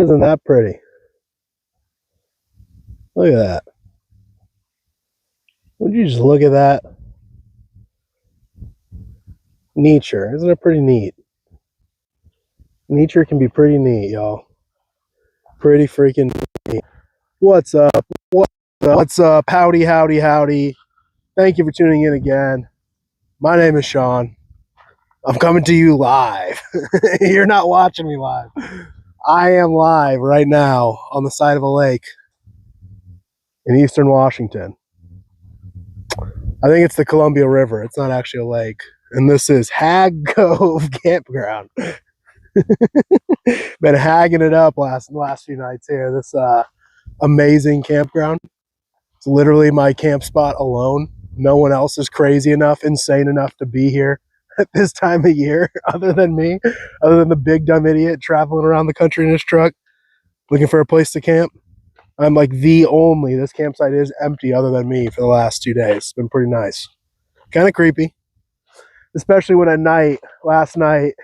Isn't that pretty? Look at that. Would you just look at that? Nature. Isn't it pretty neat? Nature can be pretty neat, y'all. Pretty freaking neat. What's up? What's up? Howdy, howdy, howdy. Thank you for tuning in again. My name is Sean. I'm coming to you live. You're not watching me live. I am live right now on the side of a lake in eastern Washington. I think it's the Columbia River. It's not actually a lake. And this is Hag Cove Campground. Been hagging it up last few nights here. This amazing campground. It's literally my camp spot alone. No one else is crazy enough, insane enough to be here at this time of year other than me, other than the big dumb idiot traveling around the country in his truck looking for a place to camp. I'm like this campsite is empty other than me for the last 2 days. It's been pretty nice. Kind of creepy, especially when last night,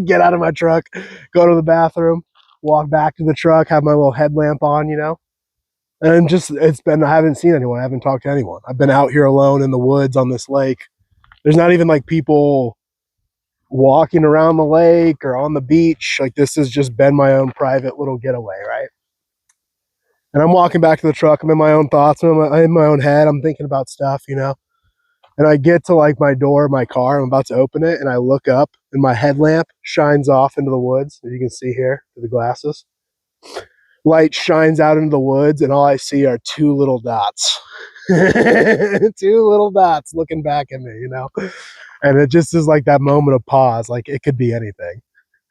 get out of my truck, go to the bathroom, walk back to the truck, have my little headlamp on, and I haven't seen anyone. I haven't talked to anyone. I've been out here alone in the woods on this lake. There's not even like people walking around the lake or on the beach. Like, this has just been my own private little getaway, right? And I'm walking back to the truck. I'm in my own thoughts. I'm in my own head. I'm thinking about stuff, And I get to like my door, my car. I'm about to open it, and I look up, and my headlamp shines off into the woods. As you can see here through the glasses, light shines out into the woods, and all I see are two little dots. Two little dots looking back at me, And it just is like that moment of pause. Like, it could be anything.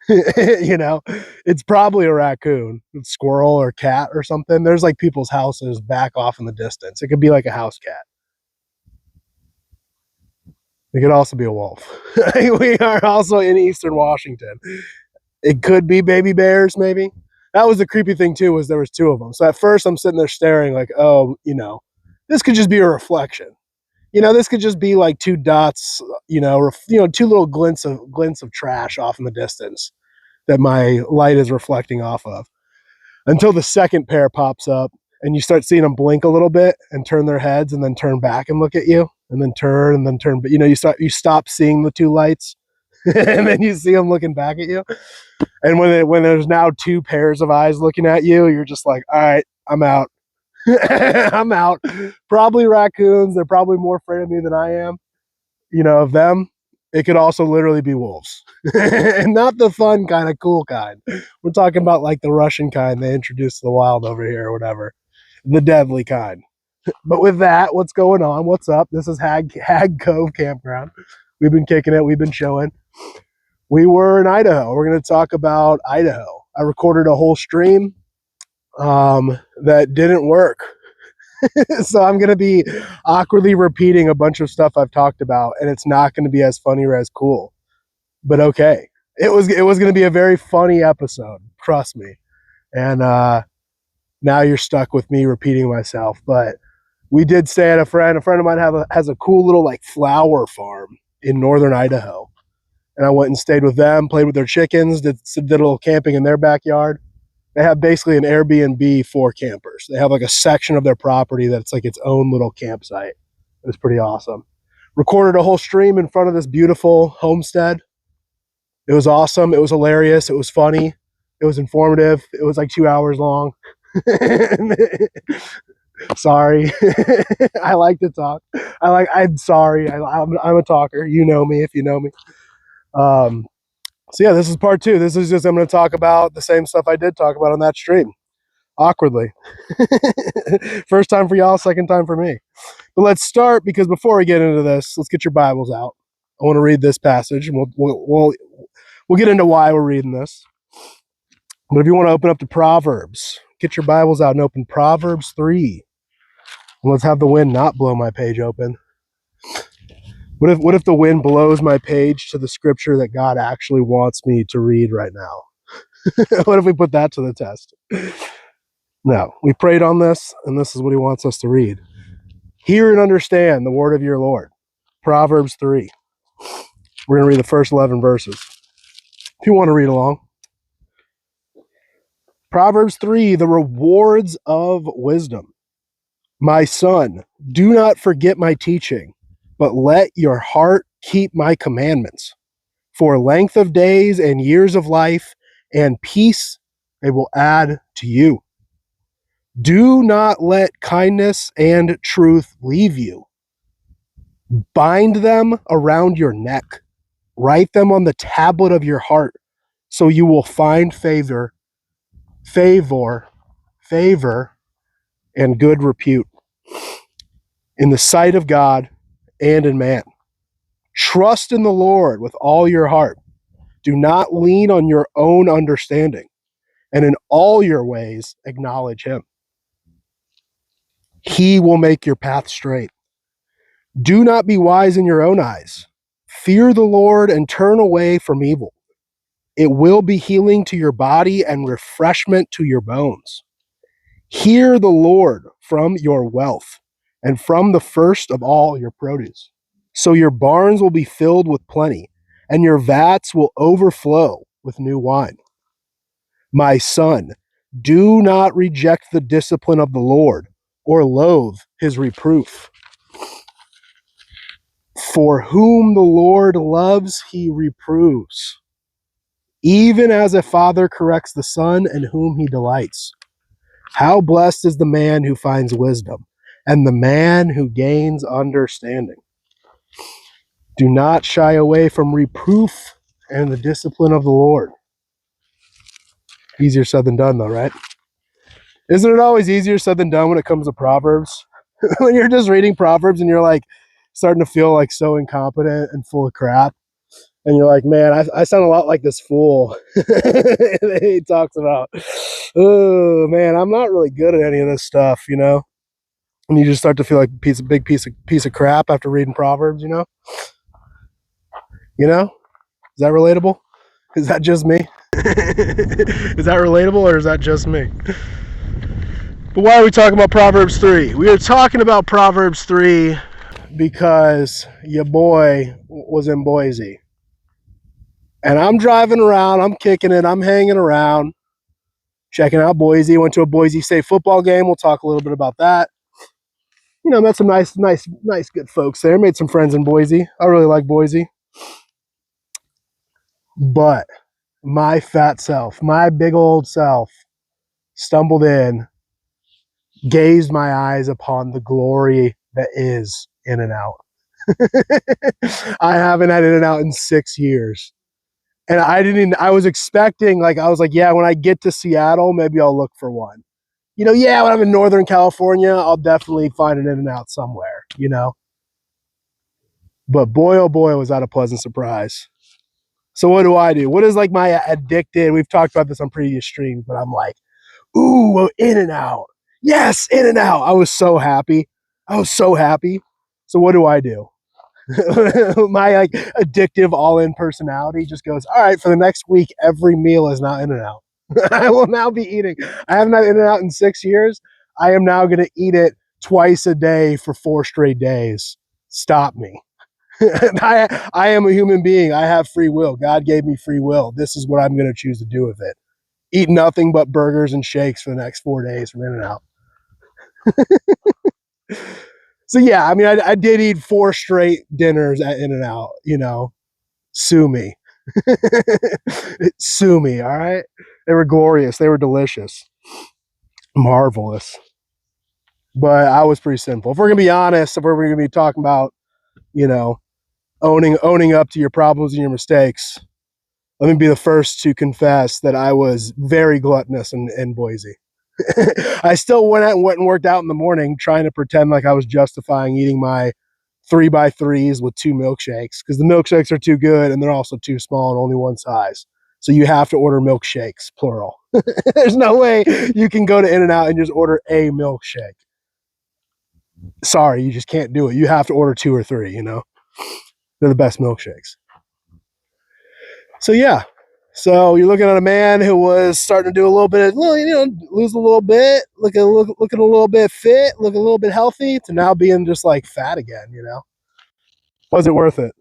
It's probably a raccoon, squirrel, or cat or something. There's like people's houses back off in the distance. It could be like a house cat. It could also be a wolf. We are also in eastern Washington. It could be baby bears, maybe. That was the creepy thing too, was there was two of them. So at first I'm sitting there staring like, oh, this could just be a reflection. This could just be like two dots, two little glints of trash off in the distance that my light is reflecting off of. Until the second pair pops up, and you start seeing them blink a little bit and turn their heads and then turn back and look at you, and then turn. But you stop seeing the two lights, and then you see them looking back at you. And when there's now two pairs of eyes looking at you, you're just like, all right, I'm out. I'm out. Probably raccoons. They're probably more afraid of me than I am. Of them. It could also literally be wolves. And not the fun kind of cool kind. We're talking about like the Russian kind they introduced to the wild over here or whatever. The deadly kind. But with that, what's going on? What's up? This is Hag Cove Campground. We've been kicking it. We've been chilling. We were in Idaho. We're going to talk about Idaho. I recorded a whole stream that didn't work. So I'm going to be awkwardly repeating a bunch of stuff I've talked about, and it's not going to be as funny or as cool. But okay. It was going to be a very funny episode. Trust me. And now you're stuck with me repeating myself. But we did stay at a friend. A friend of mine has a cool little like flower farm in northern Idaho. And I went and stayed with them, played with their chickens, did a little camping in their backyard. They have basically an Airbnb for campers. They have like a section of their property that's like its own little campsite. It was pretty awesome. Recorded a whole stream in front of this beautiful homestead. It was awesome. It was hilarious. It was funny. It was informative. It was like 2 hours long. Sorry. I like to talk. I'm sorry. I'm a talker. You know me if you know me. So yeah, this is part 2. This is just, I'm going to talk about the same stuff I did talk about on that stream. Awkwardly. First time for y'all, second time for me. But let's start, because before we get into this, let's get your Bibles out. I want to read this passage, and we'll get into why we're reading this. But if you want to open up to Proverbs, get your Bibles out and open Proverbs 3. And let's have the wind not blow my page open. What if the wind blows my page to the scripture that God actually wants me to read right now? What if we put that to the test? No, we prayed on this, and this is what he wants us to read. Hear and understand the word of your Lord. Proverbs 3. We're going to read the first 11 verses. If you want to read along. Proverbs 3, the rewards of wisdom. My son, do not forget my teaching, but let your heart keep my commandments. For length of days and years of life and peace they will add to you. Do not let kindness and truth leave you. Bind them around your neck. Write them on the tablet of your heart, so you will find favor, and good repute in the sight of God and in man. Trust in the Lord with all your heart. Do not lean on your own understanding, and in all your ways acknowledge him. He will make your path straight. Do not be wise in your own eyes. Fear the Lord and turn away from evil. It will be healing to your body and refreshment to your bones. Hear the Lord from your wealth and from the first of all your produce. So your barns will be filled with plenty, and your vats will overflow with new wine. My son, do not reject the discipline of the Lord or loathe his reproof. For whom the Lord loves, he reproves, even as a father corrects the son in whom he delights. How blessed is the man who finds wisdom, and the man who gains understanding. Do not shy away from reproof and the discipline of the Lord. Easier said than done, though, right? Isn't it always easier said than done when it comes to Proverbs? When you're just reading Proverbs and you're like starting to feel like so incompetent and full of crap. And you're like, man, I sound a lot like this fool. He talks about, oh man, I'm not really good at any of this stuff, you know? And you just start to feel like a big piece of crap after reading Proverbs, you know? You know? Is that relatable? Is that just me? Is that relatable or is that just me? But why are we talking about Proverbs 3? We are talking about Proverbs 3 because your boy was in Boise. And I'm driving around, I'm kicking it, I'm hanging around, checking out Boise. Went to a Boise State football game. We'll talk a little bit about that. You know, met some nice, good folks there. Made some friends in Boise. I really like Boise. But my fat self, my big old self, stumbled in, gazed my eyes upon the glory that is In-N-Out. I haven't had In-N-Out in 6 years. And I was expecting, like, I was like, yeah, when I get to Seattle, maybe I'll look for one. You know, yeah, when I'm in Northern California, I'll definitely find an In-N-Out somewhere, you know. But boy, oh boy, was that a pleasant surprise. So what do? What is like my addicted? We've talked about this on previous streams, but I'm like, ooh, In-N-Out. Yes, In-N-Out. I was so happy. So what do? My like addictive all-in personality just goes, all right, for the next week, every meal is now In-N-Out. I will now be eating. I haven't had In-N-Out in 6 years. I am now going to eat it twice a day for 4 straight days. Stop me. I am a human being. I have free will. God gave me free will. This is what I'm going to choose to do with it. Eat nothing but burgers and shakes for the next 4 days from In-N-Out. So yeah, I mean, I did eat 4 straight dinners at In-N-Out, you know. Sue me. Sue me, all right? They were glorious. They were delicious. Marvelous. But I was pretty sinful. If we're going to be honest, if we're going to be talking about, you know, owning up to your problems and your mistakes, let me be the first to confess that I was very gluttonous in Boise. I still went and worked out in the morning trying to pretend like I was justifying eating my 3x3s with 2 milkshakes because the milkshakes are too good and they're also too small and only one size. So you have to order milkshakes, plural. There's no way you can go to In-N-Out and just order a milkshake. Sorry, you just can't do it. You have to order 2 or 3, you know? They're the best milkshakes. So yeah. So you're looking at a man who was starting to do a little bit of, you know, lose a little bit, looking a little bit fit, looking a little bit healthy, to now being just like fat again, you know? Was it worth it?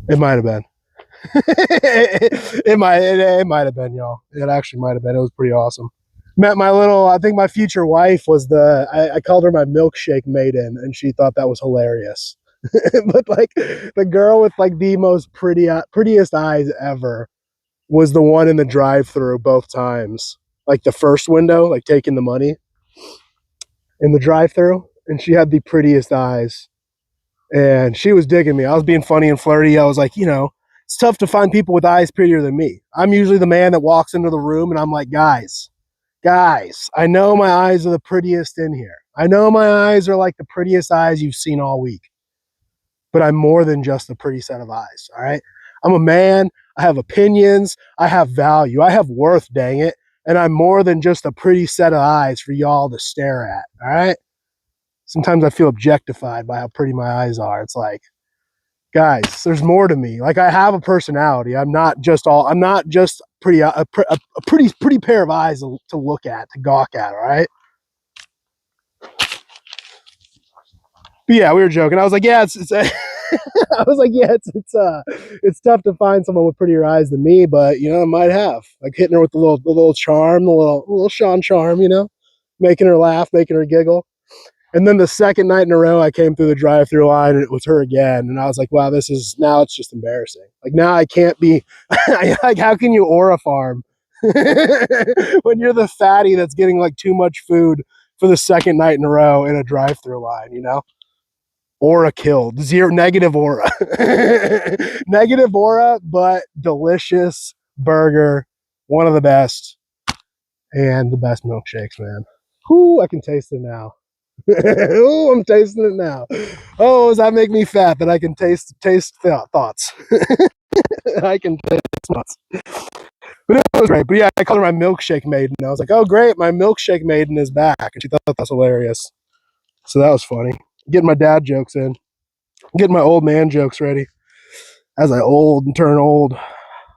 It might have been. It might have been, y'all. It actually might have been. It was pretty awesome. Met my little, I think my future wife was I called her my milkshake maiden, and she thought that was hilarious. But like the girl with like the most prettiest eyes ever was the one in the drive-through both times. Like the first window, like taking the money in the drive-through, and she had the prettiest eyes. And she was digging me. I was being funny and flirty. I was like, it's tough to find people with eyes prettier than me. I'm usually the man that walks into the room and I'm like, guys, I know my eyes are the prettiest in here. I know my eyes are like the prettiest eyes you've seen all week. But I'm more than just a pretty set of eyes, all right? I'm a man. I have opinions. I have value. I have worth, dang it. And I'm more than just a pretty set of eyes for y'all to stare at, all right? Sometimes I feel objectified by how pretty my eyes are. It's like, guys, there's more to me. Like, I have a personality. I'm not just pretty, a pretty pair of eyes to look at, to gawk at, all right? But yeah, we were joking. I was like, yeah, I was like, yeah, it's tough to find someone with prettier eyes than me, but I might have. Like hitting her with the little charm, the little Sean charm, making her laugh, making her giggle. And then the second night in a row, I came through the drive-through line and it was her again. And I was like, wow, now it's just embarrassing. Like now I can't be, like, how can you aura farm when you're the fatty that's getting like too much food for the second night in a row in a drive-through line, Aura killed. Negative aura. Negative aura, but delicious burger. One of the best. And the best milkshakes, man. Whoo, I can taste it now. Ooh, I'm tasting it now. Oh, does that make me fat that I can taste thoughts? I can taste thoughts. But it was great. But yeah, I called her my milkshake maiden. I was like, oh, great, my milkshake maiden is back. And she thought that was hilarious. So that was funny. Getting my dad jokes in. Getting my old man jokes ready as I old and turn old.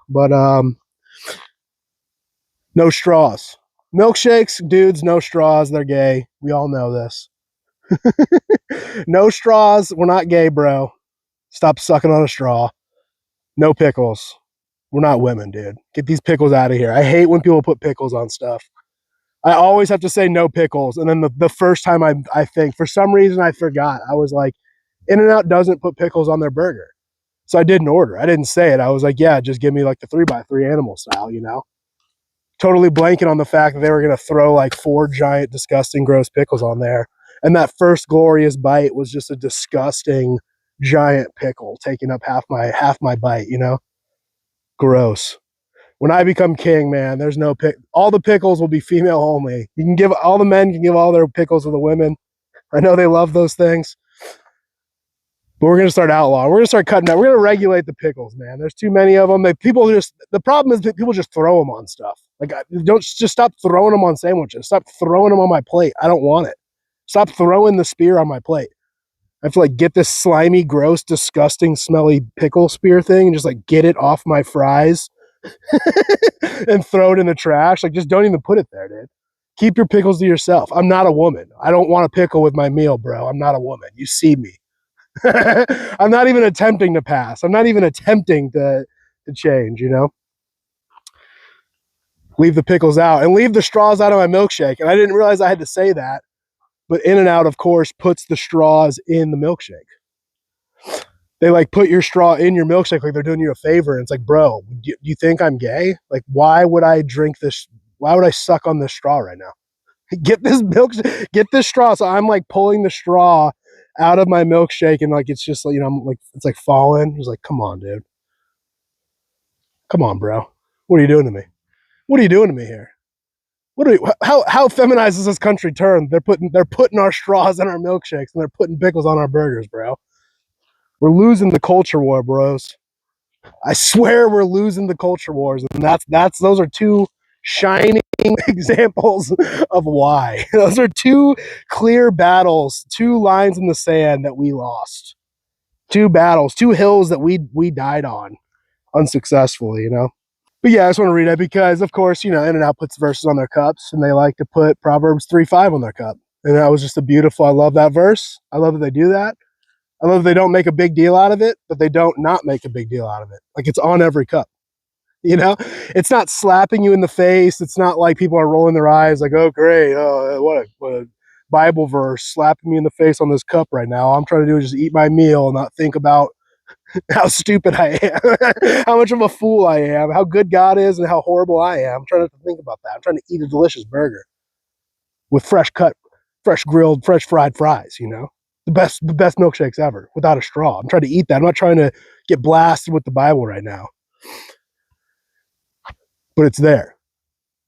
But no straws. Milkshakes, dudes, no straws. They're gay. We all know this. No straws. We're not gay, bro. Stop sucking on a straw. No pickles. We're not women, dude. Get these pickles out of here. I hate when people put pickles on stuff. I always have to say no pickles. And then the first time I think, for some reason I forgot. I was like, In-N-Out doesn't put pickles on their burger. So I didn't order. I didn't say it. I was like, yeah, just give me like the 3x3 animal style, Totally blanking on the fact that they were going to throw like 4 giant, disgusting, gross pickles on there. And that first glorious bite was just a disgusting giant pickle taking up half my bite, Gross. When I become king, man, there's no all the pickles will be female only. All the men can give all their pickles to the women. I know they love those things. But we're going to start outlawing. We're going to start cutting out. We're going to regulate the pickles, man. There's too many of them. The problem is that people just throw them on stuff. Like, don't just stop throwing them on sandwiches. Stop throwing them on my plate. I don't want it. Stop throwing the spear on my plate. I have to like get this slimy, gross, disgusting, smelly pickle spear thing and just like get it off my fries and throw it in the trash. Like, just don't even put it there, dude. Keep your pickles to yourself. I'm not a woman. I don't want a pickle with my meal, bro. I'm not a woman. You see me. I'm not even attempting to pass. I'm not even attempting to change, Leave the pickles out and leave the straws out of my milkshake. And I didn't realize I had to say that. But In-N-Out, of course, puts the straws in the milkshake. They like put your straw in your milkshake like they're doing you a favor. And it's like, bro, do you think I'm gay? Like, why would I drink this? Why would I suck on this straw right now? Get this straw. So I'm like pulling the straw out of my milkshake and like it's just like, I'm like, it's like falling. It's like, come on, dude. Come on, bro. What are you doing to me? What are you doing to me here? How feminized is this country turned? They're putting our straws in our milkshakes and they're putting pickles on our burgers, bro. We're losing the culture war, bros. I swear we're losing the culture wars, and those are 2 shining examples of why. Those are 2 clear battles, 2 lines in the sand that we lost. 2 battles, 2 hills that we died on unsuccessfully, But yeah, I just want to read it because, of course, In-N-Out puts verses on their cups, and they like to put Proverbs 3:5 on their cup. And that was just I love that verse. I love that they do that. I love they don't make a big deal out of it, but they don't not make a big deal out of it. Like it's on every cup. You know, it's not slapping you in the face. It's not like people are rolling their eyes like, oh, great. Oh, what a Bible verse slapping me in the face on this cup right now. All I'm trying to do is just eat my meal and not think about how stupid I am, how much of a fool I am, how good God is, and how horrible I am. I'm trying not to think about that. I'm trying to eat a delicious burger with fresh cut, fresh grilled, fresh fried fries, you know? The best milkshakes ever without a straw. I'm trying to eat that. I'm not trying to get blasted with the Bible right now. But it's there.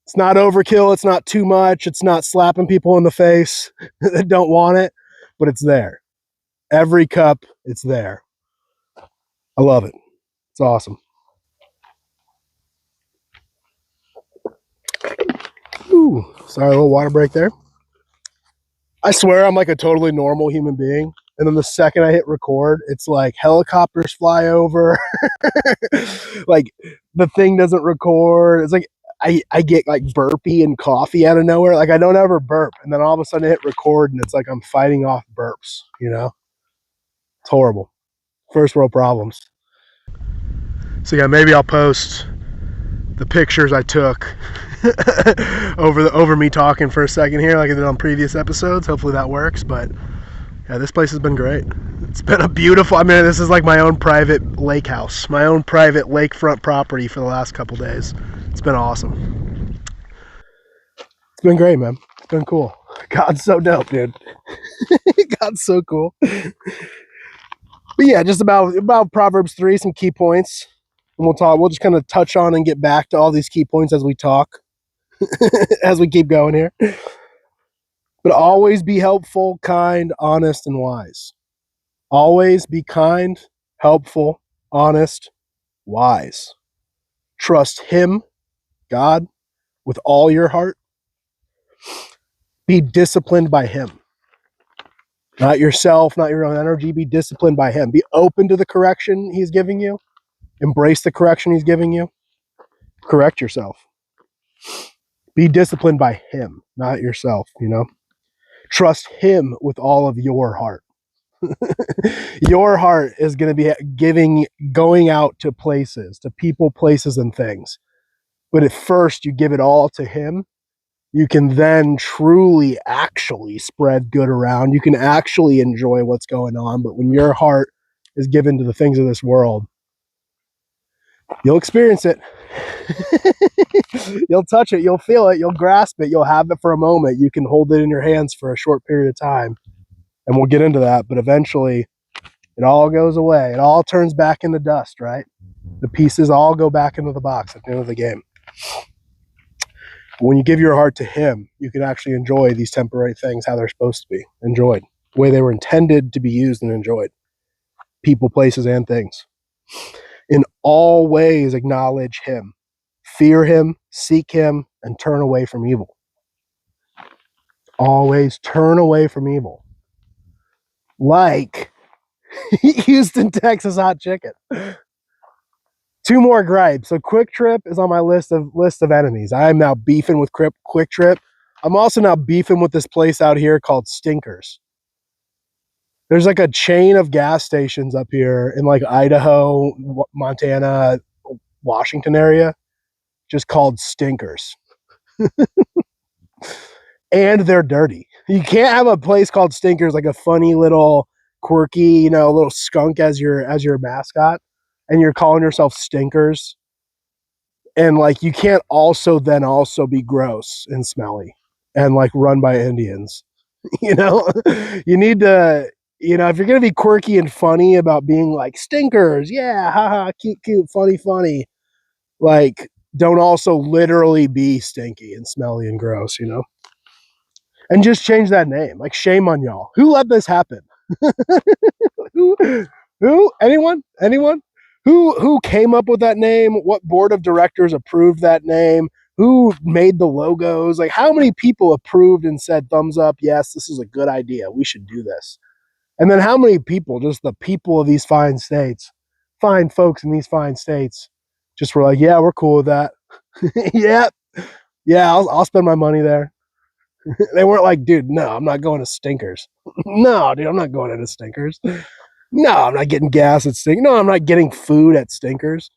It's not overkill. It's not too much. It's not slapping people in the face that don't want it, but it's there. Every cup, it's there. I love it. It's awesome. Ooh, sorry, a little water break there. I swear I'm like a totally normal human being. And then the second I hit record, it's like helicopters fly over. Like the thing doesn't record. It's like I get like burpy and coffee out of nowhere. Like I don't ever burp. And then all of a sudden I hit record and it's like I'm fighting off burps, you know? It's horrible. First world problems. So yeah, maybe I'll post the pictures I took over me talking for a second here like I did on previous episodes. Hopefully that works. But yeah, this place has been great. It's been a beautiful, I mean, this is like my own private lake house, my own private lakefront property for the last couple days. It's been awesome. It's been great, man. It's been cool. God's so dope, dude. God's so cool. But yeah, just about Proverbs 3, some key points. And we'll just kind of touch on and get back to all these key points as we talk, as we keep going here. But always be helpful, kind, honest, and wise. Always be kind, helpful, honest, wise. Trust Him, God, with all your heart. Be disciplined by Him. Not yourself, not your own energy. Be disciplined by Him. Be open to the correction He's giving you. Embrace the correction He's giving you. Correct yourself. Be disciplined by Him, not yourself, you know. Trust Him with all of your heart. Your heart is going to be going out to places, to people, places, and things. But at first, you give it all to Him. You can then truly, actually spread good around. You can actually enjoy what's going on. But when your heart is given to the things of this world, you'll experience it. You'll touch it. You'll feel it. You'll grasp it. You'll have it for a moment. You can hold it in your hands for a short period of time. And we'll get into that. But eventually, it all goes away. It all turns back into dust, right? The pieces all go back into the box at the end of the game. When you give your heart to Him, you can actually enjoy these temporary things how they're supposed to be enjoyed, the way they were intended to be used and enjoyed. People, places, and things. In all ways, acknowledge Him. Fear Him, seek Him, and turn away from evil. Always turn away from evil. Like Houston, Texas hot chicken. 2 more gripes. So Quick Trip is on my list of enemies. I am now beefing with Quick Trip. I'm also now beefing with this place out here called Stinkers. There's like a chain of gas stations up here in like Idaho, Montana, Washington area, just called Stinkers. And they're dirty. You can't have a place called Stinkers, like a funny little quirky, you know, little skunk as your mascot, and you're calling yourself Stinkers. And like you can't also be gross and smelly and like run by Indians. You know, you need to, you know, if you're gonna be quirky and funny about being like Stinkers, yeah, haha, cute, funny, like don't also literally be stinky and smelly and gross, you know? And just change that name. Like, shame on y'all. Who let this happen? Who? Anyone? Who came up with that name? What board of directors approved that name? Who made the logos? Like, how many people approved and said, thumbs up, yes, this is a good idea. We should do this. And then how many people, just the people of these fine states, fine folks in these fine states, just were like, yeah, we're cool with that. Yeah, I'll spend my money there. They weren't like, dude, no, I'm not going to Stinkers. No, dude, I'm not going into Stinkers. No, I'm not getting gas at Stinkers. No, I'm not getting food at Stinkers.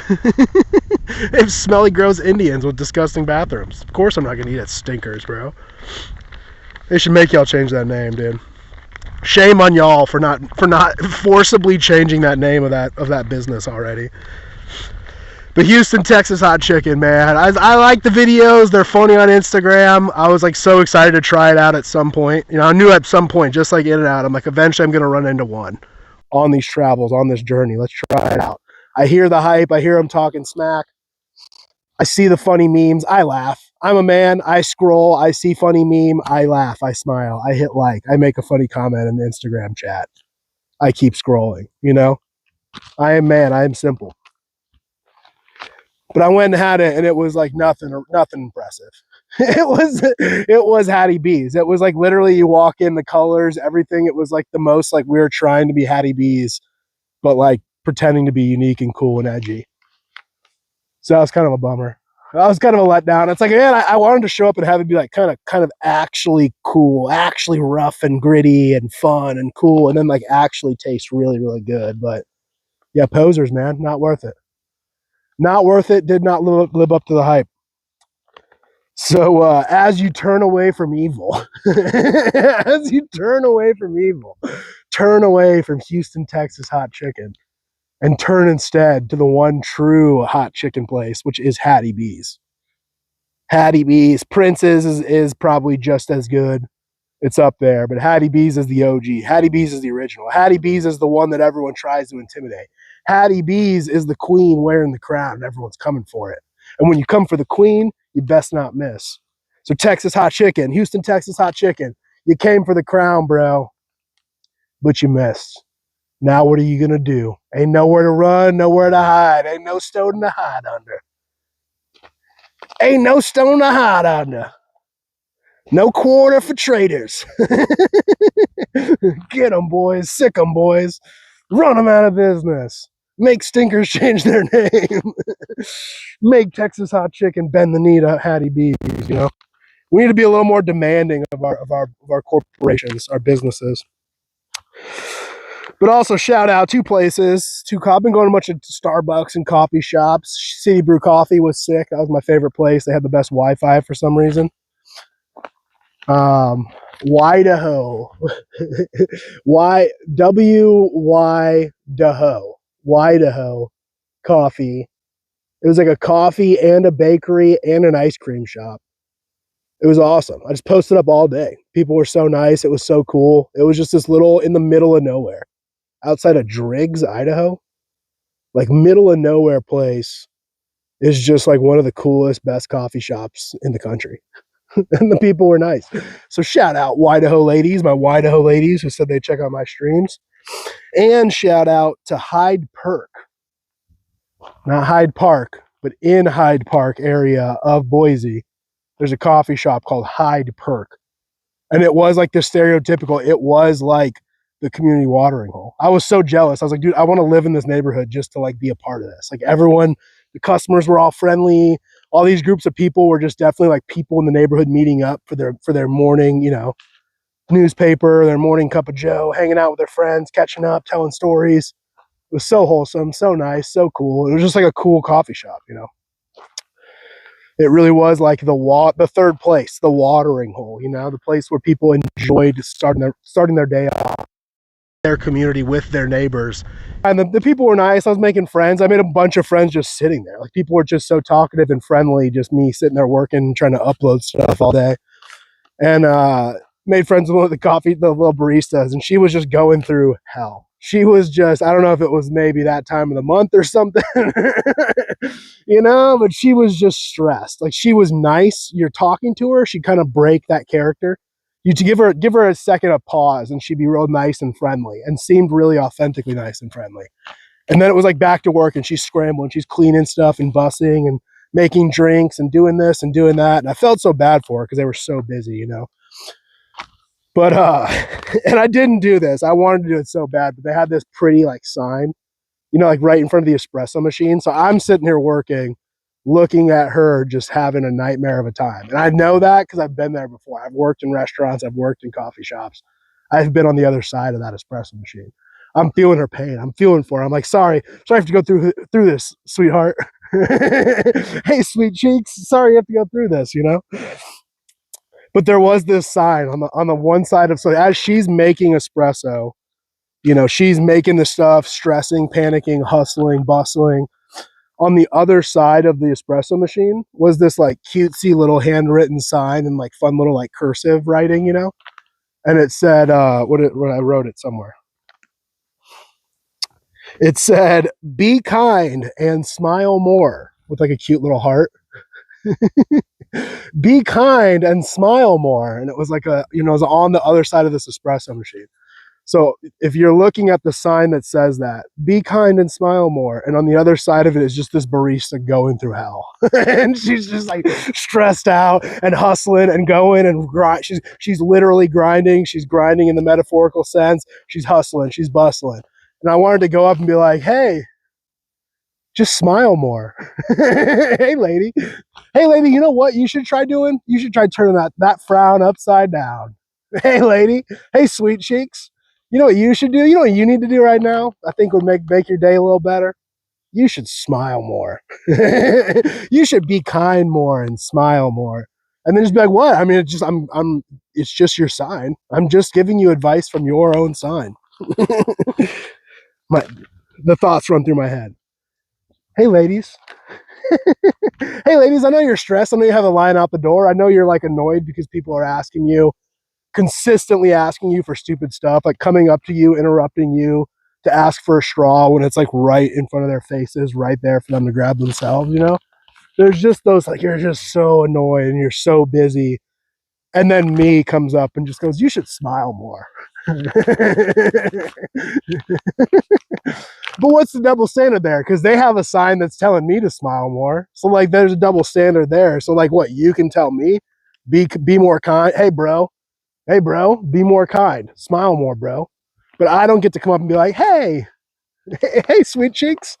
They have smelly, gross Indians with disgusting bathrooms. Of course I'm not going to eat at Stinkers, bro. They should make y'all change that name, dude. Shame on y'all for not forcibly changing that name of that business already. But Houston, Texas hot chicken, man. I like the videos. They're funny on Instagram. I was like so excited to try it out at some point. You know, I knew at some point, just like In-N-Out, I'm like, eventually I'm going to run into one on these travels, on this journey. Let's try it out. I hear the hype. I hear them talking smack. I see the funny memes. I laugh. I'm a man. I scroll. I see funny meme. I laugh. I smile. I hit like. I make a funny comment in the Instagram chat. I keep scrolling, you know? I am man. I am simple. But I went and had it, and it was like nothing impressive. It was Hattie B's. It was like literally you walk in, the colors, everything. It was like the most like we were trying to be Hattie B's, but like pretending to be unique and cool and edgy. So that was kind of a bummer. That was kind of a letdown. It's like, man, I wanted to show up and have it be like kind of actually cool, actually rough and gritty and fun and cool, and then like actually taste really, really good. But yeah, posers, man, not worth it. Not worth it. Did not live up to the hype. So as you turn away from evil, as you turn away from evil, turn away from Houston, Texas hot chicken, and turn instead to the one true hot chicken place, which is Hattie B's. Hattie B's. Prince's is probably just as good. It's up there, but Hattie B's is the OG. Hattie B's is the original. Hattie B's is the one that everyone tries to intimidate. Hattie B's is the queen wearing the crown, and everyone's coming for it. And when you come for the queen, you best not miss. So Texas hot chicken, Houston, Texas hot chicken. You came for the crown, bro, but you missed. Now what are you going to do? Ain't nowhere to run, nowhere to hide. Ain't no stone to hide under. Ain't no stone to hide under. No quarter for traitors. Get them, boys. Sick them, boys. Run them out of business. Make stinkers change their name. Make Texas hot chicken bend the knee to Hattie B's, you know? We need to be a little more demanding of our corporations, our businesses. But also shout out two places. I've been going to a bunch of Starbucks and coffee shops. City Brew Coffee was sick. That was my favorite place. They had the best Wi-Fi for some reason. Widaho. Widaho coffee. It was like a coffee and a bakery and an ice cream shop. It was awesome. I just posted up all day. People were so nice. It was so cool. It was just this little in the middle of nowhere, outside of Driggs, Idaho. Like middle of nowhere place is just like one of the coolest, best coffee shops in the country. And the people were nice. So shout out Widaho ladies, my Widaho ladies who said they'd check out my streams. And shout out to Hyde Park. Not Hyde Park, but in Hyde Park area of Boise. There's a coffee shop called Hyde Park. And it was like the stereotypical, it was like the community watering hole. I was so jealous. I was like, dude, I want to live in this neighborhood just to like be a part of this. Like everyone, the customers were all friendly. All these groups of people were just definitely like people in the neighborhood meeting up for their morning, you know, newspaper, their morning cup of joe, hanging out with their friends, catching up, telling stories. It was so wholesome, so nice, so cool. It was just like a cool coffee shop, you know. It really was like the third place, the watering hole, you know, the place where people enjoyed starting their day off, their community with their neighbors. And the people were nice. I was making friends. I made a bunch of friends just sitting there. Like people were just so talkative and friendly, just me sitting there working, trying to upload stuff all day. And made friends with the little baristas, and she was just going through hell. She was just, I don't know if it was maybe that time of the month or something, you know, but she was just stressed. Like she was nice. You're talking to her, she'd kind of break that character. You to give her a second of pause, and she'd be real nice and friendly, and seemed really authentically nice and friendly. And then it was like back to work, and she's scrambling, she's cleaning stuff and bussing and making drinks and doing this and doing that. And I felt so bad for her because they were so busy, you know. But and I didn't do this. I wanted to do it so bad, but they had this pretty like sign, you know, like right in front of the espresso machine. So I'm sitting here working, looking at her just having a nightmare of a time. And I know that because I've been there before. I've worked in restaurants, I've worked in coffee shops. I've been on the other side of that espresso machine. I'm feeling her pain. I'm feeling for her. I'm like, sorry I have to go through this, sweetheart. Hey, sweet cheeks, sorry you have to go through this, you know? But there was this sign on the one side of, so as she's making espresso, you know, she's making the stuff, stressing, panicking, hustling, bustling. On the other side of the espresso machine was this like cutesy little handwritten sign and like fun little like cursive writing, you know? And it said, what I wrote it somewhere. It said, "Be kind and smile more," with like a cute little heart. Be kind and smile more. And it was like a, you know, it was on the other side of this espresso machine. So if you're looking at the sign that says that, be kind and smile more, and on the other side of it is just this barista going through hell. And she's just like stressed out and hustling and going and she's literally grinding. She's grinding in the metaphorical sense. She's hustling, she's bustling. And I wanted to go up and be like, hey, just smile more. Hey lady, you know what you should try doing? You should try turning that frown upside down. Hey lady, hey sweet cheeks, you know what you should do? You know what you need to do right now? I think would make your day a little better. You should smile more. You should be kind more and smile more. And then just be like, what? I mean, it's just it's just your sign. I'm just giving you advice from your own sign. The thoughts run through my head. Hey ladies. Hey ladies, I know you're stressed. I know you have a line out the door. I know you're like annoyed because people are consistently asking you for stupid stuff, like coming up to you, interrupting you to ask for a straw when it's like right in front of their faces, right there for them to grab themselves, you know? There's just those, like, you're just so annoyed and you're so busy. And then me comes up and just goes, you should smile more. But what's the double standard there? Because they have a sign that's telling me to smile more. So like there's a double standard there. So like what you can tell me, be more kind. Hey bro, be more kind. Smile more, bro. But I don't get to come up and be like, hey, sweet cheeks.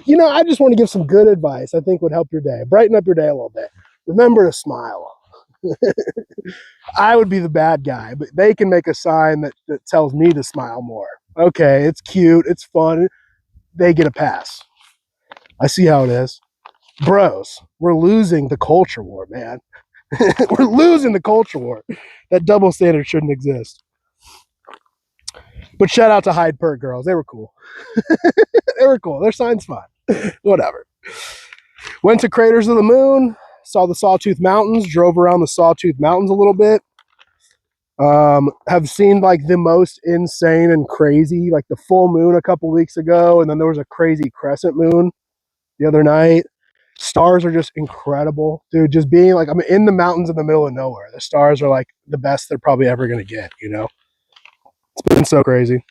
You know, I just want to give some good advice I think would help your day. Brighten up your day a little bit. Remember to smile. I would be the bad guy, but they can make a sign that tells me to smile more. Okay, it's cute, it's fun. They get a pass. I see how it is. Bros, we're losing the culture war, man. We're losing the culture war. That double standard shouldn't exist. But shout out to Hyde Park girls. They were cool. They were cool. Their sign's fine. Whatever. Went to Craters of the Moon, saw the Sawtooth Mountains, drove around the Sawtooth Mountains a little bit. Have seen like the most insane and crazy, like the full moon a couple weeks ago, and then there was a crazy crescent moon the other night. Stars are just incredible, dude. Just being like, I'm in the mountains in the middle of nowhere. The stars are like the best they're probably ever gonna get, you know? It's been so crazy.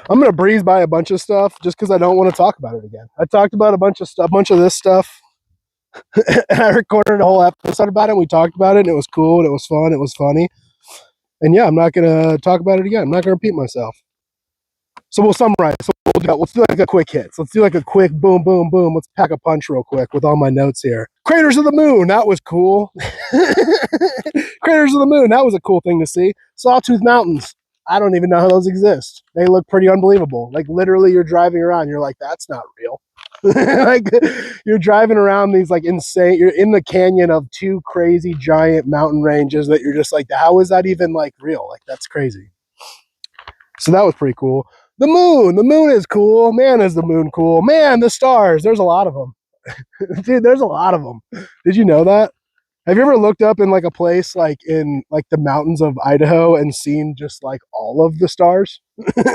I'm gonna breeze by a bunch of stuff just because I don't want to talk about it again. I talked about a bunch of this stuff. And I recorded a whole episode about it. And we talked about it, and it was cool, and it was fun, it was funny. And yeah, I'm not gonna talk about it again. I'm not gonna repeat myself. So we'll summarize. So let's do like a quick hits. Let's do like a quick boom, boom, boom. Let's pack a punch real quick with all my notes here. Craters of the Moon, that was cool. Craters of the Moon, that was a cool thing to see. Sawtooth Mountains, I don't even know how those exist. They look pretty unbelievable. Like literally you're driving around, you're like, that's not real. Like you're driving around these like insane, you're in the canyon of two crazy giant mountain ranges that you're just like, how is that even like real? Like that's crazy. So that was pretty cool. The moon is cool. Man, is the moon cool. Man, the stars, there's a lot of them. Dude, there's a lot of them. Did you know that? Have you ever looked up in like a place like in like the mountains of Idaho and seen just like all of the stars?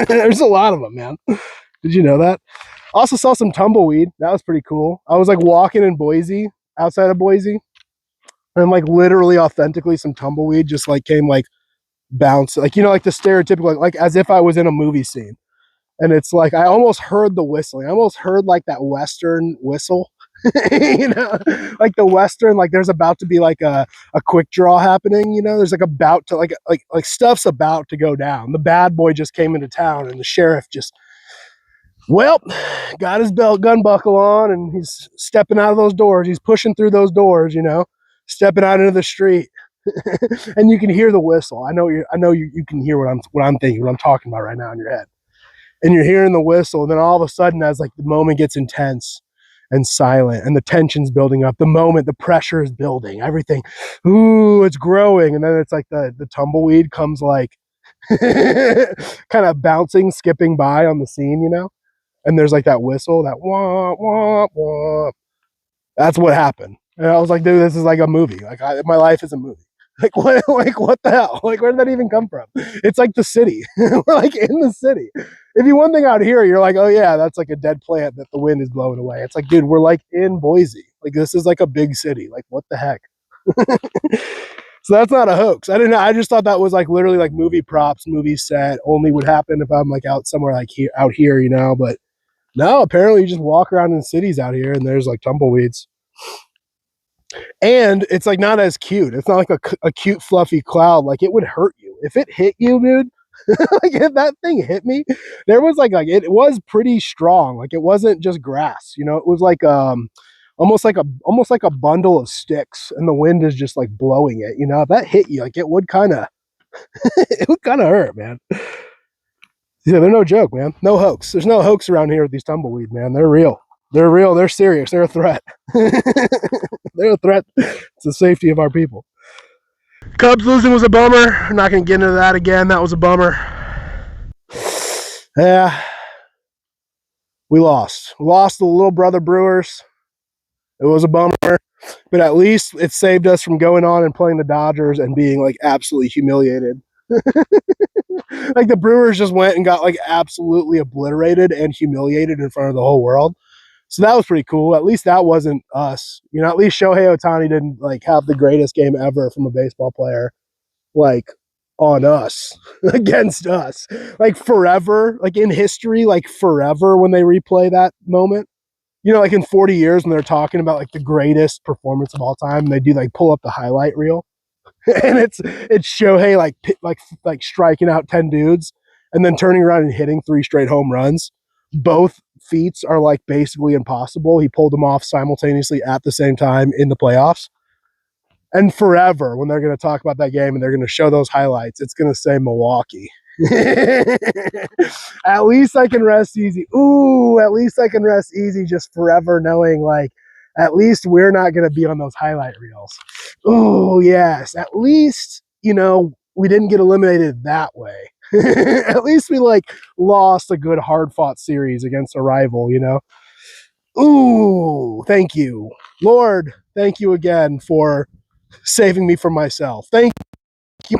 There's a lot of them, man. Did you know that? Also saw some tumbleweed. That was pretty cool. I was like walking in Boise, outside of Boise, and like literally authentically some tumbleweed just like came like bounce, like, you know, like the stereotypical, like as if I was in a movie scene. And it's like I almost heard the whistling. I almost heard like that Western whistle. You know, like the Western, like there's about to be like a quick draw happening, you know, there's like about to like stuff's about to go down. The bad boy just came into town and the sheriff just, well, got his belt gun buckle on and he's stepping out of those doors. He's pushing through those doors, you know, stepping out into the street. And you can hear the whistle. I know you can hear what I'm thinking, what I'm talking about right now in your head. And you're hearing the whistle, and then all of a sudden, as like the moment gets intense and silent and the tension's building up, the pressure is building, everything, ooh, it's growing. And then it's like the tumbleweed comes like kind of bouncing, skipping by on the scene, and there's like that whistle, that wah, wah, wah. That's what happened. And I was like, dude, this is like a movie. Like my life is a movie. Like what? Like what the hell? Like where did that even come from? It's like the city. We're like in the city. If you one thing out here, you're like, oh yeah, that's like a dead plant that the wind is blowing away. It's like, dude, we're like in Boise. Like this is like a big city. Like what the heck? So that's not a hoax. I didn't know. I just thought that was like literally like movie props, movie set. Only would happen if I'm like out somewhere like out here, But no, apparently you just walk around in cities out here and there's like tumbleweeds. And it's like not as cute. It's not like a cute fluffy cloud. Like it would hurt you if it hit you, dude. Like if that thing hit me, there was like it was pretty strong. Like it wasn't just grass, it was like almost like a bundle of sticks, and the wind is just like blowing it. If that hit you, like it would kind of it would kind of hurt, man. Yeah, they're no joke, man. No hoax. There's no hoax around here with these tumbleweed, man. They're real. They're real. They're serious. They're a threat. They're a threat to the safety of our people. Cubs losing was a bummer. I'm not going to get into that again. That was a bummer. Yeah. We lost. We lost the little brother Brewers. It was a bummer. But at least it saved us from going on and playing the Dodgers and being like absolutely humiliated. Like the Brewers just went and got like absolutely obliterated and humiliated in front of the whole world. So that was pretty cool. At least that wasn't us. At least Shohei Ohtani didn't like have the greatest game ever from a baseball player, like on us, against us. Like forever, like in history, like forever when they replay that moment. Like in 40 years when they're talking about like the greatest performance of all time, and they do like pull up the highlight reel. And it's Shohei like striking out 10 dudes and then turning around and hitting 3 straight home runs. Both feats are like basically impossible. He pulled them off simultaneously at the same time in the playoffs. And forever, when they're going to talk about that game and they're going to show those highlights, it's going to say Milwaukee. At least I can rest easy. Ooh, at least I can rest easy just forever knowing like at least we're not going to be on those highlight reels. Oh, yes. At least, we didn't get eliminated that way. At least we like lost a good hard fought series against a rival, Ooh, thank you. Lord, thank you again for saving me from myself. Thank you.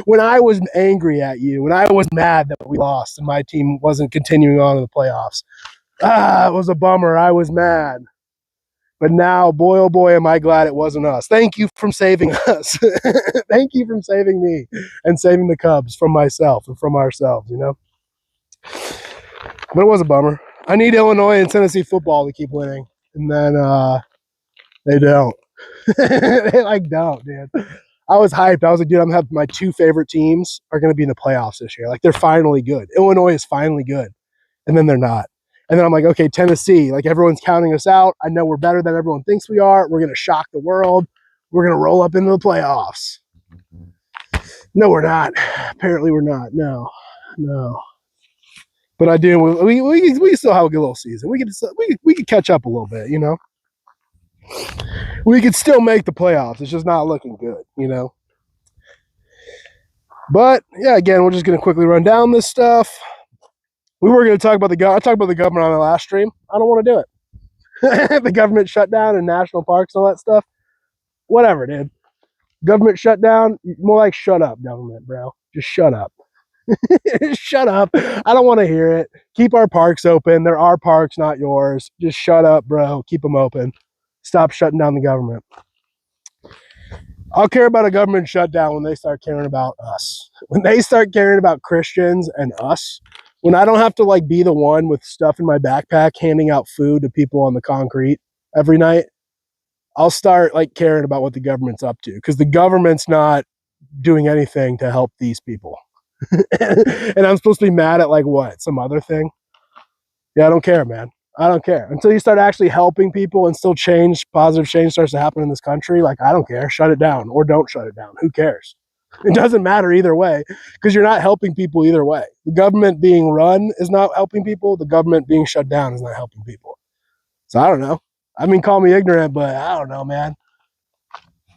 When I was angry at you, when I was mad that we lost and my team wasn't continuing on in the playoffs, it was a bummer. I was mad. But now, boy, oh boy, am I glad it wasn't us. Thank you for saving us. Thank you for saving me and saving the Cubs from myself and from ourselves, But it was a bummer. I need Illinois and Tennessee football to keep winning. And then they don't. They like don't, dude. I was hyped. I was like, dude, I'm having my 2 favorite teams are going to be in the playoffs this year. Like they're finally good. Illinois is finally good. And then they're not. And then I'm like, okay, Tennessee, like everyone's counting us out. I know we're better than everyone thinks we are. We're going to shock the world. We're going to roll up into the playoffs. No, we're not. Apparently we're not. No. But I do. We still have a good little season. We could catch up a little bit, We could still make the playoffs. It's just not looking good, But yeah, again, we're just going to quickly run down this stuff. We were going to talk about I talked about the government on the last stream. I don't want to do it. The government shutdown and national parks and all that stuff. Whatever, dude. Government shutdown, more like shut up, government, bro. Just shut up. Shut up. I don't want to hear it. Keep our parks open. They're our parks, not yours. Just shut up, bro. Keep them open. Stop shutting down the government. I'll care about a government shutdown when they start caring about us. When they start caring about Christians and us. When I don't have to like be the one with stuff in my backpack handing out food to people on the concrete every night, I'll start like caring about what the government's up to, because the government's not doing anything to help these people. And I'm supposed to be mad at like what? Some other thing? Yeah, I don't care, man. I don't care. Until you start actually helping people and still positive change starts to happen in this country, like, I don't care. Shut it down or don't shut it down. Who cares? It doesn't matter either way because you're not helping people either way. The government being run is not helping people. The government being shut down is not helping people. So I don't know. I mean, call me ignorant, but I don't know, man.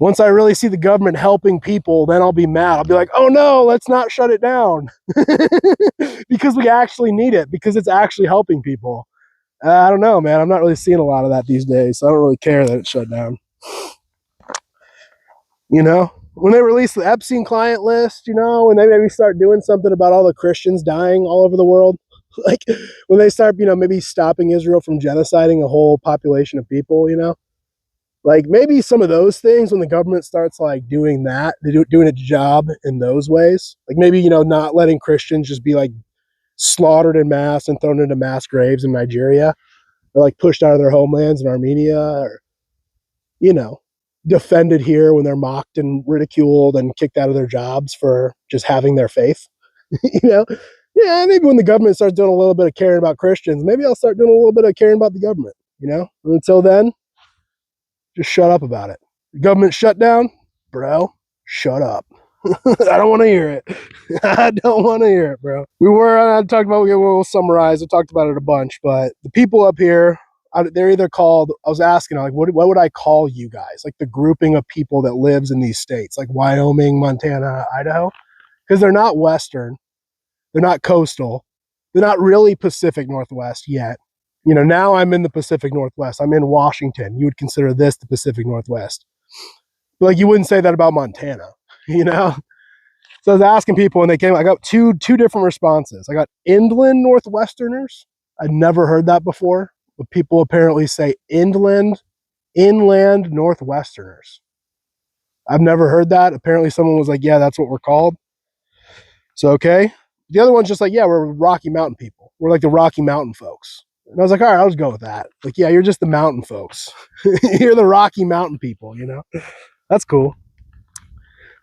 Once I really see the government helping people, then I'll be mad. I'll be like, oh no, let's not shut it down. Because we actually need it, because it's actually helping people. I don't know, man. I'm not really seeing a lot of that these days, so I don't really care that it's shut down. You know, when they release the Ep.16 client list, you know, when they maybe start doing something about all the Christians dying all over the world, like when they start, you know, maybe stopping Israel from genociding a whole population of people, you know, like maybe some of those things, when the government starts like doing that, doing its job in those ways, like maybe, you know, not letting Christians just be like slaughtered in mass and thrown into mass graves in Nigeria, or like pushed out of their homelands in Armenia, or, you know, defended here when they're mocked and ridiculed and kicked out of their jobs for just having their faith. You know, yeah, maybe when the government starts doing a little bit of caring about Christians, maybe I'll start doing a little bit of caring about the government, you know. Until then, just shut up about it. The government shutdown, bro, shut up. I don't want to hear it. I don't want to hear it, bro. I talked about, we'll summarize. I talked about it a bunch, but the people up here, they're either called, I was asking, like, what would I call you guys? Like the grouping of people that lives in these states, like Wyoming, Montana, Idaho, because they're not Western. They're not coastal. They're not really Pacific Northwest yet. You know, now I'm in the Pacific Northwest. I'm in Washington. You would consider this the Pacific Northwest. But like, you wouldn't say that about Montana, you know? So I was asking people, and I got two different responses. I got inland Northwesterners. I'd never heard that before, but people apparently say inland Northwesterners. I've never heard that. Apparently someone was like, yeah, that's what we're called. So, okay. The other one's just like, yeah, we're Rocky Mountain people. We're like the Rocky Mountain folks. And I was like, all right, I'll just go with that. Like, yeah, you're just the mountain folks. You're the Rocky Mountain people, you know? That's cool.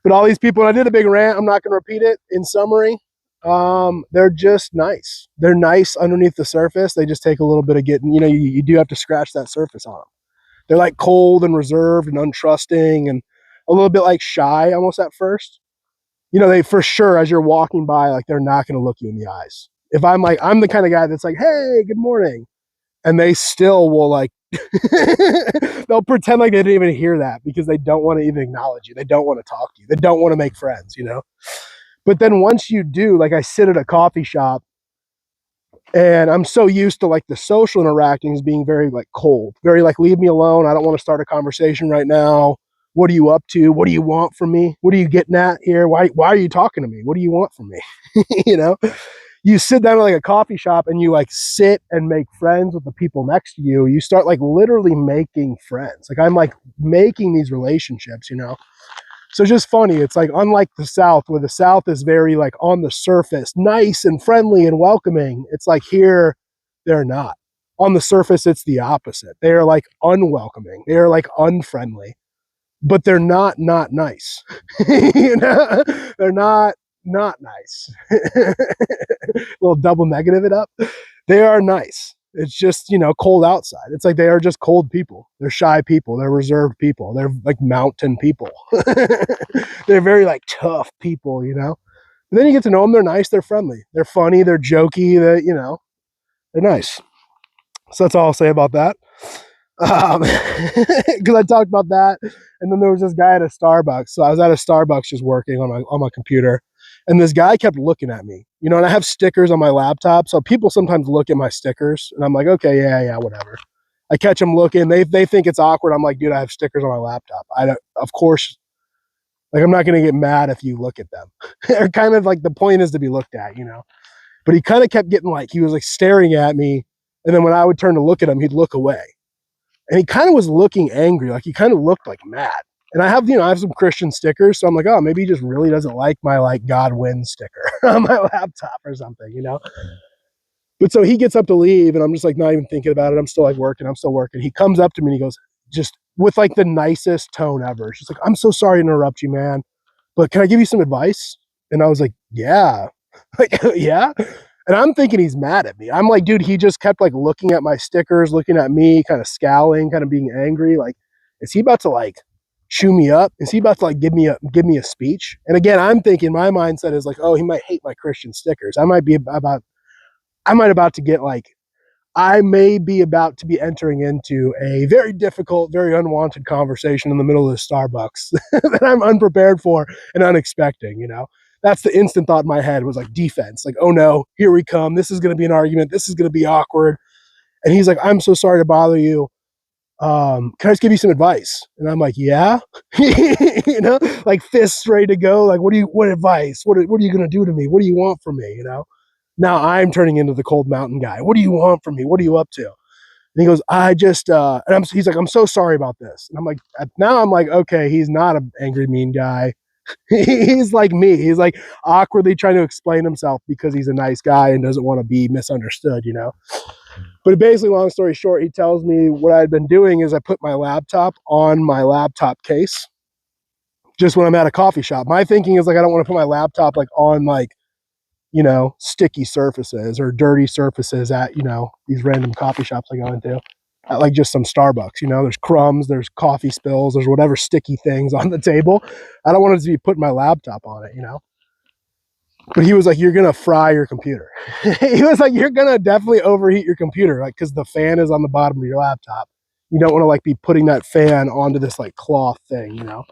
But all these people, and I did a big rant, I'm not going to repeat it. In summary, they're just nice. They're nice underneath the surface. They just take a little bit of getting, you know, you do have to scratch that surface on them. They're like cold and reserved and untrusting and a little bit like shy almost at first. You know, they for sure, as you're walking by, like they're not going to look you in the eyes. If I'm the kind of guy that's like, hey, good morning. And they still will like, they'll pretend like they didn't even hear that because they don't want to even acknowledge you. They don't want to talk to you. They don't want to make friends, you know? But then once you do, like I sit at a coffee shop and I'm so used to like the social interactions being very like cold, very like, leave me alone. I don't want to start a conversation right now. What are you up to? What do you want from me? What are you getting at here? Why are you talking to me? What do you want from me? You know? You sit down at like a coffee shop and you like sit and make friends with the people next to you. You start like literally making friends. Like I'm like making these relationships, you know? So just funny. It's like, unlike the South, where the South is very like on the surface, nice and friendly and welcoming. It's like here, they're not. On the surface, it's the opposite. They are like unwelcoming. They are like unfriendly, but they're not nice. You know, they're not nice. A little double negative it up. They are nice. It's just, you know, cold outside. It's like they are just cold people. They're shy people. They're reserved people. They're like mountain people. They're very like tough people, you know. And then you get to know them. They're nice. They're friendly. They're funny. They're jokey. They, you know, they're nice. So that's all I'll say about that. Because I talked about that, and then there was this guy at a Starbucks. So I was at a Starbucks just working on my computer, and this guy kept looking at me, you know. And I have stickers on my laptop, so people sometimes look at my stickers, and I'm like, okay, yeah, whatever. I catch them looking. They think it's awkward. I'm like, dude, I have stickers on my laptop. Of course, like I'm not gonna get mad if you look at them. They're kind of like, the point is to be looked at, you know. But he kind of kept getting like, he was like staring at me, and then when I would turn to look at him, he'd look away. And he kind of was looking angry, like he kind of looked like mad. And I have some Christian stickers, so I'm like, oh, maybe he just really doesn't like my like God wins sticker on my laptop or something, you know. But so he gets up to leave, and I'm just like not even thinking about it. I'm still like working. He comes up to me and he goes, just with like the nicest tone ever. She's like, I'm so sorry to interrupt you, man, but can I give you some advice? And I was like, yeah, like yeah. And I'm thinking he's mad at me. I'm like, dude, he just kept like looking at my stickers, looking at me, kind of scowling, kind of being angry. Like, is he about to like chew me up? Is he about to like give me a speech? And again, I'm thinking my mindset is like, oh, he might hate my Christian stickers. I might be about to get like, I may be about to be entering into a very difficult, very unwanted conversation in the middle of the Starbucks that I'm unprepared for and unexpected, you know? That's the instant thought in my head was like defense. Like, oh no, here we come. This is going to be an argument. This is going to be awkward. And he's like, I'm so sorry to bother you. Can I just give you some advice? And I'm like, yeah, you know, like fists ready to go. Like, what advice? What are you going to do to me? What do you want from me? You know? Now I'm turning into the cold mountain guy. What do you want from me? What are you up to? And he goes, he's like, I'm so sorry about this. And I'm like, now I'm like, okay, he's not an angry, mean guy. He's like me. He's like awkwardly trying to explain himself because he's a nice guy and doesn't want to be misunderstood, you know? But basically, long story short, he tells me what I'd been doing is I put my laptop on my laptop case just when I'm at a coffee shop. My thinking is like, I don't want to put my laptop like on like, you know, sticky surfaces or dirty surfaces at, you know, these random coffee shops I go into. At like just some Starbucks, you know, there's crumbs, there's coffee spills, there's whatever sticky things on the table. I don't want it to be putting my laptop on it, you know. But he was like, you're going to fry your computer. He was like, you're going to definitely overheat your computer, like, because the fan is on the bottom of your laptop. You don't want to like be putting that fan onto this like cloth thing, you know.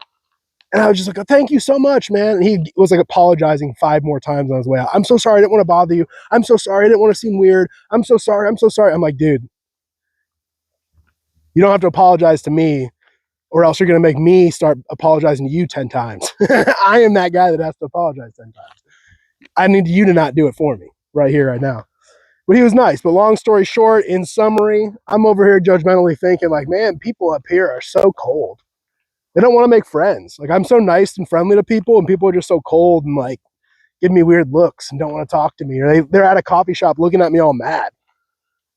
And I was just like, oh, thank you so much, man. And he was like apologizing 5 more times on his way out. I'm so sorry. I didn't want to bother you. I'm so sorry. I didn't want to seem weird. I'm so sorry. I'm so sorry. I'm like, dude, you don't have to apologize to me or else you're going to make me start apologizing to you 10 times. I am that guy that has to apologize 10 times. I need you to not do it for me right here, right now. But he was nice. But long story short, in summary, I'm over here judgmentally thinking like, man, people up here are so cold. They don't want to make friends. Like, I'm so nice and friendly to people, and people are just so cold and like give me weird looks and don't want to talk to me. Or they're at a coffee shop looking at me all mad.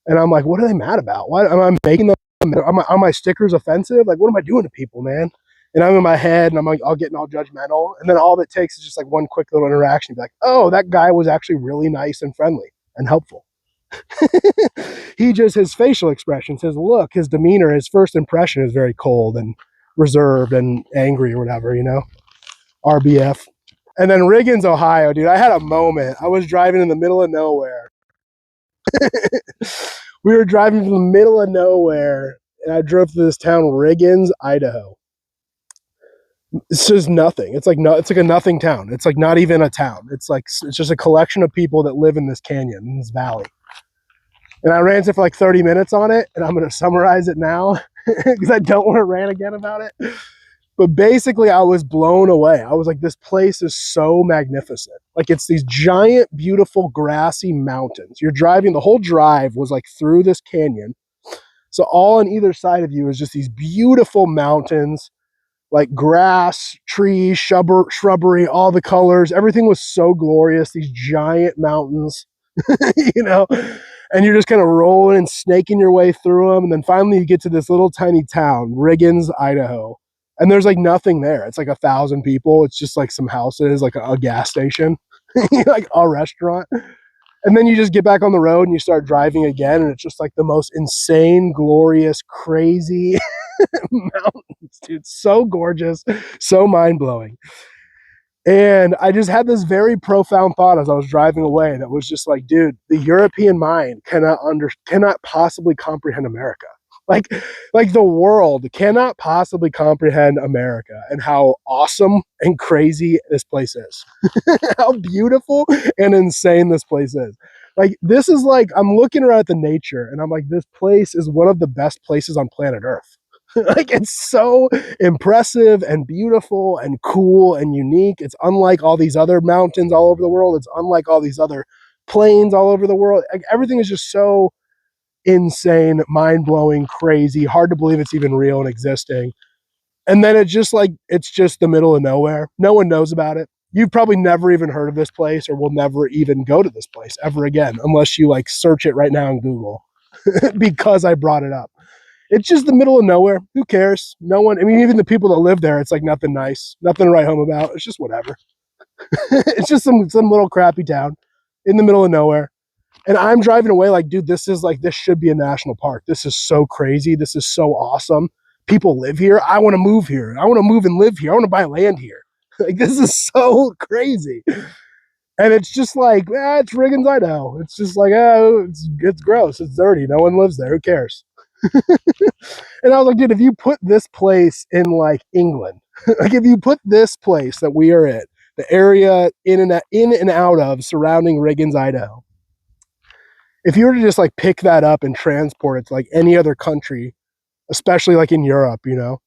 And I'm like, what are they mad about? Why am I making them? Are my stickers offensive? Like, what am I doing to people, man? And I'm in my head and I'm like, all getting all judgmental. And then all it takes is just like one quick little interaction. Be like, oh, that guy was actually really nice and friendly and helpful. His facial expressions, his look, his demeanor, his first impression is very cold and reserved and angry or whatever, you know, RBF. And then Riggins, Ohio, dude, I had a moment. I was driving in the middle of nowhere. We were driving from the middle of nowhere, and I drove to this town, Riggins, Idaho. It's just nothing. It's like a nothing town. It's like not even a town. It's just a collection of people that live in this canyon, in this valley. And I ran for like 30 minutes on it, and I'm going to summarize it now because I don't want to rant again about it. But basically, I was blown away. I was like, this place is so magnificent. Like, it's these giant, beautiful, grassy mountains. You're driving, the whole drive was like through this canyon. So all on either side of you is just these beautiful mountains, like grass, trees, shrubbery, all the colors. Everything was so glorious. These giant mountains, you know, and you're just kind of rolling and snaking your way through them. And then finally you get to this little tiny town, Riggins, Idaho. And there's like nothing there. It's like 1,000 people. It's just like some houses, like a gas station, like a restaurant. And then you just get back on the road and you start driving again. And it's just like the most insane, glorious, crazy mountains, dude. So gorgeous, so mind blowing. And I just had this very profound thought as I was driving away that was just like, dude, the European mind cannot possibly comprehend America. Like the world cannot possibly comprehend America and how awesome and crazy this place is. How beautiful and insane this place is. Like, this is like, I'm looking around at the nature and I'm like, this place is one of the best places on planet Earth. Like, it's so impressive and beautiful and cool and unique. It's unlike all these other mountains all over the world. It's unlike all these other plains all over the world. Like, everything is just so insane, mind-blowing, crazy, hard to believe it's even real and existing. And then it's just the middle of nowhere. No one knows about it. You've probably never even heard of this place or will never even go to this place ever again unless you like search it right now in Google because I brought it up. It's just the middle of nowhere. Who cares? No one, I mean, even the people that live there, it's like nothing nice, nothing to write home about. It's just whatever. It's just some little crappy town in the middle of nowhere. And I'm driving away like, dude, this should be a national park. This is so crazy. This is so awesome. People live here. I want to move here. I want to move and live here. I want to buy land here. Like, this is so crazy. And it's just like, it's Riggins, Idaho. It's just like, it's gross. It's dirty. No one lives there. Who cares? And I was like, dude, if you put this place in like England, like if you put this place that we are in, the area in and out of surrounding Riggins, Idaho, if you were to just like pick that up and transport it to like any other country, especially like in Europe, you know,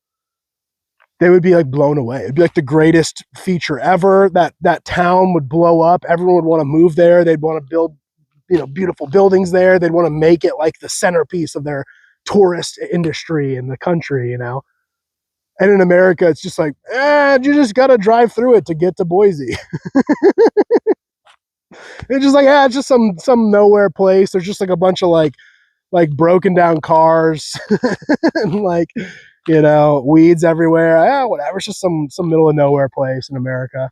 they would be like blown away. It'd be like the greatest feature ever. That town would blow up. Everyone would want to move there. They'd want to build, you know, beautiful buildings there. They'd want to make it like the centerpiece of their tourist industry in the country, you know. And in America, it's just like, you just got to drive through it to get to Boise. It's just like, it's just some nowhere place. There's just like a bunch of like broken down cars and like, you know, weeds everywhere. Whatever. It's just some middle of nowhere place in America.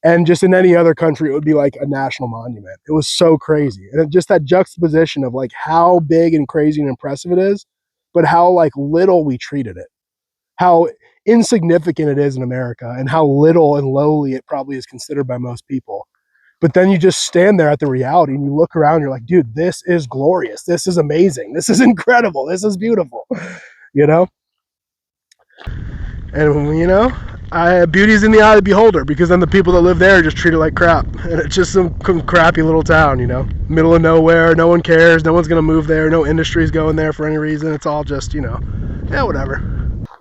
And just in any other country, it would be like a national monument. It was so crazy. And it, just that juxtaposition of like how big and crazy and impressive it is, but how like little we treated it. How insignificant it is in America and how little and lowly it probably is considered by most people. But then you just stand there at the reality and you look around, you're like, dude, this is glorious. This is amazing. This is incredible. This is beautiful, you know? And, you know, beauty's in the eye of the beholder, because then the people that live there just treat it like crap. And it's just some crappy little town, you know, middle of nowhere. No one cares. No one's going to move there. No industry's going there for any reason. It's all just, you know, whatever.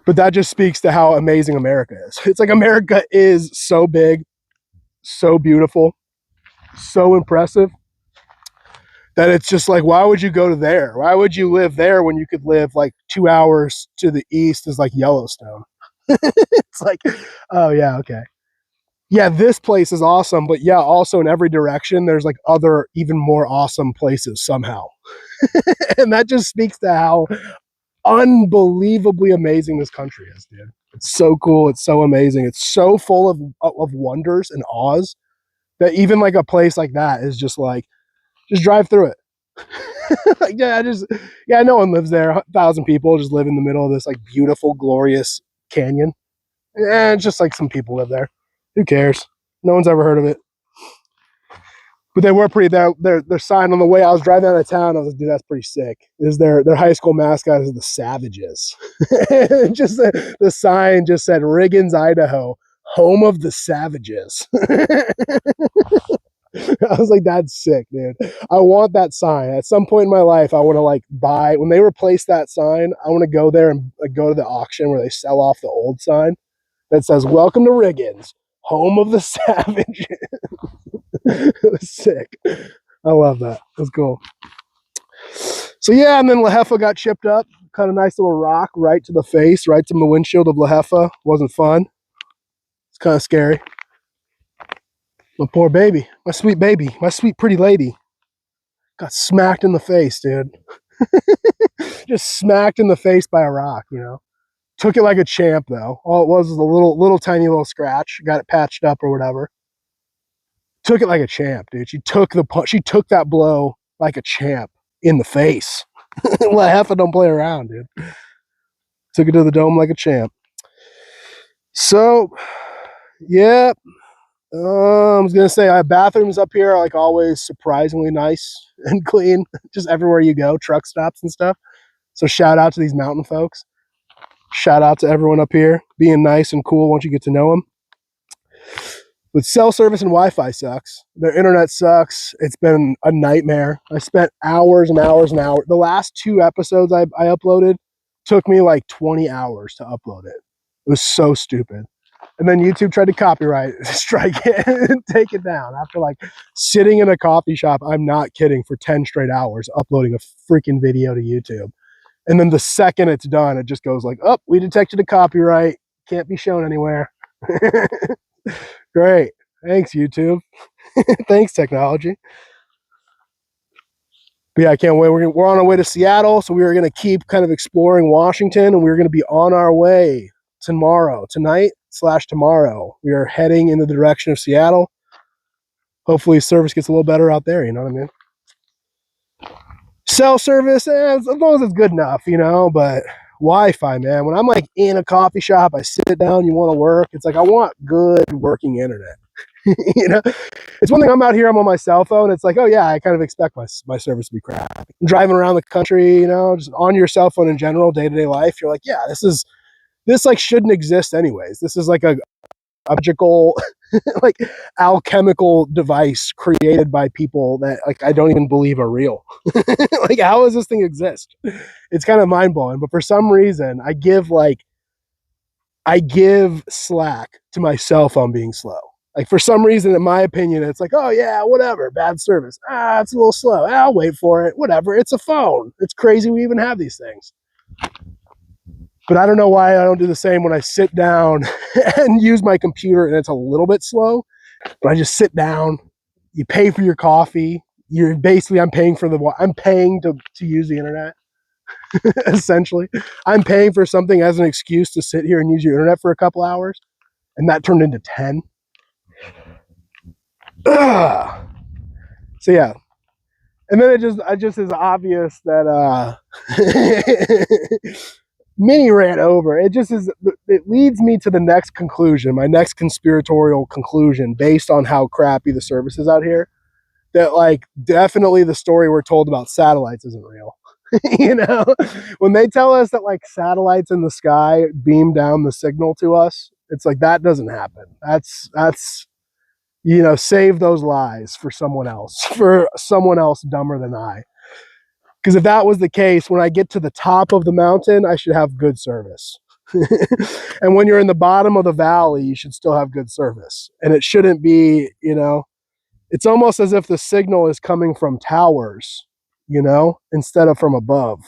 But that just speaks to how amazing America is. It's like America is so big, so beautiful, so impressive, that it's just like, why would you go to there? Why would you live there when you could live like 2 hours to the east is like Yellowstone? It's like, oh yeah, okay. Yeah, this place is awesome, but yeah, also in every direction, there's like other even more awesome places somehow. And that just speaks to how unbelievably amazing this country is, dude. It's so cool. It's so amazing. It's so full of wonders and awes that even like a place like that is just like, just drive through it. Like, no one lives there. 1,000 people just live in the middle of this like beautiful, glorious canyon. It's just like some people live there. Who cares? No one's ever heard of it. But they were pretty. Their sign on the way I was driving out of town, I was like, dude, that's pretty sick. Is their high school mascot is the Savages. Just the sign just said Riggins, Idaho, home of the Savages. I was like, that's sick, dude. I want that sign. At some point in my life, I want to like buy, when they replace that sign, I want to go there and like go to the auction where they sell off the old sign that says, welcome to Riggins, home of the Savages. It was sick. I love that. It was cool. So yeah, and then La Jefa got chipped up. Kind of nice little rock right to the face, right to the windshield of La Jefa. Wasn't fun. It's kind of scary. My poor baby, my sweet baby, my sweet pretty lady got smacked in the face, dude. Just smacked in the face by a rock, you know. Took it like a champ, though. All it was a little tiny little scratch. Got it patched up or whatever. Took it like a champ, dude. She took that blow like a champ in the face. La Jefa don't play around, dude. Took it to the dome like a champ. So, yeah. I was gonna say, our bathrooms up here are like always surprisingly nice and clean. Just everywhere you go, truck stops and stuff. So shout out to these mountain folks. Shout out to everyone up here being nice and cool once you get to know them. But cell service and Wi-Fi sucks. Their internet sucks. It's been a nightmare. I spent hours and hours and hours. The last 2 episodes I uploaded took me like 20 hours to upload it. It was so stupid. And then YouTube tried to copyright strike it and take it down after like sitting in a coffee shop, I'm not kidding, for 10 straight hours uploading a freaking video to YouTube. And then the second it's done, it just goes like, oh, we detected a copyright. Can't be shown anywhere. Great. Thanks, YouTube. Thanks, technology. But yeah, I can't wait. We're on our way to Seattle, so we are going to keep kind of exploring Washington, and we're going to be on our way tonight/tomorrow. We are heading in the direction of Seattle. Hopefully service gets a little better out there, you know what I mean? Cell service, as long as it's good enough, you know, but Wi-Fi, man, when I'm like in a coffee shop, I sit down, you want to work, it's like I want good working internet. You know, it's one thing I'm out here, I'm on my cell phone, it's like, oh yeah, I kind of expect my service to be crap. Driving around the country, you know, just on your cell phone in general, day-to-day life, you're like, yeah, this like shouldn't exist anyways. This is like a magical like alchemical device created by people that like I don't even believe are real. Like, how does this thing exist? It's kind of mind-blowing, but for some reason I give slack to my cell phone being slow. Like, for some reason, in my opinion, it's like, oh yeah, whatever, bad service, it's a little slow, I'll wait for it, whatever, it's a phone, it's crazy we even have these things. But I don't know why I don't do the same when I sit down and use my computer and it's a little bit slow. But I just sit down, you pay for your coffee. I'm paying to use the internet. Essentially, I'm paying for something as an excuse to sit here and use your internet for a couple hours. And that turned into 10. Ugh. So yeah. And then I just is obvious that mini rant over. It leads me to the next conclusion, my next conspiratorial conclusion, based on how crappy the service is out here, that like definitely the story we're told about satellites isn't real. You know, when they tell us that like satellites in the sky beam down the signal to us, it's like that doesn't happen. That's you know, save those lies for someone else, dumber than I. Because if that was the case, when I get to the top of the mountain, I should have good service. And when you're in the bottom of the valley, you should still have good service. And it shouldn't be, you know, it's almost as if the signal is coming from towers, you know, instead of from above.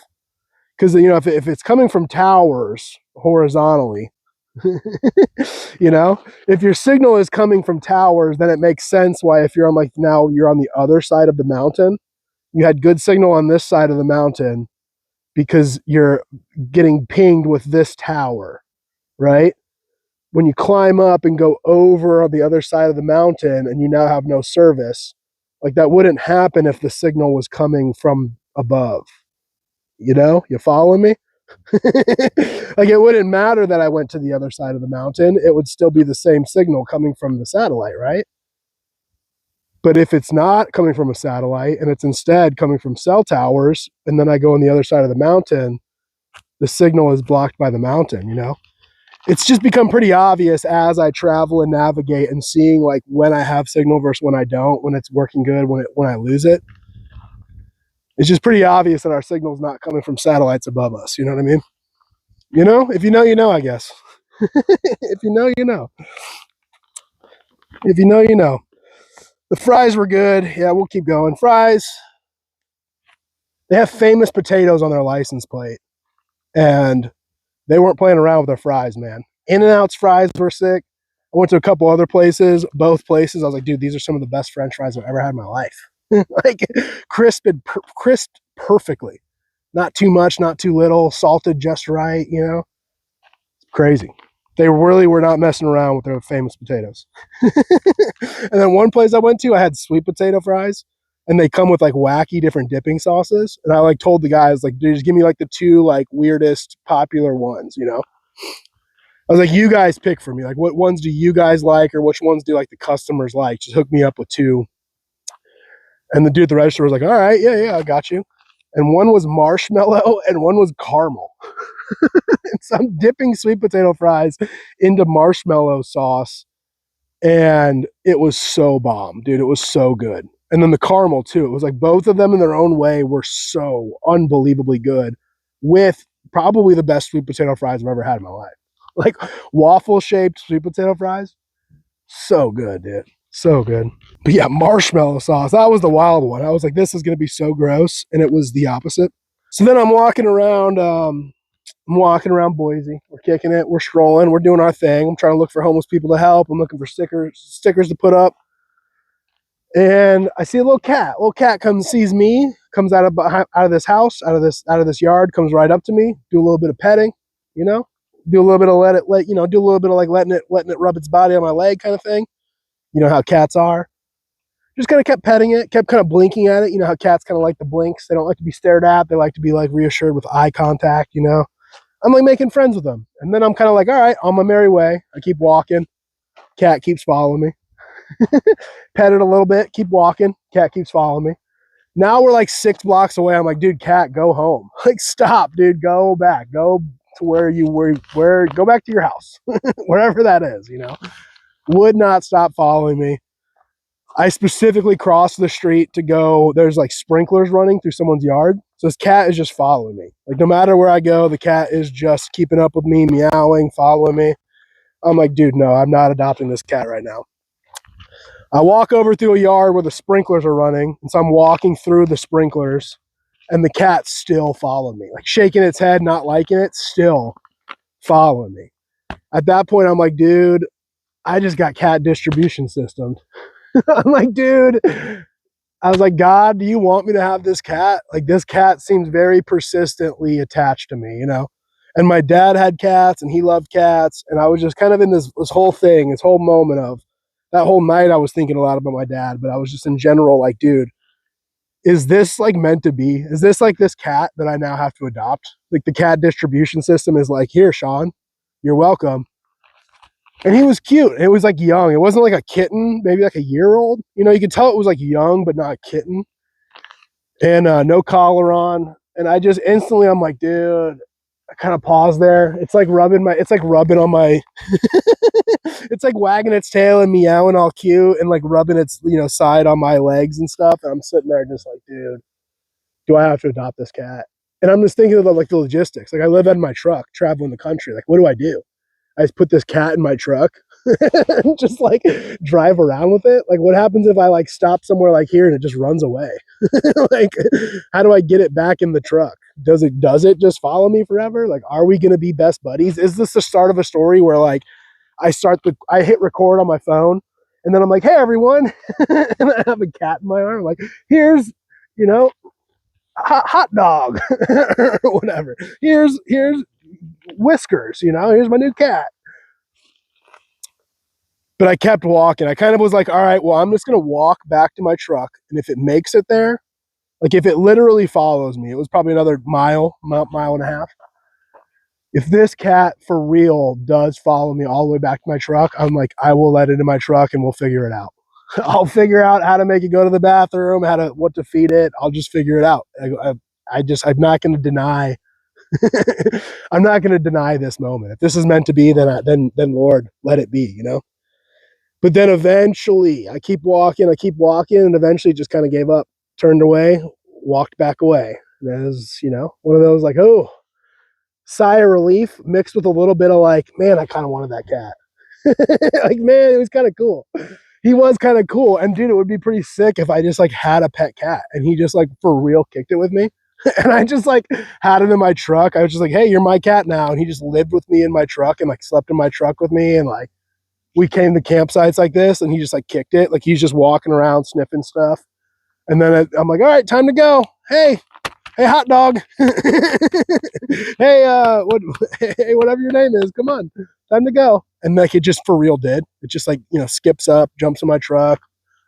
Because, you know, if it's coming from towers horizontally, you know, if your signal is coming from towers, then it makes sense why if you're on like now you're on the other side of the mountain, you had good signal on this side of the mountain because you're getting pinged with this tower, right? When you climb up and go over on the other side of the mountain and you now have no service, like that wouldn't happen if the signal was coming from above. You know, you follow me? Like, it wouldn't matter that I went to the other side of the mountain. It would still be the same signal coming from the satellite, right? But if it's not coming from a satellite and it's instead coming from cell towers, and then I go on the other side of the mountain, the signal is blocked by the mountain, you know? It's just become pretty obvious as I travel and navigate and seeing like when I have signal versus when I don't, when it's working good, when I lose it. It's just pretty obvious that our signal is not coming from satellites above us. You know what I mean? You know, if you know, you know, I guess. If you know, you know. If you know, you know. The fries were good. Yeah, we'll keep going. Fries. They have famous potatoes on their license plate. And they weren't playing around with their fries, man. In-N-Out's fries were sick. I went to a couple other places, both places. I was like, dude, these are some of the best French fries I've ever had in my life. Like, crisped perfectly. Not too much, not too little, salted just right, you know? Crazy. They really were not messing around with their famous potatoes. And then one place I went to, I had sweet potato fries, and they come with like wacky different dipping sauces. And I like told the guys, like, dude, just give me like the two like weirdest popular ones, you know? I was like, you guys pick for me. Like, what ones do you guys like, or which ones do like the customers like? Just hook me up with two. And the dude at the register was like, all right, yeah, I got you. And one was marshmallow and one was caramel. So I'm dipping sweet potato fries into marshmallow sauce, and it was so bomb, dude. It was so good. And then the caramel too. It was like both of them in their own way were so unbelievably good, with probably the best sweet potato fries I've ever had in my life. Like waffle shaped sweet potato fries. So good, dude. So good. But yeah, marshmallow sauce. That was the wild one. I was like, this is going to be so gross. And it was the opposite. So then I'm walking around Boise. We're kicking it. We're strolling. We're doing our thing. I'm trying to look for homeless people to help. I'm looking for stickers to put up. And I see a little cat. Little cat sees me, comes out of this house, out of this yard, comes right up to me, do a little bit of petting, you know, do a little bit of do a little bit of like letting it rub its body on my leg kind of thing. You know how cats are. just kind of kept petting it, kept kind of blinking at it. You know how cats kind of like the blinks. They don't like to be stared at. They like to be like reassured with eye contact, you know. I'm like making friends with them. And then I'm kind of like, all right, on my merry way. I keep walking. Cat keeps following me. Pet it a little bit, keep walking. Cat keeps following me. Now we're like 6 blocks away. I'm like, dude, cat, go home. Like, stop, dude, go back. Go to where you were, go back to your house. Wherever that is, you know. Would not stop following me. I specifically crossed the street to go, there's like sprinklers running through someone's yard. So this cat is just following me. Like, no matter where I go, the cat is just keeping up with me, meowing, following me. I'm like, dude, no, I'm not adopting this cat right now. I walk over through a yard where the sprinklers are running, and so I'm walking through the sprinklers, and the cat's still following me, like shaking its head, not liking it, still following me. At that point, I'm like, dude, I just got cat distribution system. I'm like, dude, I was like, God, do you want me to have this cat? Like, this cat seems very persistently attached to me, you know? And my dad had cats, and he loved cats, and I was just kind of in this whole thing, this whole moment of, that whole night I was thinking a lot about my dad, but I was just in general like, dude, is this like meant to be? Is this like this cat that I now have to adopt? Like, the cat distribution system is like, here, Sean, you're welcome. And he was cute. It was like young. It wasn't like a kitten, maybe like a year-old. You know, you could tell it was like young, but not a kitten. And no collar on. And I just instantly, I'm like, dude, I kind of paused there. It's like rubbing on my, it's like wagging its tail and meowing all cute and like rubbing its, you know, side on my legs and stuff. And I'm sitting there just like, dude, do I have to adopt this cat? And I'm just thinking about like the logistics. Like, I live in my truck traveling the country. Like, what do? I just put this cat in my truck and just like drive around with it. Like, what happens if I like stop somewhere like here and it just runs away? Like, how do I get it back in the truck? Does it just follow me forever? Like, are we going to be best buddies? Is this the start of a story where like I hit record on my phone and then I'm like, hey everyone, and I have a cat in my arm. Like, here's, you know, hot dog or whatever. Here's Whiskers, you know, here's my new cat. But I kept walking. I kind of was like, all right, well, I'm just going to walk back to my truck. And if it makes it there, like if it literally follows me, it was probably another mile and a half. If this cat for real does follow me all the way back to my truck, I'm like, I will let it in my truck and we'll figure it out. I'll figure out how to make it go to the bathroom, what to feed it. I'll just figure it out. I'm not going to deny. I'm not going to deny this moment. If this is meant to be, then Lord, let it be, you know? But then eventually I keep walking, and eventually just kind of gave up, turned away, walked back away. And it was, you know, one of those like, oh, sigh of relief mixed with a little bit of like, man, I kind of wanted that cat. Like, man, it was kind of cool. He was kind of cool. And dude, it would be pretty sick if I just like had a pet cat and he just like for real kicked it with me. And I just like had him in my truck. I was just like, hey, you're my cat now. And he just lived with me in my truck and like slept in my truck with me. And like, we came to campsites like this and he just like kicked it. Like, he's just walking around sniffing stuff. And then I'm like, all right, time to go. Hey, hot dog. Hey, hey, whatever your name is, come on, time to go. And like, it just for real did. It just like, you know, skips up, jumps in my truck.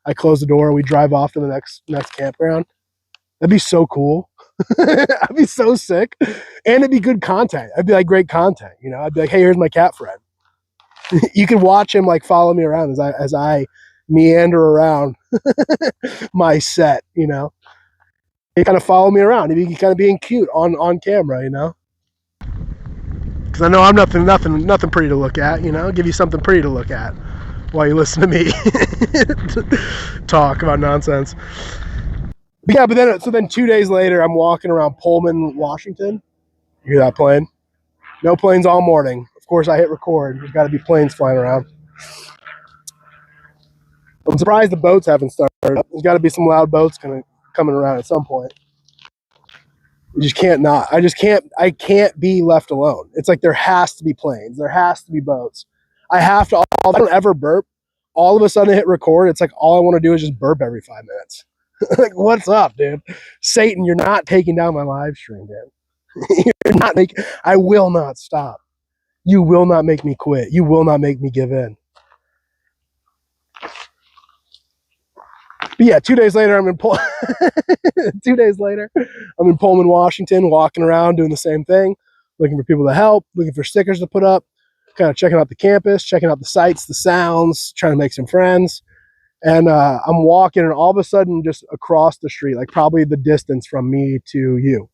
I close the door. We drive off to the next campground. That'd be so cool. I'd be so sick. And it'd be good content. I'd be like great content. You know, I'd be like, hey, here's my cat friend. You can watch him like follow me around as I meander around my set, you know. He kind of follow me around. He'd be kind of being cute on camera, you know. Because I know I'm nothing pretty to look at, you know. I'll give you something pretty to look at while you listen to me talk about nonsense. But yeah, then 2 days later, I'm walking around Pullman, Washington. You hear that plane? No planes all morning. Of course, I hit record. There's got to be planes flying around. I'm surprised the boats haven't started. There's got to be some loud boats coming around at some point. You just can't not. I can't be left alone. It's like there has to be planes. There has to be boats. I don't ever burp. All of a sudden I hit record. It's like all I want to do is just burp every 5 minutes. Like, what's up, dude? Satan, you're not taking down my live stream, dude. You're not making. I will not stop. You will not make me quit. You will not make me give in. But But yeah, 2 days later, I'm in 2 days later, I'm in Pullman, Washington, walking around doing the same thing, looking for people to help, looking for stickers to put up, kind of checking out the campus, checking out the sights, the sounds, trying to make some friends. And I'm walking, and all of a sudden, just across the street, like probably the distance from me to you,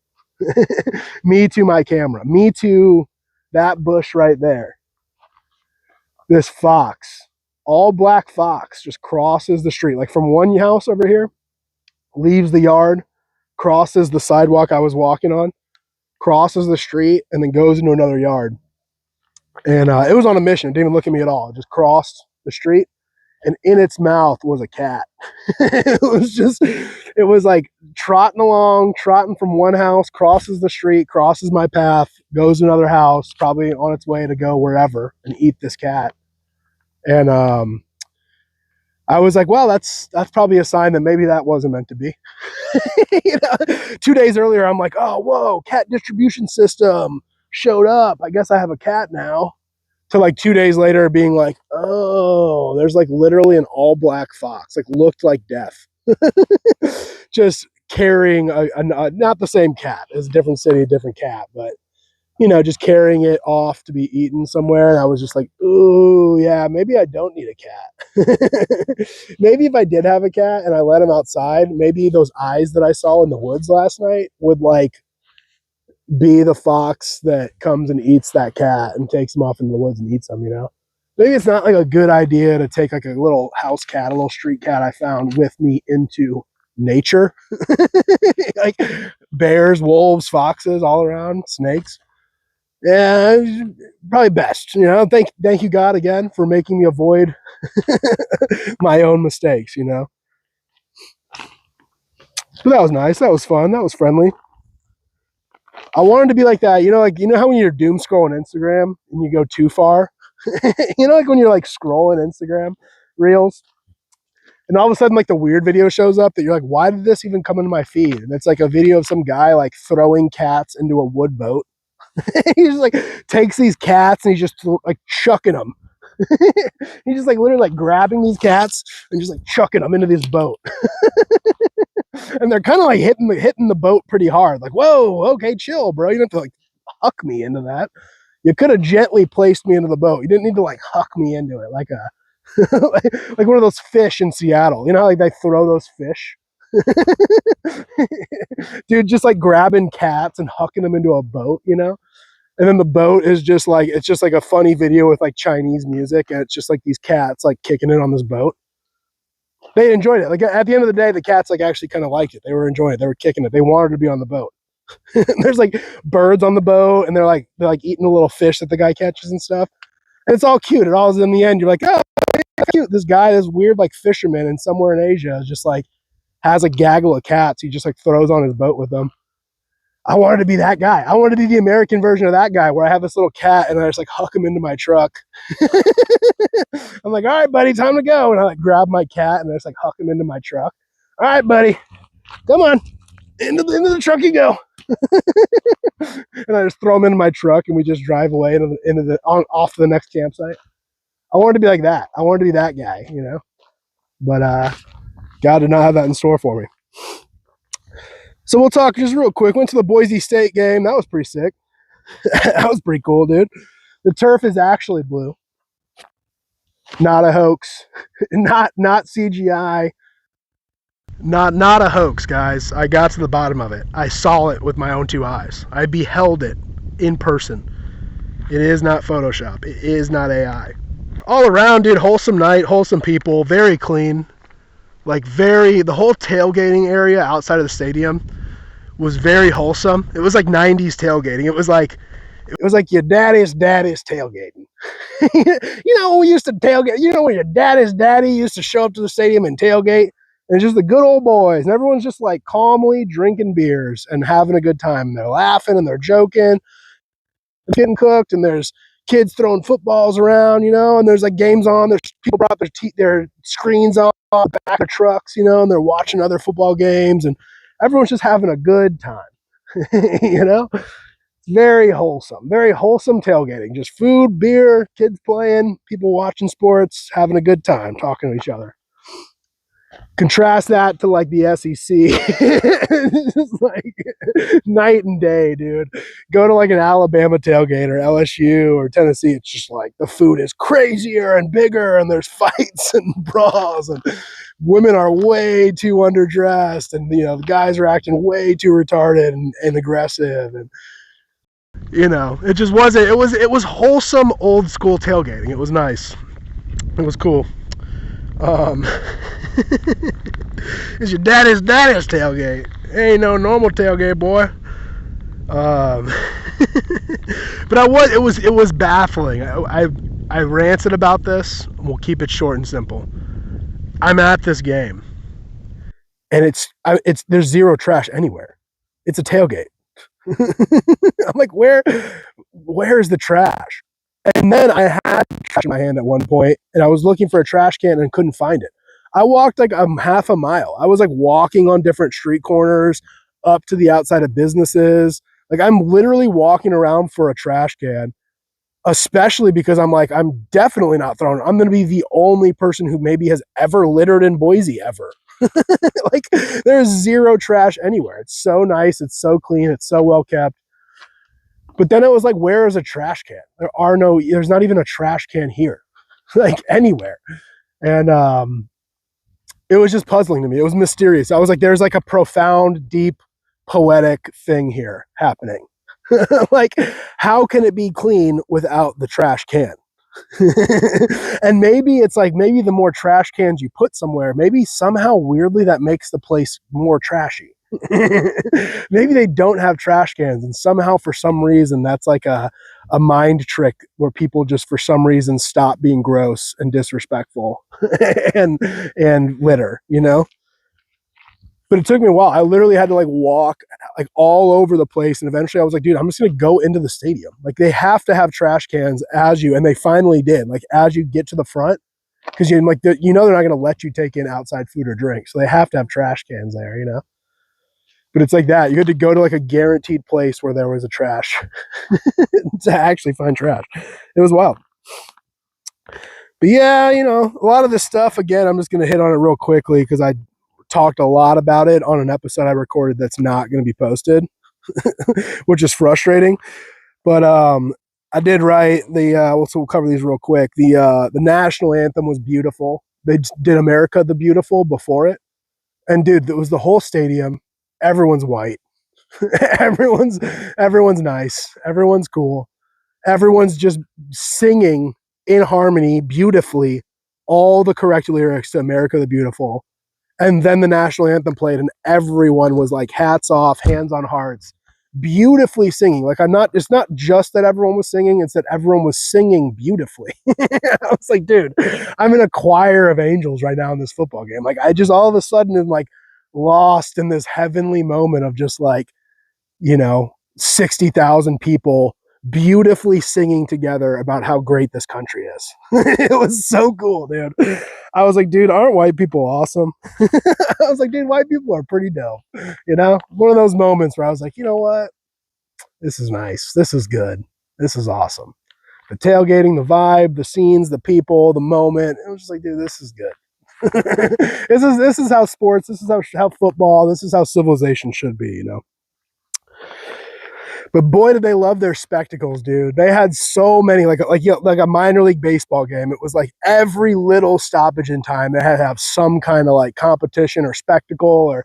me to my camera, me to that bush right there, this fox, all black fox, just crosses the street, like from one house over here, leaves the yard, crosses the sidewalk I was walking on, crosses the street, and then goes into another yard. And it was on a mission. It didn't even look at me at all. It just crossed the street, and in its mouth was a cat. It was like trotting along, trotting from one house, crosses the street, crosses my path, goes to another house, probably on its way to go wherever and eat this cat. And I was like, well, that's probably a sign that maybe that wasn't meant to be. 2 days earlier, I'm like, oh, whoa, cat distribution system showed up. I guess I have a cat now. To like 2 days later being like, oh, there's like literally an all black fox, like looked like death. Just carrying a not the same cat. It's a different city, a different cat, but just carrying it off to be eaten somewhere. And I was just like, ooh, yeah, maybe I don't need a cat. Maybe if I did have a cat and I let him outside, maybe those eyes that I saw in the woods last night would like be the fox that comes and eats that cat and takes him off into the woods and eats them, Maybe it's not like a good idea to take like a little house cat, a little street cat I found with me into nature. Like bears, wolves, foxes all around, snakes. Yeah, probably best, Thank you, God, again for making me avoid my own mistakes, But that was nice. That was fun. That was friendly. I wanted to be like that, how when you're doom scrolling Instagram and you go too far, like when you're like scrolling Instagram reels, and all of a sudden like the weird video shows up that you're like, why did this even come into my feed? And it's like a video of some guy like throwing cats into a wood boat. He just like takes these cats and he's just like chucking them. He's just like literally like grabbing these cats and just like chucking them into this boat. And they're kind of like hitting the boat pretty hard. Like, whoa, okay, chill, bro. You don't have to like huck me into that. You could have gently placed me into the boat. You didn't need to like huck me into it like a like one of those fish in Seattle. You know how like they throw those fish? Dude, just like grabbing cats and hucking them into a boat, And then the boat is just like, it's just like a funny video with like Chinese music, and it's just like these cats like kicking it on this boat. They enjoyed it. Like at the end of the day, the cats like actually kind of liked it. They were enjoying it. They were kicking it. They wanted to be on the boat. There's like birds on the boat, and they're like eating the little fish that the guy catches and stuff. And it's all cute. It all is in the end. You're like, oh, cute. This guy, this weird like fisherman, and somewhere in Asia is just like has a gaggle of cats. He just like throws on his boat with them. I wanted to be that guy. I wanted to be the American version of that guy where I have this little cat and I just like huck him into my truck. I'm like, all right, buddy, time to go. And I like grab my cat and I just like huck him into my truck. All right, buddy, come on. Into the truck you go. And I just throw him into my truck and we just drive away off to the next campsite. I wanted to be like that. I wanted to be that guy, But God did not have that in store for me. So we'll talk just real quick. Went to the Boise State game. That was pretty sick. That was pretty cool, dude. The turf is actually blue. Not a hoax. Not CGI. Not a hoax, guys. I got to the bottom of it. I saw it with my own two eyes. I beheld it in person. It is not Photoshop. It is not AI. All around, dude, wholesome night, wholesome people, very clean. The whole tailgating area outside of the stadium was very wholesome. It was like 90s tailgating. It was like your daddy's tailgating. When we used to tailgate, when your daddy's daddy used to show up to the stadium and tailgate, and just the good old boys, and everyone's just like calmly drinking beers and having a good time. They're laughing and they're joking, getting cooked, and there's kids throwing footballs around, and there's like games on. There's people brought their screens on the back of trucks, and they're watching other football games, and everyone's just having a good time. Very wholesome tailgating. Just food, beer, kids playing, people watching sports, having a good time, talking to each other. Contrast that to like the SEC. It's just like night and day, dude. Go to like an Alabama tailgate or LSU or Tennessee. It's just like the food is crazier and bigger, and there's fights and brawls, and women are way too underdressed, and the guys are acting way too retarded and aggressive, and it just wasn't. It was wholesome old school tailgating. It was nice. It was cool. It's your daddy's tailgate. Ain't no normal tailgate, boy. But it was baffling. I ranted about this. We'll keep it short and simple. I'm at this game, and there's zero trash anywhere. It's a tailgate. I'm like, where's the trash? And then I had trash in my hand at one point, and I was looking for a trash can and couldn't find it. I walked like half a mile. I was like walking on different street corners up to the outside of businesses. Like I'm literally walking around for a trash can, especially because I'm like, I'm definitely not throwing. I'm going to be the only person who maybe has ever littered in Boise ever. Like there's zero trash anywhere. It's so nice. It's so clean. It's so well kept. But then it was like, where is a trash can? There's not even a trash can here, like anywhere. And it was just puzzling to me. It was mysterious. I was like, there's like a profound, deep, poetic thing here happening. Like, how can it be clean without the trash can? And maybe it's like, maybe the more trash cans you put somewhere, maybe somehow weirdly that makes the place more trashy. Maybe they don't have trash cans, and somehow for some reason that's like a mind trick where people just for some reason stop being gross and disrespectful and litter, But it took me a while. I literally had to like walk like all over the place, and eventually I was like, dude, I'm just gonna go into the stadium. Like they have to have trash cans and they finally did. Like as you get to the front, because they're not gonna let you take in outside food or drink, so they have to have trash cans there. But it's like that. You had to go to like a guaranteed place where there was a trash to actually find trash. It was wild. But yeah, a lot of this stuff, again, I'm just going to hit on it real quickly because I talked a lot about it on an episode I recorded that's not going to be posted, which is frustrating. But I did write so we'll cover these real quick. The national anthem was beautiful. They did America the Beautiful before it. And dude, it was the whole stadium. Everyone's white. everyone's nice. Everyone's cool. Everyone's just singing in harmony beautifully all the correct lyrics to America the Beautiful. And then the national anthem played, and everyone was like, hats off, hands on hearts, beautifully singing. Like it's not just that everyone was singing, it's that everyone was singing beautifully. I was like, dude, I'm in a choir of angels right now in this football game. Like I just all of a sudden am like lost in this heavenly moment of just like, 60,000 people beautifully singing together about how great this country is. It was so cool, dude. I was like, dude, aren't white people awesome? I was like, dude, white people are pretty dope. One of those moments where I was like, you know what? This is nice. This is good. This is awesome. The tailgating, the vibe, the scenes, the people, the moment. It was just like, dude, this is good. This is how sports, this is how football, this is how civilization should be, But boy, did they love their spectacles, dude. They had so many, like a minor league baseball game. It was like every little stoppage in time, they had to have some kind of like competition or spectacle, or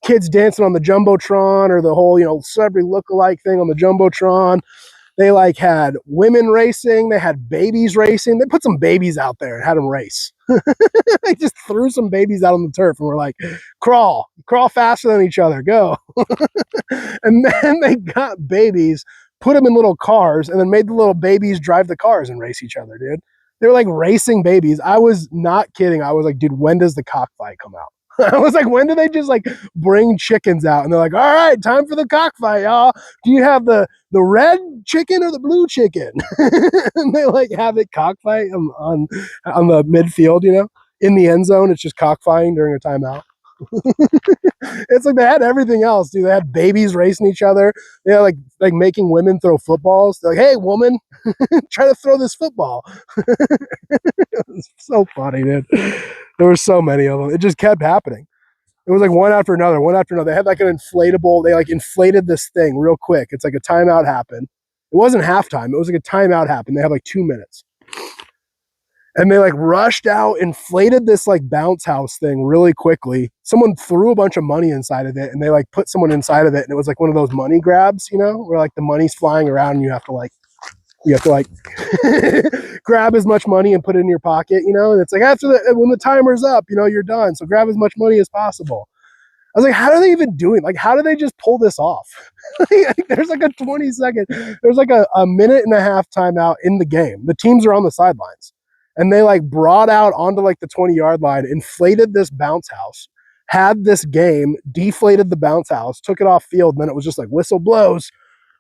kids dancing on the Jumbotron, or the whole, celebrity lookalike thing on the Jumbotron. They like had women racing. They had babies racing. They put some babies out there and had them race. They just threw some babies out on the turf and were like, crawl faster than each other, go. And then they got babies, put them in little cars, and then made the little babies drive the cars and race each other, dude. They were like racing babies. I was not kidding. I was like, dude, when does the cockfight come out? I was like, when do they just like bring chickens out? And they're like, all right, time for the cockfight, y'all. Do you have the red chicken or the blue chicken? And they like have it cockfight on the midfield, in the end zone. It's just cockfighting during a timeout. It's like they had everything else, dude. They had babies racing each other. They had like making women throw footballs. They're like, hey, woman, try to throw this football. It was so funny, dude. There were so many of them. It just kept happening. It was like one after another, one after another. They had like an inflatable. They like inflated this thing real quick. It's like a timeout happened. It wasn't halftime. It was like a timeout happened. They had like 2 minutes. And they like rushed out, inflated this like bounce house thing really quickly. Someone threw a bunch of money inside of it, and they like put someone inside of it, and it was like one of those money grabs, you know, where like the money's flying around and you have to like grab as much money and put it in your pocket, you know. And it's like when the timer's up, you know, you're done. So grab as much money as possible. I was like, how are they even doing? Like, how do they just pull this off? There's like a 20-second, there's like a minute and a half timeout in the game. The teams are on the sidelines. And they like brought out onto like the 20-yard line, inflated this bounce house, had this game, deflated the bounce house, took it off field, and then it was just like whistle blows.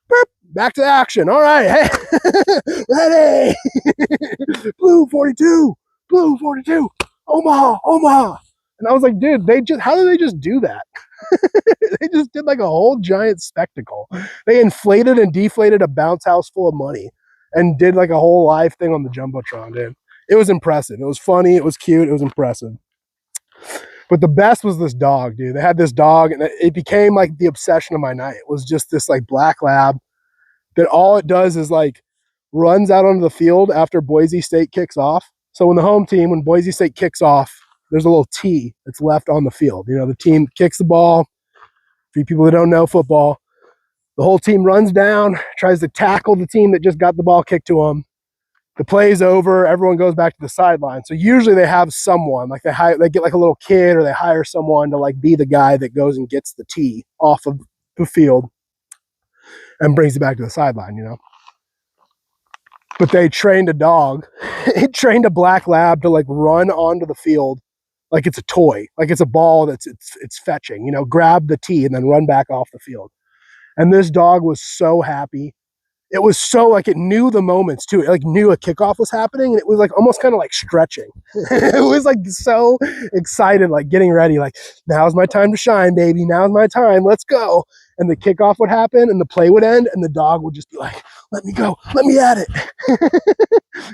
Burp, back to action. All right, hey, ready. Blue 42, blue 42, Omaha, Omaha. And I was like, dude, how did they just do that? They just did like a whole giant spectacle. They inflated and deflated a bounce house full of money and did like a whole live thing on the Jumbotron, dude. It was impressive. It was funny. It was cute. It was impressive. But the best was this dog, dude. They had this dog, and it became like the obsession of my night. It was just this like black lab that all it does is like runs out onto the field after Boise State kicks off. So when Boise State kicks off, there's a little tee that's left on the field. You know, the team kicks the ball. For you people that don't know football, the whole team runs down, tries to tackle the team that just got the ball kicked to them. The play's over, everyone goes back to the sideline. So usually they have someone, like they get like a little kid, or they hire someone to like be the guy that goes and gets the tee off of the field and brings it back to the sideline, you know. But they trained a dog, it trained a black lab to like run onto the field like it's a toy, like it's a ball that's it's fetching, you know, grab the tee and then run back off the field. And this dog was so happy. It was so like it knew the moments too. It like knew a kickoff was happening, and it was like almost kind of like stretching. It was like so excited, like getting ready, like now's my time to shine, baby. Now's my time. Let's go. And the kickoff would happen, and the play would end, and the dog would just be like, "Let me go. Let me at it."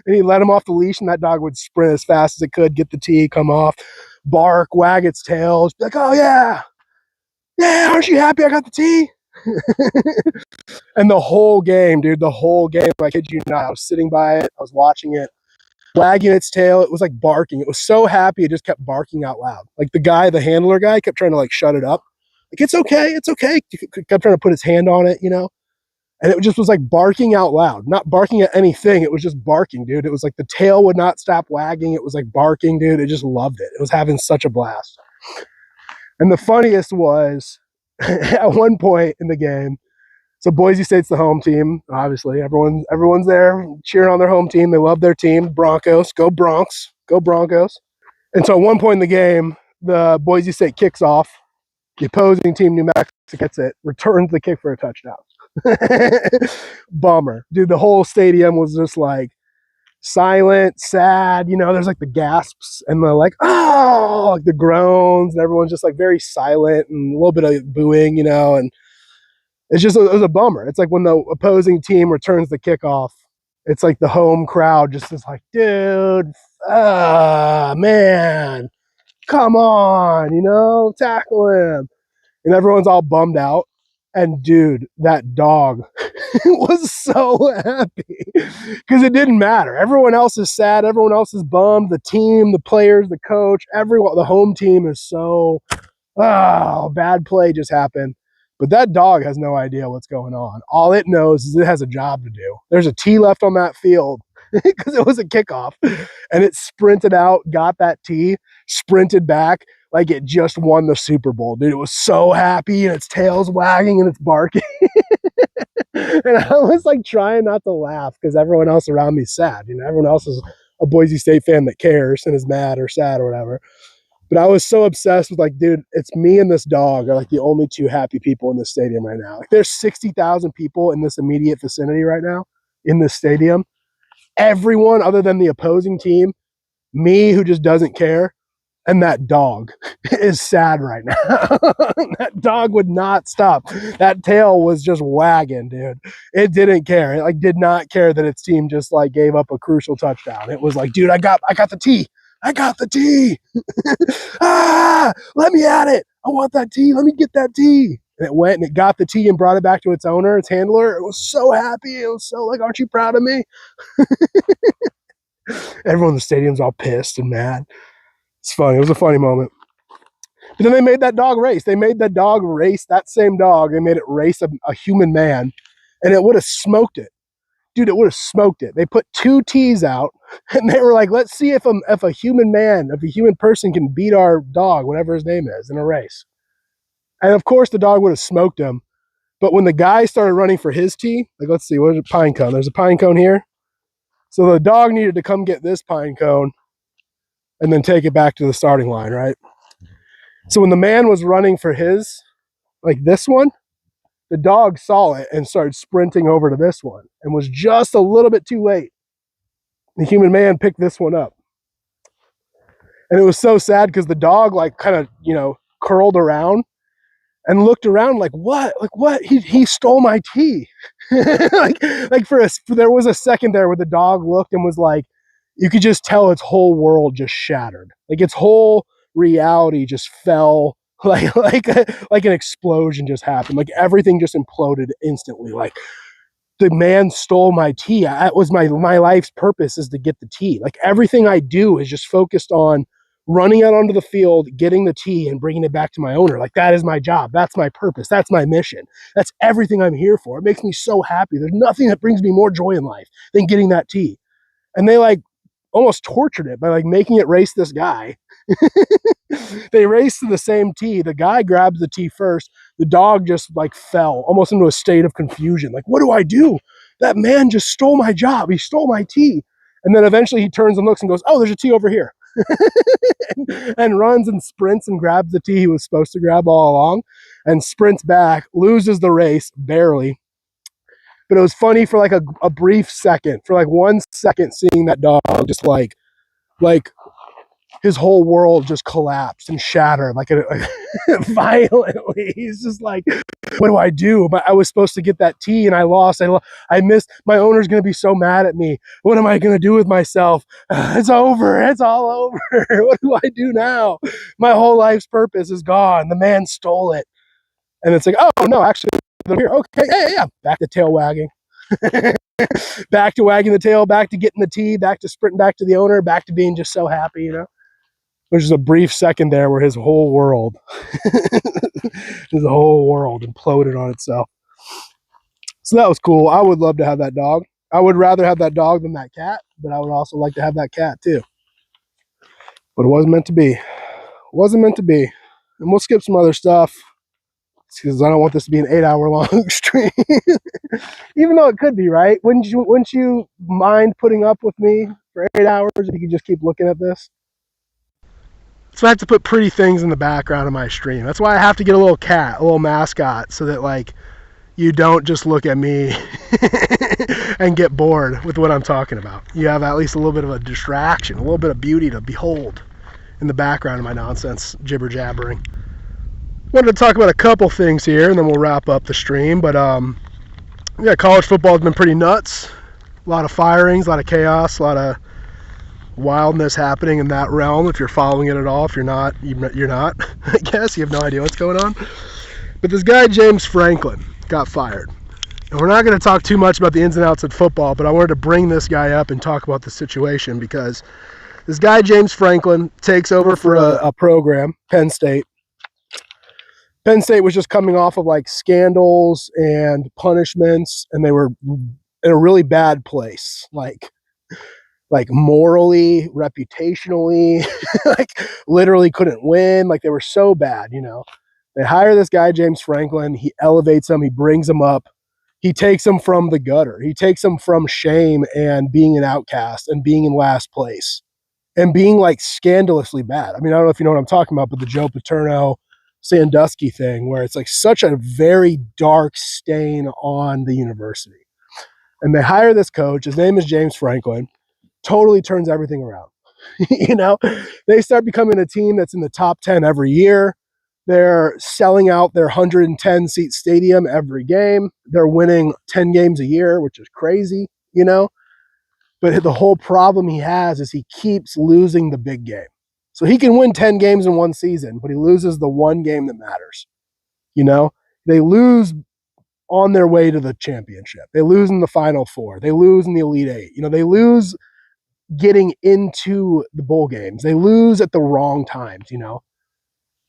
And he let him off the leash, and that dog would sprint as fast as it could, get the tee, come off, bark, wag its tail, just be like, "Oh yeah, yeah, aren't you happy I got the tee?" And the whole game, dude, I kid you not, I was sitting by it, I was watching it, wagging its tail. It was like barking. It was so happy, it just kept barking out loud. Like the handler guy kept trying to like shut it up. Like, it's okay. He kept trying to put his hand on it, you know? And it just was like barking out loud, not barking at anything. It was just barking, dude. It was like the tail would not stop wagging. It was like barking, dude. It just loved it. It was having such a blast. And the funniest was at one point in the game, so Boise State's the home team, obviously. Everyone's there cheering on their home team. They love their team. Broncos, go Bronx, go Broncos. And so at one point in the game, the Boise State kicks off. The opposing team, New Mexico, gets it, returns the kick for a touchdown. Bummer. Dude, the whole stadium was just like silent, sad. You know, there's like the gasps and the like, oh, like the groans, and everyone's just like very silent and a little bit of booing, you know, and it was a bummer. It's like when the opposing team returns the kickoff, it's like the home crowd just is like, dude, man, come on, you know, tackle him. And everyone's all bummed out. And dude, that dog was so happy because it didn't matter. Everyone else is sad. Everyone else is bummed. The team, the players, the coach, everyone, the home team is so, bad play just happened. But that dog has no idea what's going on. All it knows is it has a job to do. There's a tee left on that field because it was a kickoff. And it sprinted out, got that tee, sprinted back like it just won the Super Bowl. Dude, it was so happy, and its tail's wagging and it's barking. And I was like trying not to laugh because everyone else around me is sad. You know, everyone else is a Boise State fan that cares and is mad or sad or whatever. But I was so obsessed with like, dude, it's me and this dog are like the only two happy people in this stadium right now. Like, there's 60,000 people in this immediate vicinity right now in this stadium. Everyone other than the opposing team, me who just doesn't care, and that dog is sad right now. That dog would not stop. That tail was just wagging, dude. It didn't care. It like did not care that its team just like gave up a crucial touchdown. It was like, dude, I got the tee. I got the T. Let me at it. I want that T. Let me get that T. And it went and it got the T and brought it back to its owner, its handler. It was so happy. It was so like, aren't you proud of me? Everyone in the stadium's all pissed and mad. It's funny. It was a funny moment. But then they made that dog race. They made that dog race, that same dog. They made it race a human man, and it would have smoked it. Dude, it would have smoked it. They put 2 T's out, and they were like, let's see if a human man, if a human person can beat our dog, whatever his name is, in a race. And of course, the dog would have smoked him. But when the guy started running for his T, like, let's see, what is a pine cone? There's a pine cone here. So the dog needed to come get this pine cone and then take it back to the starting line, right? So when the man was running for his, like this one, the dog saw it and started sprinting over to this one and was just a little bit too late. The human man picked this one up. And it was so sad because the dog like kind of, curled around and looked around like, what? Like, what? He stole my tea. There was a second there where the dog looked and was like, you could just tell its whole world just shattered. Like its whole reality just fell, like an explosion just happened. Like everything just imploded instantly. Like the man stole my tea. That was my life's purpose, is to get the tea. Like everything I do is just focused on running out onto the field, getting the tea and bringing it back to my owner. Like that is my job. That's my purpose. That's my mission. That's everything I'm here for. It makes me so happy. There's nothing that brings me more joy in life than getting that tea. And they like almost tortured it by like making it race this guy. They raced to the same tee. The guy grabs the tee first. The dog just like fell almost into a state of confusion. Like, what do I do? That man just stole my job. He stole my tee. And then eventually he turns and looks and goes, oh, there's a tee over here. and runs and sprints and grabs the tee he was supposed to grab all along and sprints back, loses the race barely. But it was funny for like a brief second, for like 1 second, seeing that dog just like his whole world just collapsed and shattered like violently. He's just like, what do I do? But I was supposed to get that tea and I lost. I missed. My owner's going to be so mad at me. What am I going to do with myself? It's over. It's all over. What do I do now? My whole life's purpose is gone. The man stole it. And it's like, oh no, actually, they're here. Okay, yeah. Back to tail wagging. Back to wagging the tail, back to getting the tea, back to sprinting back to the owner, back to being just so happy, There's just a brief second there where his whole world imploded on itself. So that was cool. I would love to have that dog. I would rather have that dog than that cat, but I would also like to have that cat too. But it wasn't meant to be. Wasn't meant to be. And we'll skip some other stuff because I don't want this to be an 8-hour-long stream. Even though it could be, right? Wouldn't you mind putting up with me for 8 hours if you could just keep looking at this? So I have to put pretty things in the background of my stream. That's why I have to get a little cat, a little mascot, so that like you don't just look at me and get bored with what I'm talking about. You have at least a little bit of a distraction, a little bit of beauty to behold in the background of my nonsense jibber jabbering. Wanted to talk about a couple things here, and then we'll wrap up the stream. But yeah, college football has been pretty nuts. A lot of firings, a lot of chaos, a lot of wildness happening in that realm. If you're following it at all, if you're not, you're not. I guess you have no idea what's going on. But this guy James Franklin got fired. And we're not going to talk too much about the ins and outs of football, but I wanted to bring this guy up and talk about the situation because this guy James Franklin takes over for a program, Penn State. Penn State was just coming off of like scandals and punishments, and they were in a really bad place, like morally, reputationally, like literally couldn't win. Like they were so bad, They hire this guy, James Franklin. He elevates him. He brings him up. He takes him from the gutter. He takes him from shame and being an outcast and being in last place and being like scandalously bad. I mean, I don't know if you know what I'm talking about, but the Joe Paterno, Sandusky thing, where it's like such a very dark stain on the university. And they hire this coach. His name is James Franklin. Totally turns everything around. They start becoming a team that's in the top 10 every year. They're selling out their 110 seat stadium every game. They're winning 10 games a year, which is crazy, But the whole problem he has is he keeps losing the big game. So he can win 10 games in one season, but he loses the one game that matters. You know, they lose on their way to the championship. They lose in the Final Four. They lose in the Elite Eight. You know, they lose getting into the bowl games. They lose at the wrong times, you know.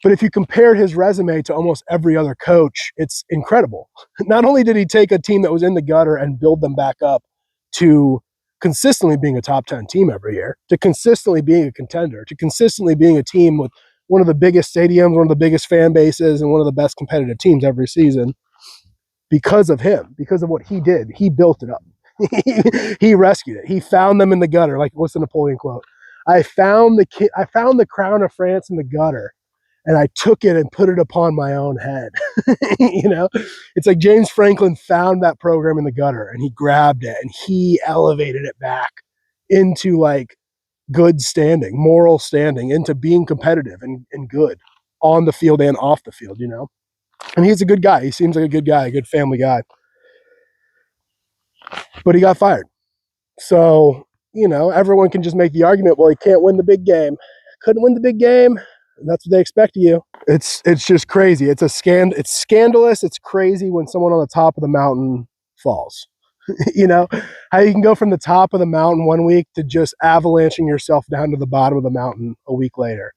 But if you compare his resume to almost every other coach, it's incredible. Not only did he take a team that was in the gutter and build them back up to consistently being a top 10 team every year, to consistently being a contender, to consistently being a team with one of the biggest stadiums, one of the biggest fan bases, and one of the best competitive teams every season, because of him, because of what he did. He built it up. He rescued it. He found them in the gutter. Like, what's the Napoleon quote? I found the crown of France in the gutter, and I took it and put it upon my own head. You know, it's like James Franklin found that program in the gutter, and he grabbed it and he elevated it back into like good standing, moral standing, into being competitive and good on the field and off the field, you know. And he's a good guy. He seems like a good guy, a good family guy. But he got fired. So, you know, everyone can just make the argument, well, he can't win the big game. Couldn't win the big game. That's what they expect of you. It's just crazy. It's scandalous. It's crazy when someone on the top of the mountain falls. You know, how you can go from the top of the mountain one week to just avalanching yourself down to the bottom of the mountain a week later.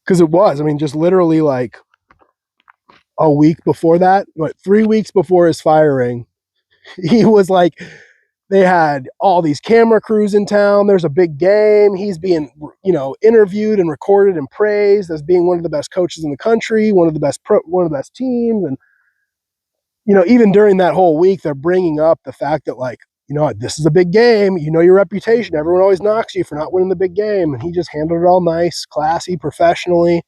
Because it was, I mean, just literally like a week before that, 3 weeks before his firing, he was like, they had all these camera crews in town. There's a big game. He's being, you know, interviewed and recorded and praised as being one of the best coaches in the country, one of the best teams. And, you know, even during that whole week, they're bringing up the fact that, like, you know, this is a big game. You know your reputation. Everyone always knocks you for not winning the big game. And he just handled it all nice, classy, professionally.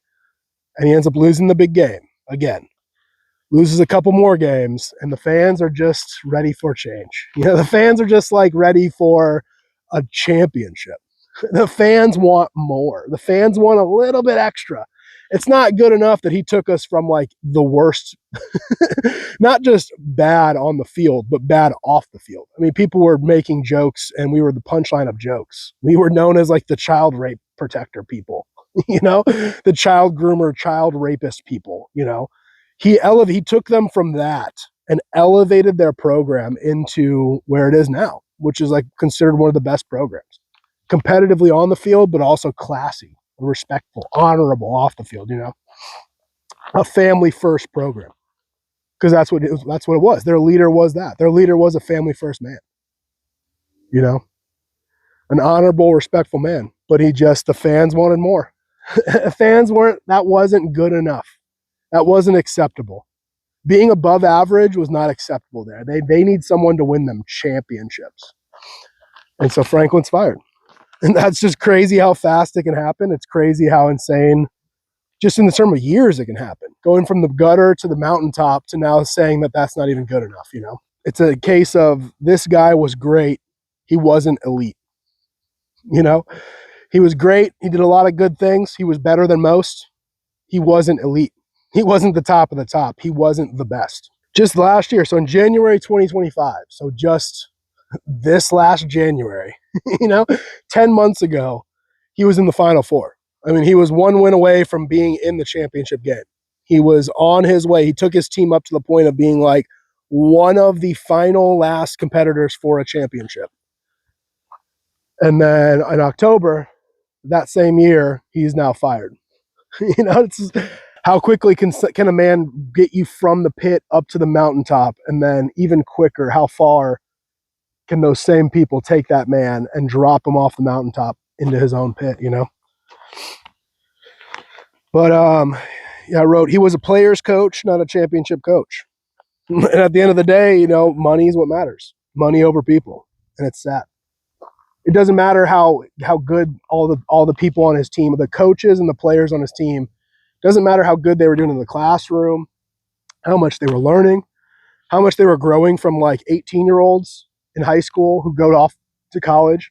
And he ends up losing the big game again. Loses a couple more games, and the fans are just ready for change. You know, the fans are just like ready for a championship. The fans want more. The fans want a little bit extra. It's not good enough that he took us from like the worst, not just bad on the field, but bad off the field. I mean, people were making jokes, and we were the punchline of jokes. We were known as like the child rape protector people, you know, the child groomer, child rapist people, you know. He took them from that and elevated their program into where it is now, which is like considered one of the best programs, competitively on the field, but also classy, respectful, honorable off the field, you know, a family first program. Because that's what it was. Their leader was that. Their leader was a family first man, you know, an honorable, respectful man. But the fans wanted more. That wasn't good enough. That wasn't acceptable. Being above average was not acceptable there. They need someone to win them championships. And so Franklin's fired. And that's just crazy how fast it can happen. It's crazy how insane, just in the term of years, it can happen. Going from the gutter to the mountaintop to now saying that that's not even good enough, you know? It's a case of this guy was great. He wasn't elite. You know? He was great. He did a lot of good things. He was better than most. He wasn't elite. He wasn't the top of the top. He wasn't the best. Just last year, so in January 2025, so just this last January, you know, 10 months ago, he was in the Final Four. I mean, he was one win away from being in the championship game. He was on his way. He took his team up to the point of being like one of the final last competitors for a championship. And then in October, that same year, he's now fired. You know, it's how quickly can a man get you from the pit up to the mountaintop? And then even quicker, how far can those same people take that man and drop him off the mountaintop into his own pit, you know? But yeah, I wrote, he was a player's coach, not a championship coach. And at the end of the day, you know, money is what matters. Money over people. And it's sad. It doesn't matter how good all the people on his team, the coaches and the players on his team, doesn't matter how good they were doing in the classroom, how much they were learning, how much they were growing from like 18-year-olds in high school who go off to college,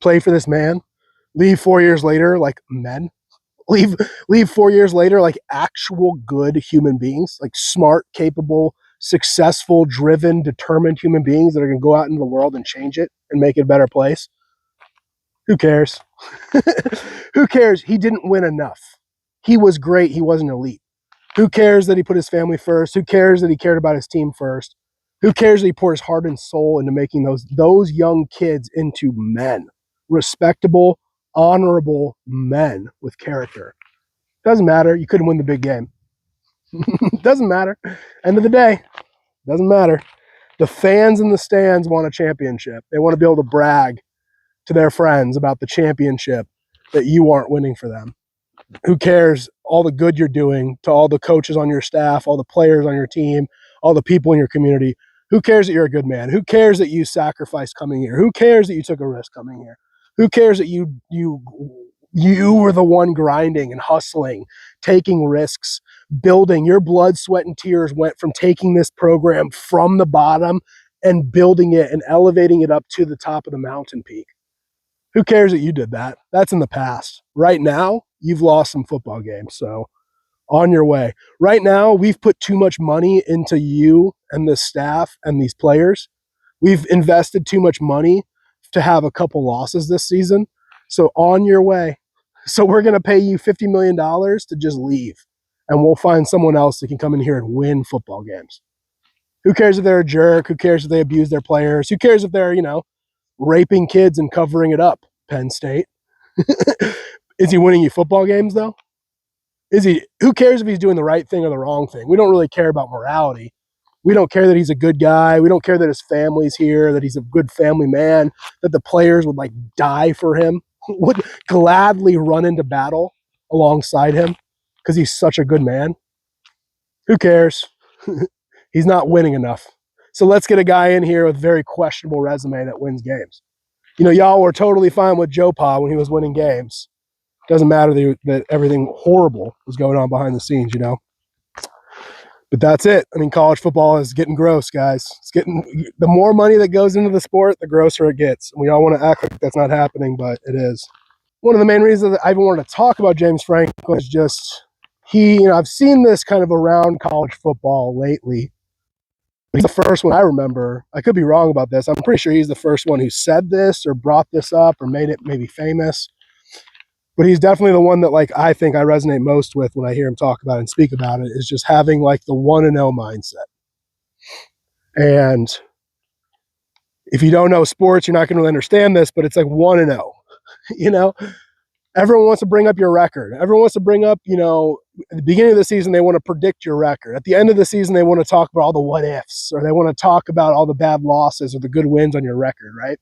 play for this man, leave 4 years later like men, leave 4 years later like actual good human beings, like smart, capable, successful, driven, determined human beings that are going to go out into the world and change it and make it a better place. Who cares? Who cares? He didn't win enough. He was great. He wasn't elite. Who cares that he put his family first? Who cares that he cared about his team first? Who cares that he poured his heart and soul into making those young kids into men, respectable, honorable men with character? Doesn't matter. You couldn't win the big game. Doesn't matter. End of the day, doesn't matter. The fans in the stands want a championship. They want to be able to brag to their friends about the championship that you aren't winning for them. Who cares all the good you're doing to all the coaches on your staff, all the players on your team, all the people in your community? Who cares that you're a good man? Who cares that you sacrificed coming here? Who cares that you took a risk coming here? Who cares that you were the one grinding and hustling, taking risks, building? Your blood, sweat, and tears went from taking this program from the bottom and building it and elevating it up to the top of the mountain peak. Who cares that you did that? That's in the past. Right now, you've lost some football games, so on your way. Right now, we've put too much money into you and the staff and these players. We've invested too much money to have a couple losses this season, so on your way. So we're going to pay you $50 million to just leave, and we'll find someone else that can come in here and win football games. Who cares if they're a jerk? Who cares if they abuse their players? Who cares if they're, raping kids and covering it up? Penn State. Is he winning you football games, though? Who cares if he's doing the right thing or the wrong thing? We don't really care about morality. We don't care that he's a good guy. We don't care that his family's here, that he's a good family man, that the players would die for him, would gladly run into battle alongside him because he's such a good man. Who cares? He's not winning enough. So let's get a guy in here with a very questionable resume that wins games. Y'all were totally fine with Joe Pa when he was winning games. Doesn't matter that everything horrible was going on behind the scenes, But that's it. College football is getting gross, guys. The more money that goes into the sport, the grosser it gets. We all want to act like that's not happening, but it is. One of the main reasons that I even wanted to talk about James Franklin is just I've seen this kind of around college football lately. He's the first one I remember. I could be wrong about this. I'm pretty sure he's the first one who said this or brought this up or made it maybe famous. But he's definitely the one that I think I resonate most with when I hear him talk about it and speak about it, is just having the 1-0 mindset. And if you don't know sports, you're not going to really understand this, but it's 1-0. Everyone wants to bring up your record. Everyone wants to bring up, at the beginning of the season, they want to predict your record. At the end of the season, they want to talk about all the what ifs, or they want to talk about all the bad losses or the good wins on your record, right?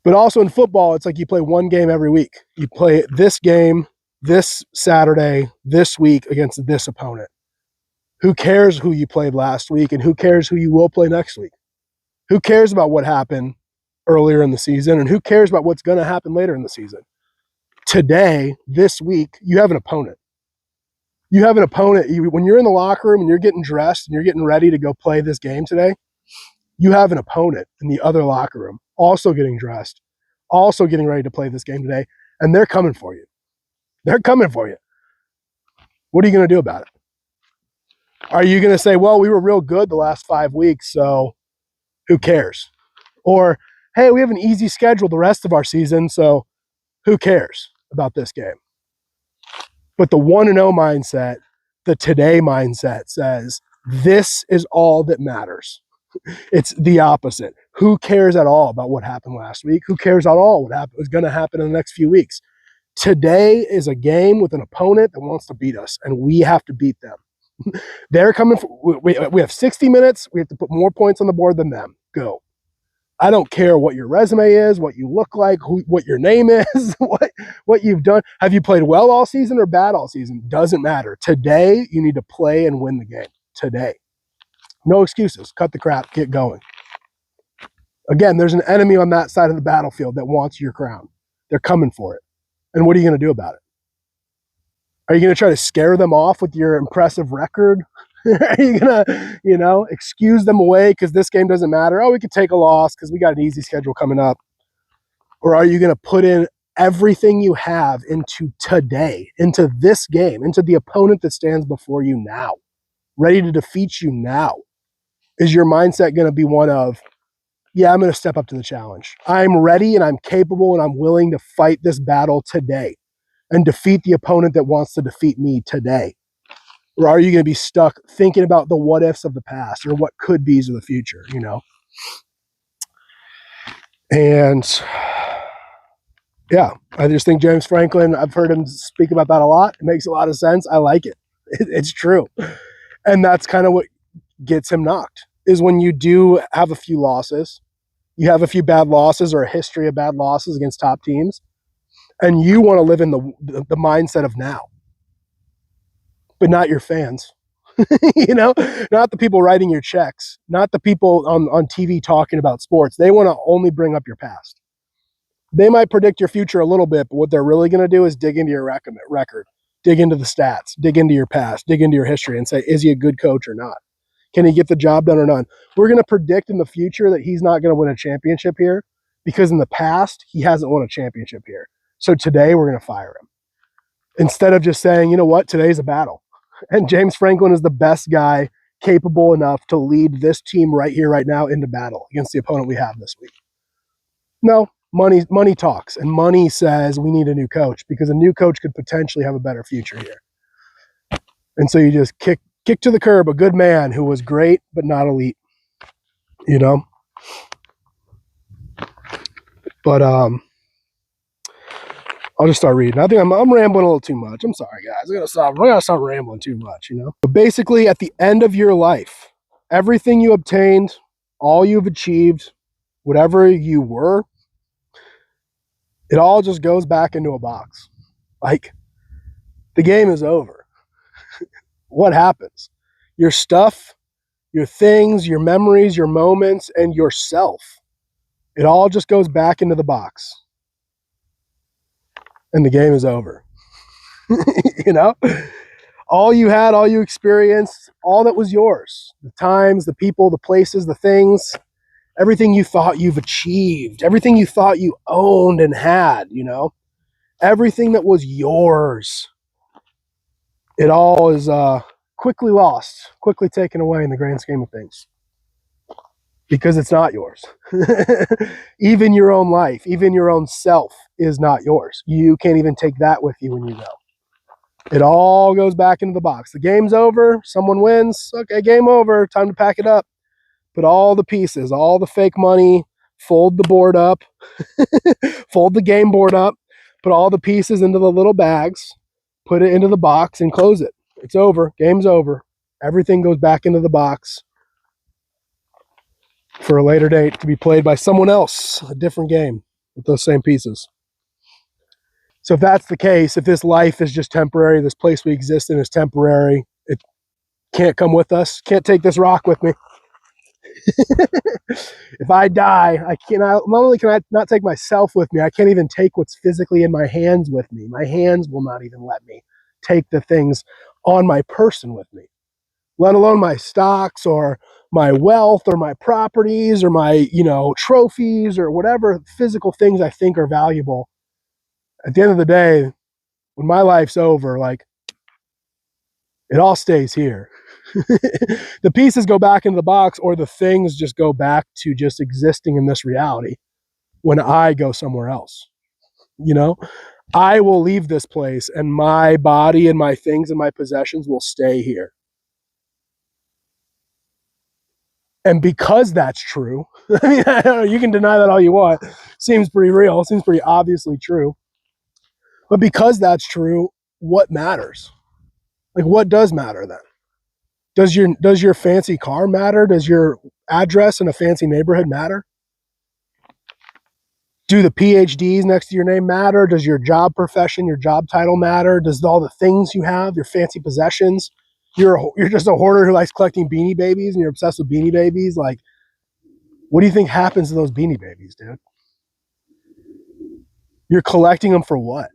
But also in football, it's you play one game every week. You play this game, this Saturday, this week against this opponent. Who cares who you played last week, and who cares who you will play next week? Who cares about what happened earlier in the season, and who cares about what's going to happen later in the season? Today, this week, you have an opponent. You have an opponent. When you're in the locker room and you're getting dressed and you're getting ready to go play this game today, you have an opponent in the other locker room also getting dressed, also getting ready to play this game today, and they're coming for you. They're coming for you. What are you going to do about it? Are you going to say, well, we were real good the last 5 weeks, so who cares? Or, hey, we have an easy schedule the rest of our season, so who cares about this game? But the 1-0 mindset, the today mindset says, this is all that matters. It's the opposite. Who cares at all about what happened last week? Who cares at all what is going to happen in the next few weeks? Today is a game with an opponent that wants to beat us, and we have to beat them. They're coming. We have 60 minutes. We have to put more points on the board than them. Go. I don't care what your resume is, what you look like, what your name is, what you've done. Have you played well all season or bad all season? Doesn't matter. Today, you need to play and win the game. Today. No excuses. Cut the crap. Get going. Again, there's an enemy on that side of the battlefield that wants your crown. They're coming for it. And what are you going to do about it? Are you going to try to scare them off with your impressive record? Are you going to, excuse them away because this game doesn't matter? Oh, we could take a loss because we got an easy schedule coming up. Or are you going to put in everything you have into today, into this game, into the opponent that stands before you now? ready to defeat you now? Is your mindset going to be one of, yeah, I'm going to step up to the challenge. I'm ready and I'm capable and I'm willing to fight this battle today and defeat the opponent that wants to defeat me today? Or are you going to be stuck thinking about the what ifs of the past or what could be's of the future, you know? And yeah, I just think James Franklin, I've heard him speak about that a lot. It makes a lot of sense. I like it. It's true. And that's kind of what gets him knocked, is when you do have a few losses, you have a few bad losses or a history of bad losses against top teams, and you want to live in the mindset of now, but not your fans. You know, not the people writing your checks, not the people on TV talking about sports. They want to only bring up your past. They might predict your future a little bit, but what they're really going to do is dig into your record, dig into the stats, dig into your past, dig into your history and say, is he a good coach or not? Can he get the job done or not? We're going to predict in the future that he's not going to win a championship here because in the past, he hasn't won a championship here. So today, we're going to fire him. Instead of just saying, you know what, today's a battle. And James Franklin is the best guy capable enough to lead this team right here, right now into battle against the opponent we have this week. No, money talks, and money says we need a new coach because a new coach could potentially have a better future here. And so you just kick to the curb a good man who was great but not elite, you know? But I'll just start reading. I think I'm rambling a little too much. I'm sorry, guys. I gotta stop rambling too much, you know? But basically, at the end of your life, everything you obtained, all you've achieved, whatever you were, it all just goes back into a box. Like, the game is over. What happens? Your stuff, your things, your memories, your moments, and yourself, it all just goes back into the box. And the game is over. You know? All you had, all you experienced, all that was yours. The times, the people, the places, the things, everything you thought you've achieved, everything you thought you owned and had, you know? Everything that was yours. It all is quickly lost, quickly taken away in the grand scheme of things. Because it's not yours. Even your own life, even your own self is not yours. You can't even take that with you when you go. It all goes back into the box. The game's over. Someone wins. Okay, game over. Time to pack it up. Put all the pieces, all the fake money, fold the board up, fold the game board up, put all the pieces into the little bags, put it into the box and close it. It's over. Game's over. Everything goes back into the box for a later date to be played by someone else, a different game with those same pieces. So if that's the case, if this life is just temporary, this place we exist in is temporary, it can't come with us, can't take this rock with me. If I die, not only can I not take myself with me, I can't even take what's physically in my hands with me. My hands will not even let me take the things on my person with me, let alone my stocks or my wealth or my properties or my, trophies or whatever physical things I think are valuable. At the end of the day, when my life's over, like, it all stays here. The pieces go back into the box, or the things just go back to just existing in this reality when I go somewhere else. I will leave this place and my body and my things and my possessions will stay here. And because that's true, I mean, I don't know, you can deny that all you want. Seems pretty real, seems pretty obviously true. But because that's true, what matters? Like, what does matter then? Does your fancy car matter? Does your address in a fancy neighborhood matter? Do the PhDs next to your name matter? Does your job profession, your job title matter? Does all the things you have, your fancy possessions? You're just a hoarder who likes collecting Beanie Babies and you're obsessed with Beanie Babies. Like, what do you think happens to those Beanie Babies, dude? You're collecting them for what?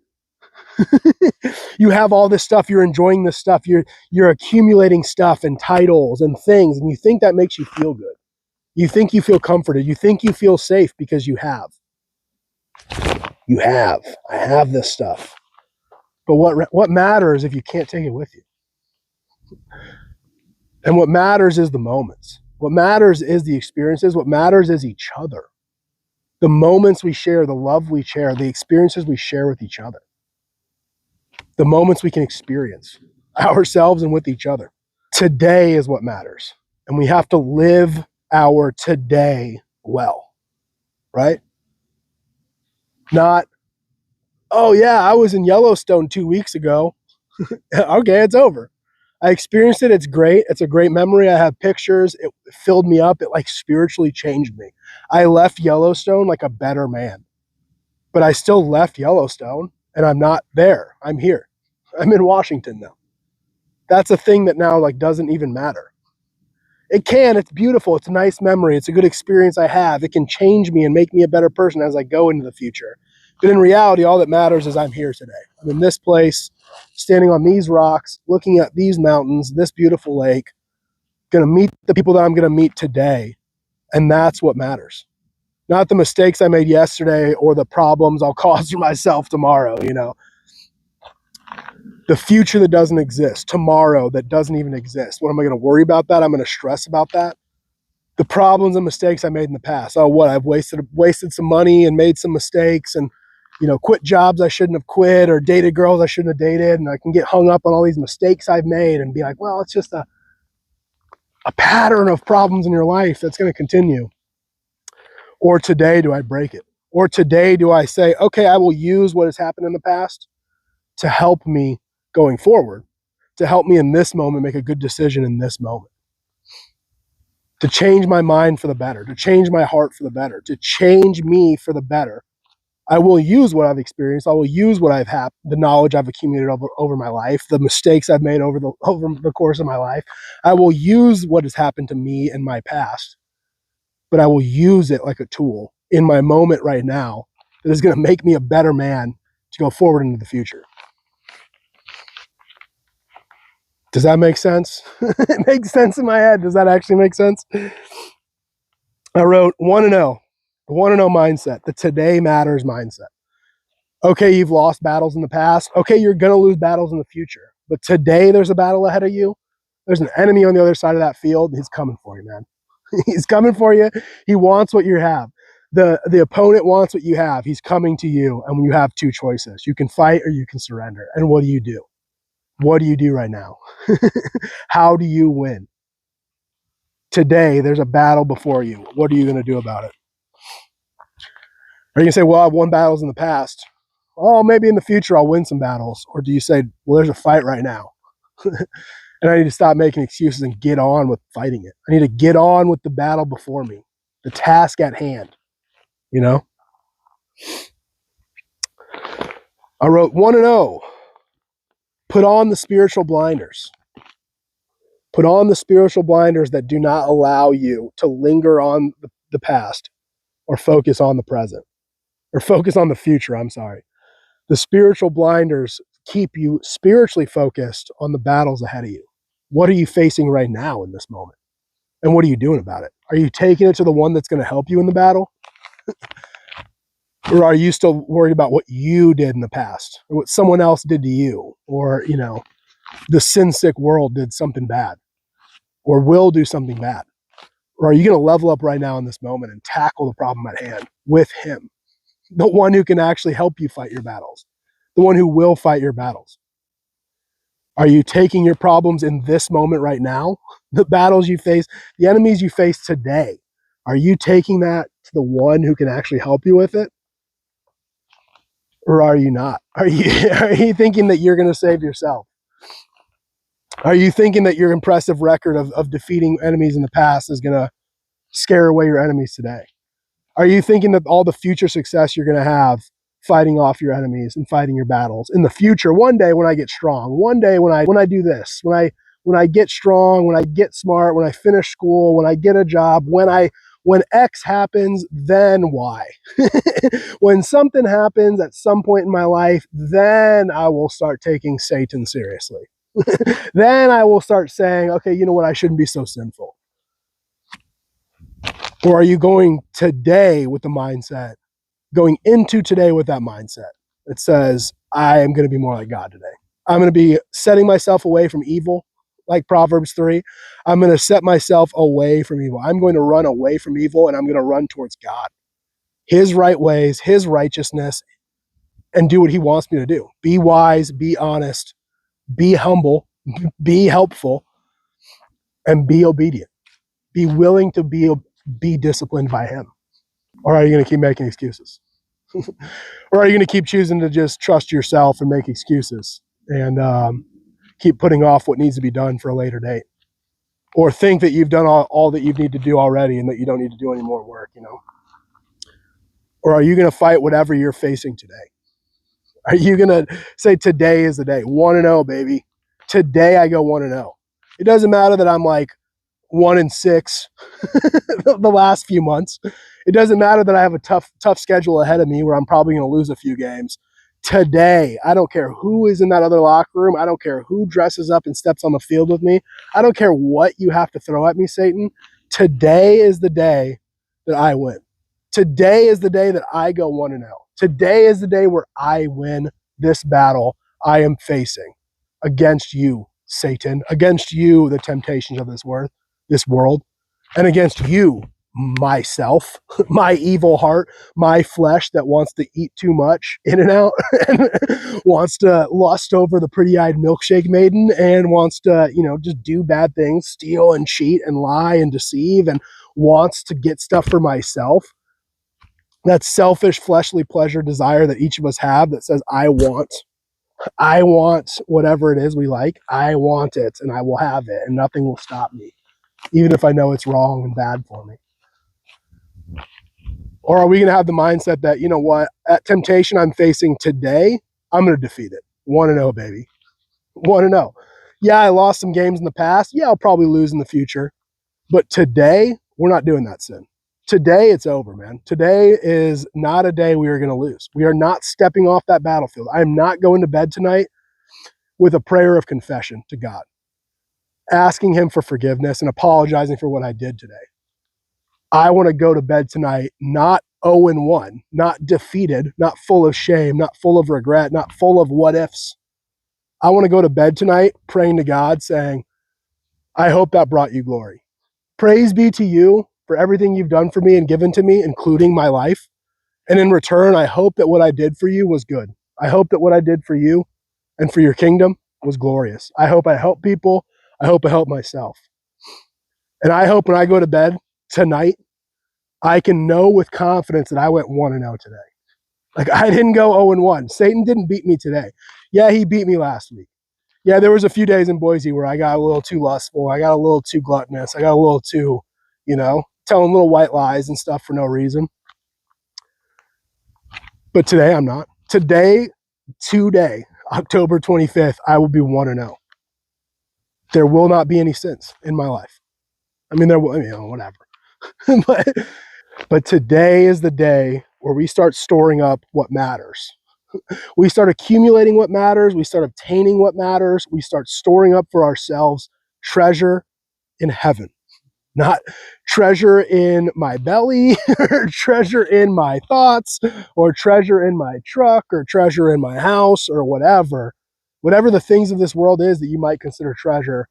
You have all this stuff. You're enjoying this stuff. You're accumulating stuff and titles and things, and you think that makes you feel good. You think you feel comforted. You think you feel safe because you have. I have this stuff. But what matters if you can't take it with you? And what matters is the moments. What matters is the experiences. What matters is each other. The moments we share, the love we share, the experiences we share with each other. The moments we can experience ourselves and with each other. Today is what matters. And we have to live our today well, right? Not, oh yeah, I was in Yellowstone 2 weeks ago. Okay, it's over. I experienced it. It's great. It's a great memory. I have pictures. It filled me up. It like spiritually changed me. I left Yellowstone like a better man, but I still left Yellowstone and I'm not there. I'm here. I'm in Washington now. That's a thing that now like doesn't even matter. It can. It's beautiful. It's a nice memory. It's a good experience I have. It can change me and make me a better person as I go into the future. But in reality, all that matters is I'm here today. I'm in this place, standing on these rocks, looking at these mountains, this beautiful lake, going to meet the people that I'm going to meet today. And that's what matters. Not the mistakes I made yesterday or the problems I'll cause for myself tomorrow, you know. The future that doesn't exist, tomorrow that doesn't even exist. What am I going to worry about that? I'm going to stress about that. The problems and mistakes I made in the past. Oh, what? I've wasted some money and made some mistakes and, you know, quit jobs I shouldn't have quit or dated girls I shouldn't have dated. And I can get hung up on all these mistakes I've made and be like, well, it's just a pattern of problems in your life that's going to continue. Or today, do I break it? Or today, do I say, okay, I will use what has happened in the past to help me going forward, to help me in this moment make a good decision in this moment, to change my mind for the better, to change my heart for the better, to change me for the better. I will use what I've experienced. I will use what I've had, the knowledge I've accumulated over my life, the mistakes I've made over the course of my life. I will use what has happened to me in my past, but I will use it like a tool in my moment right now that is going to make me a better man to go forward into the future. Does that make sense? It makes sense in my head. Does that actually make sense? I wrote 1 and 0, the 1 and 0 mindset, the today matters mindset. Okay, you've lost battles in the past. Okay, you're going to lose battles in the future. But today there's a battle ahead of you. There's an enemy on the other side of that field. He's coming for you, man. He's coming for you. He wants what you have. The opponent wants what you have. He's coming to you, and you have two choices. You can fight or you can surrender. And what do? What do you do right now? How do you win? Today, there's a battle before you. What are you going to do about it? Are you going to say, well, I've won battles in the past. Oh, maybe in the future I'll win some battles. Or do you say, well, there's a fight right now. And I need to stop making excuses and get on with fighting it. I need to get on with the battle before me, the task at hand, you know? I wrote 1 and 0. Put on the spiritual blinders. Put on the spiritual blinders that do not allow you to linger on the past or focus on the present or focus on the future. I'm sorry. The spiritual blinders keep you spiritually focused on the battles ahead of you. What are you facing right now in this moment? And what are you doing about it? Are you taking it to the one that's going to help you in the battle? Or are you still worried about what you did in the past or what someone else did to you? Or, you know, the sin sick world did something bad or will do something bad? Or are you going to level up right now in this moment and tackle the problem at hand with him? The one who can actually help you fight your battles, the one who will fight your battles. Are you taking your problems in this moment right now? The battles you face, the enemies you face today, are you taking that to the one who can actually help you with it? Or are you not? Are you thinking that you're going to save yourself? Are you thinking that your impressive record of defeating enemies in the past is going to scare away your enemies today? Are you thinking that all the future success you're going to have fighting off your enemies and fighting your battles in the future, one day when I get strong, one day when I do this, when I get strong, when I get smart, when I finish school, when I get a job, when X happens, then Y. When something happens at some point in my life, then I will start taking Satan seriously. Then I will start saying, okay, you know what? I shouldn't be so sinful. Or are you going today with the mindset, going into today with that mindset that says, I am going to be more like God today. I'm going to be setting myself away from evil. like Proverbs 3. I'm going to set myself away from evil. I'm going to run away from evil, and I'm going to run towards God, his right ways, his righteousness, and do what he wants me to do. Be wise, be honest, be humble, be helpful, and be obedient. Be willing to be disciplined by him. Or are you going to keep making excuses? Or are you going to keep choosing to just trust yourself and make excuses and keep putting off what needs to be done for a later date? Or think that you've done all that you need to do already and that you don't need to do any more work, you know? Or are you going to fight whatever you're facing today? Are you going to say today is the day? 1-0, baby. Today I go 1-0. It doesn't matter that I'm like 1-6 the last few months. It doesn't matter that I have a tough schedule ahead of me where I'm probably going to lose a few games. Today, I don't care who is in that other locker room. I don't care who dresses up and steps on the field with me. I don't care what you have to throw at me, Satan. Today is the day that I win. Today is the day that I go 1-0. Today is the day where I win this battle I am facing against you, Satan, against you, the temptations of this world, and against you, myself, my evil heart, my flesh that wants to eat too much in and out and wants to lust over the pretty-eyed milkshake maiden and wants to, just do bad things, steal and cheat and lie and deceive and wants to get stuff for myself. That selfish fleshly pleasure desire that each of us have that says, I want whatever it is we like. I want it and I will have it and nothing will stop me, even if I know it's wrong and bad for me. Or are we going to have the mindset that, you know what, that temptation I'm facing today, I'm going to defeat it. 1-0, baby. 1-0. Yeah, I lost some games in the past. Yeah, I'll probably lose in the future. But today, we're not doing that sin. Today, it's over, man. Today is not a day we are going to lose. We are not stepping off that battlefield. I am not going to bed tonight with a prayer of confession to God, asking him for forgiveness and apologizing for what I did today. I want to go to bed tonight not 0-1, not defeated, not full of shame, not full of regret, not full of what ifs. I want to go to bed tonight praying to God saying, I hope that brought you glory. Praise be to you for everything you've done for me and given to me, including my life. And in return, I hope that what I did for you was good. I hope that what I did for you and for your kingdom was glorious. I hope I help people. I hope I help myself. And I hope when I go to bed tonight, I can know with confidence that I went 1-0 today. Like, I didn't go 0-1. Satan didn't beat me today. Yeah, he beat me last week. Yeah, there was a few days in Boise where I got a little too lustful. I got a little too gluttonous. I got a little too, telling little white lies and stuff for no reason. But today I'm not. Today, October 25th, I will be 1-0. There will not be any sins in my life. I mean, there will, whatever. But today is the day where we start storing up what matters. We start accumulating what matters. We start obtaining what matters. We start storing up for ourselves treasure in heaven, not treasure in my belly or treasure in my thoughts or treasure in my truck or treasure in my house or whatever the things of this world is that you might consider treasure.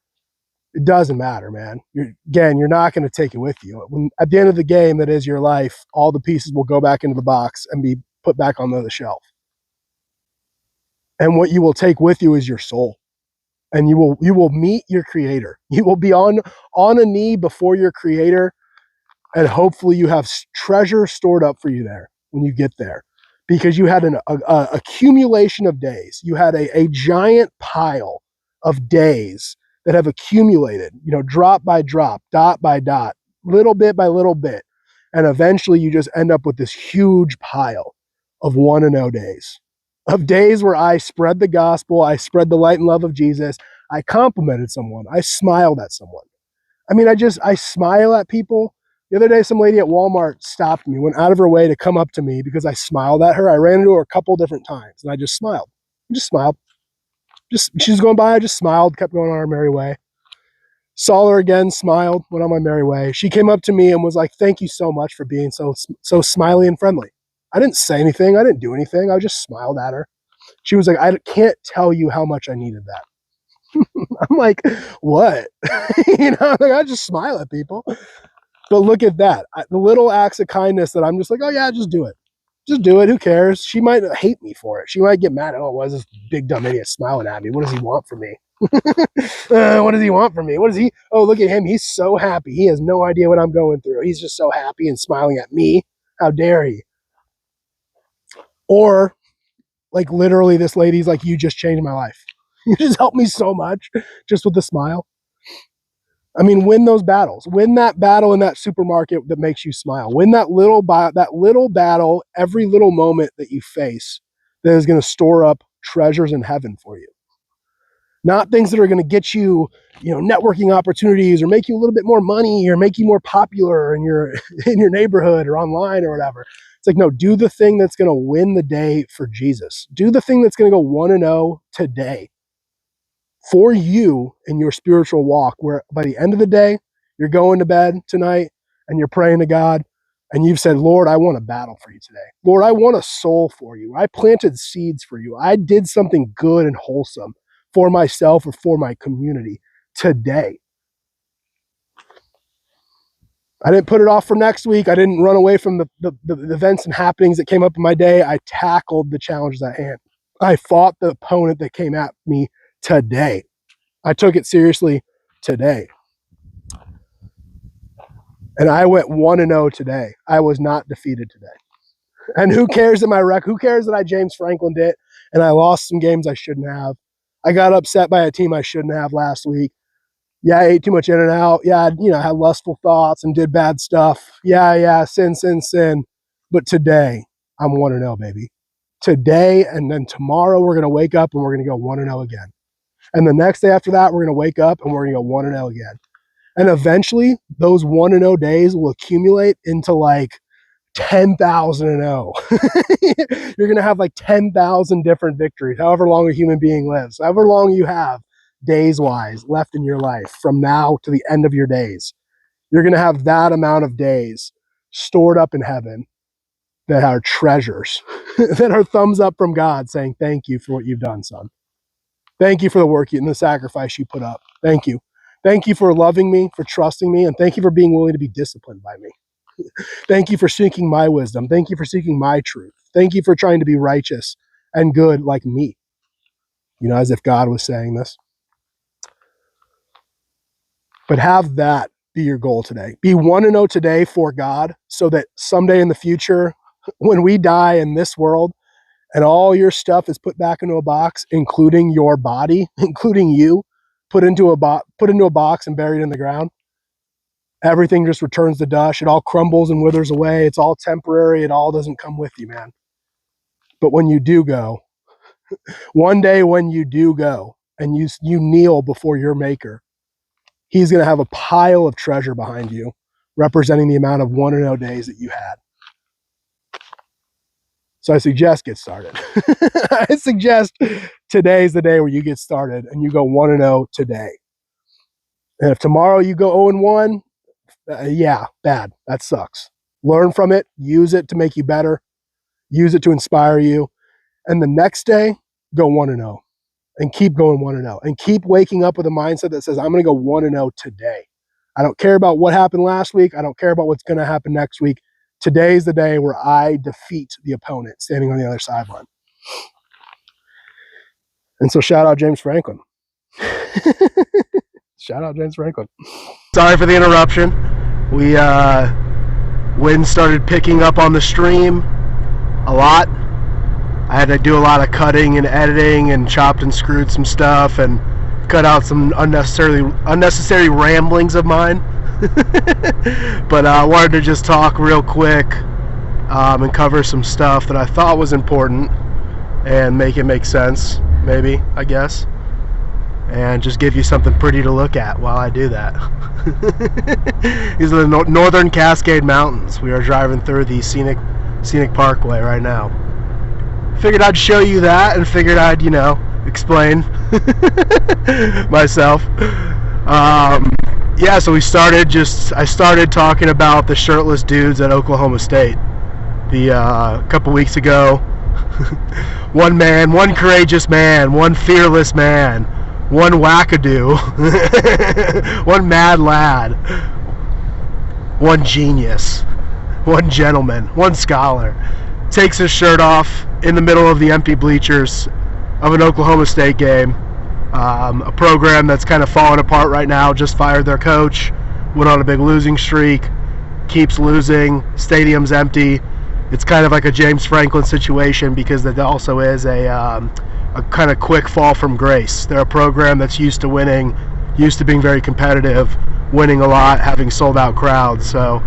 It doesn't matter, man. You're not going to take it with you. At the end of the game, that is your life, all the pieces will go back into the box and be put back on the shelf. And what you will take with you is your soul. And you will meet your creator. You will be on a knee before your creator, and hopefully you have treasure stored up for you there when you get there, because you had an accumulation of days. You had a giant pile of days that have accumulated, drop by drop, dot by dot, little bit by little bit. And eventually you just end up with this huge pile of 1-0 days, of days where I spread the gospel, I spread the light and love of Jesus, I complimented someone, I smiled at someone. I mean, I smile at people. The other day, some lady at Walmart stopped me, went out of her way to come up to me because I smiled at her. I ran into her a couple different times, and I just smiled. She was going by, I just smiled, kept going on our merry way. Saw her again, smiled, went on my merry way. She came up to me and was like, thank you so much for being so smiley and friendly. I didn't say anything. I didn't do anything. I just smiled at her. She was like, I can't tell you how much I needed that. I'm like, what? You know, like, I just smile at people. But look at that. The little acts of kindness that I'm just like, oh yeah, just do it. Just do it. Who cares? She might hate me for it. She might get mad. Oh, why is this big dumb idiot smiling at me? What does he want from me? What does he want from me? What is he? Oh, look at him. He's so happy. He has no idea what I'm going through. He's just so happy and smiling at me. How dare he? Or like literally this lady's like, you just changed my life. You just helped me so much just with a smile. I mean, win those battles. Win that battle in that supermarket that makes you smile. Win that little battle, every little moment that you face that is going to store up treasures in heaven for you. Not things that are going to get you, networking opportunities or make you a little bit more money or make you more popular in your neighborhood or online or whatever. It's like, no, do the thing that's going to win the day for Jesus. Do the thing that's going to go 1-0 today for you in your spiritual walk, where by the end of the day, you're going to bed tonight and you're praying to God and you've said, Lord, I want a battle for you today. Lord, I want a soul for you. I planted seeds for you. I did something good and wholesome for myself or for my community today. I didn't put it off for next week. I didn't run away from the events and happenings that came up in my day. I tackled the challenges at hand. I fought the opponent that came at me today. I took it seriously today. And I went 1-0 today. I was not defeated today. And who cares that who cares that I James Franklin'd it and I lost some games I shouldn't have. I got upset by a team I shouldn't have last week. Yeah, I ate too much In-N-Out. Yeah, I had lustful thoughts and did bad stuff. Yeah, sin. But today, I'm 1-0, baby. Today, and then tomorrow, we're going to wake up and we're going to go 1-0 again. And the next day after that, we're going to wake up and we're going to go 1-0 again. And eventually, those 1-0 days will accumulate into like 10,000-0. You're going to have like 10,000 different victories, however long a human being lives, however long you have days-wise left in your life from now to the end of your days. You're going to have that amount of days stored up in heaven that are treasures, that are thumbs up from God saying, thank you for what you've done, son. Thank you for the work and the sacrifice you put up. Thank you. Thank you for loving me, for trusting me, and thank you for being willing to be disciplined by me. Thank you for seeking my wisdom. Thank you for seeking my truth. Thank you for trying to be righteous and good like me. As if God was saying this. But have that be your goal today. Be 1-0 today for God so that someday in the future, when we die in this world and all your stuff is put back into a box, including your body, including you, put into a box and buried in the ground, everything just returns to dust. It all crumbles and withers away. It's all temporary. It all doesn't come with you, man. But when you do go, one day when you do go and you kneel before your maker, he's going to have a pile of treasure behind you, representing the amount of 1-0 days that you had. So I suggest get started. I suggest today's the day where you get started and you go 1-0 today. And if tomorrow you go 0-1, yeah, bad. That sucks. Learn from it. Use it to make you better. Use it to inspire you. And the next day, go 1-0. And keep going 1-0. And keep waking up with a mindset that says, I'm going to go 1-0 today. I don't care about what happened last week. I don't care about what's going to happen next week. Today's the day where I defeat the opponent standing on the other sideline. And so shout out James Franklin. Shout out James Franklin. Sorry for the interruption. Wind started picking up on the stream a lot. I had to do a lot of cutting and editing and chopped and screwed some stuff and cut out some unnecessary ramblings of mine. But I wanted to just talk real quick and cover some stuff that I thought was important and make it make sense, maybe, I guess. And just give you something pretty to look at while I do that. These are the Northern Cascade Mountains. We are driving through the scenic parkway right now. Figured I'd show you that and figured I'd, explain myself. Yeah, so I started talking about the shirtless dudes at Oklahoma State a couple weeks ago. One courageous man, one fearless man, one wackadoo, one mad lad, one genius, one gentleman, one scholar takes his shirt off in the middle of the empty bleachers of an Oklahoma State game. A program that's kind of falling apart right now, just fired their coach, went on a big losing streak, keeps losing, stadium's empty. It's kind of like a James Franklin situation because that also is a kind of quick fall from grace. They're a program that's used to winning, used to being very competitive, winning a lot, having sold out crowds. So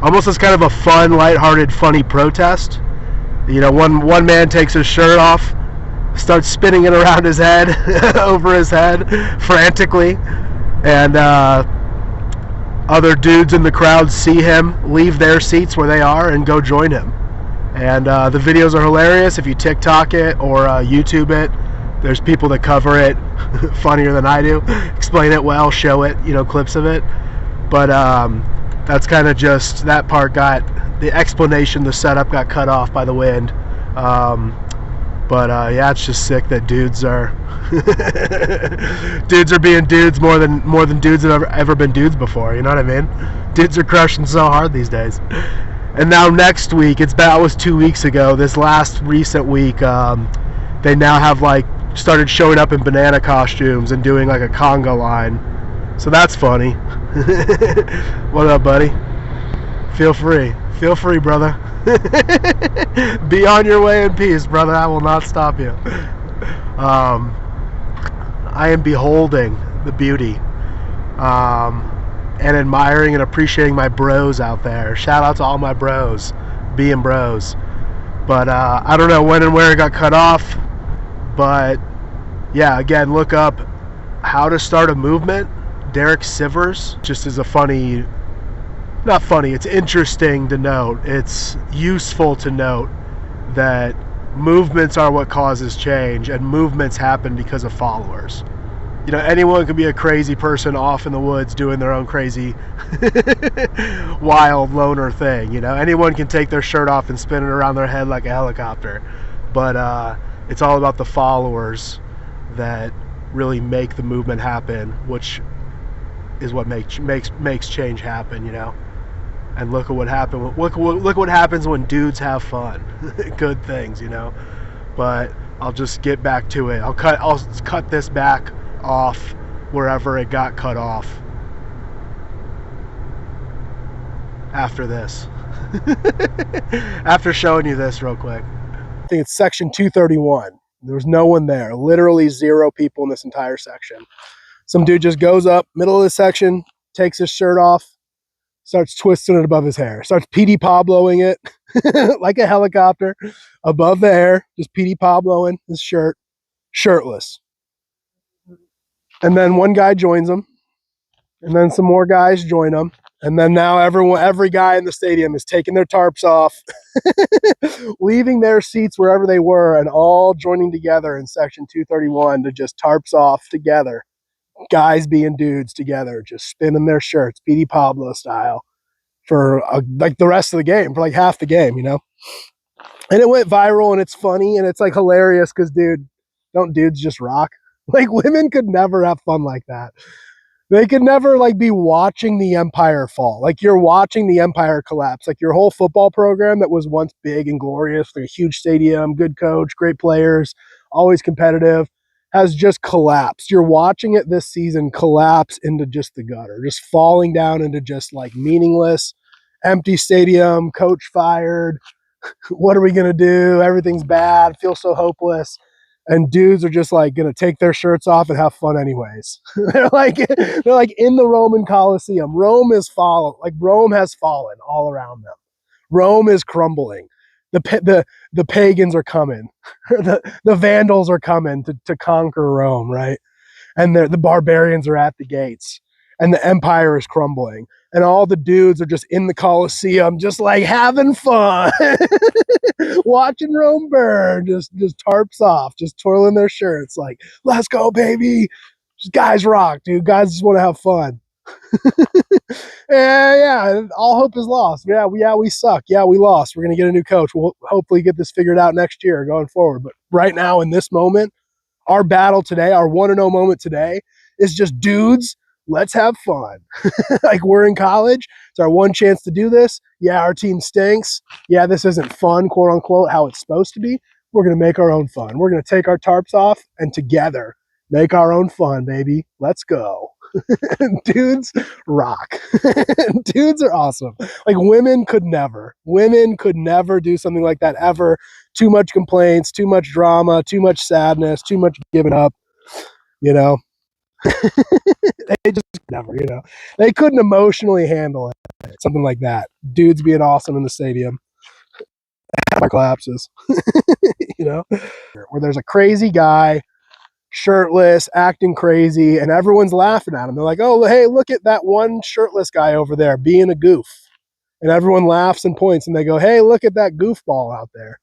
almost as kind of a fun, lighthearted, funny protest. You know, one man takes his shirt off, starts spinning it around his head, over his head, frantically, and other dudes in the crowd see him, leave their seats where they are, and go join him. And the videos are hilarious. If you TikTok it or YouTube it, there's people that cover it funnier than I do, explain it well, show it, you know, clips of it. But that's kind of just, that part got, the explanation, the setup got cut off by the wind. But yeah, it's just sick that dudes are dudes are being dudes more than dudes have ever been dudes before. You know what I mean? Dudes are crushing so hard these days. And now next week, that was 2 weeks ago. This last recent week, they now have like started showing up in banana costumes and doing like a conga line. So that's funny. What up, buddy? Feel free, brother. Be on your way in peace, brother. I will not stop you. I am beholding the beauty and admiring and appreciating my bros out there. Shout out to all my bros, being bros. But I don't know when and where it got cut off. But yeah, again, look up How to Start a Movement. Derek Sivers, just as a funny, not funny, it's interesting to note, it's useful to note that movements are what causes change, and movements happen because of followers. You know, anyone could be a crazy person off in the woods doing their own crazy wild loner thing. You know, anyone can take their shirt off and spin it around their head like a helicopter, but it's all about the followers that really make the movement happen, which is what makes change happen, you know. And look at what happened. Look what happens when dudes have fun. Good things, you know. But I'll just get back to it. I'll cut this back off wherever it got cut off after this. After showing you this real quick. I think it's section 231. There was no one there. Literally 0 people in this entire section. Some dude just goes up, middle of the section, takes his shirt off, starts twisting it above his hair, starts PD Pabloing it like a helicopter above the hair, just PD Pabloing his shirt, shirtless. And then one guy joins him, and then some more guys join him, and then now every guy in the stadium is taking their tarps off, leaving their seats wherever they were, and all joining together in section 231 to just tarps off together. Guys being dudes together, just spinning their shirts, PD Pablo style, for like the rest of the game, for like half the game, you know? And it went viral, and it's funny, and it's like hilarious because, dude, don't dudes just rock? Like, women could never have fun like that. They could never like be watching the empire fall. Like, you're watching the empire collapse. Like, your whole football program that was once big and glorious, like a huge stadium, good coach, great players, always competitive, has just collapsed. You're watching it this season collapse into just the gutter, just falling down into just like meaningless, empty stadium, coach fired. What are we going to do? Everything's bad. Feel so hopeless. And dudes are just like going to take their shirts off and have fun anyways. they're like in the Roman Colosseum. Rome has fallen all around them. Rome is crumbling. The pagans are coming. the Vandals are coming to conquer Rome, right? And the barbarians are at the gates, and the empire is crumbling, and all the dudes are just in the Colosseum, just like having fun, watching Rome burn, just tarps off, just twirling their shirts, like, let's go, baby. Just guys rock, dude. Guys just want to have fun. Yeah, all hope is lost. Yeah, we suck. Yeah, we lost. We're gonna get a new coach. We'll hopefully get this figured out next year going forward. But right now, in this moment, Our battle today, our 1-0 moment today is just dudes, let's have fun. Like we're in college. It's our one chance to do this. Yeah, our team stinks. Yeah, this isn't fun, quote unquote, how it's supposed to be. We're going to make our own fun. We're going to take our tarps off and together make our own fun, baby. Let's go. Dudes rock. Dudes are awesome. Like women could never do something like that ever. Too much complaints, too much drama, too much sadness, too much giving up, you know. They just never, you know. They couldn't emotionally handle it. Something like that. Dudes being awesome in the stadium. My collapses. You know. Where there's a crazy guy shirtless, acting crazy, and everyone's laughing at him. They're like, oh, hey, look at that one shirtless guy over there being a goof. And everyone laughs and points, and they go, hey, look at that goofball out there.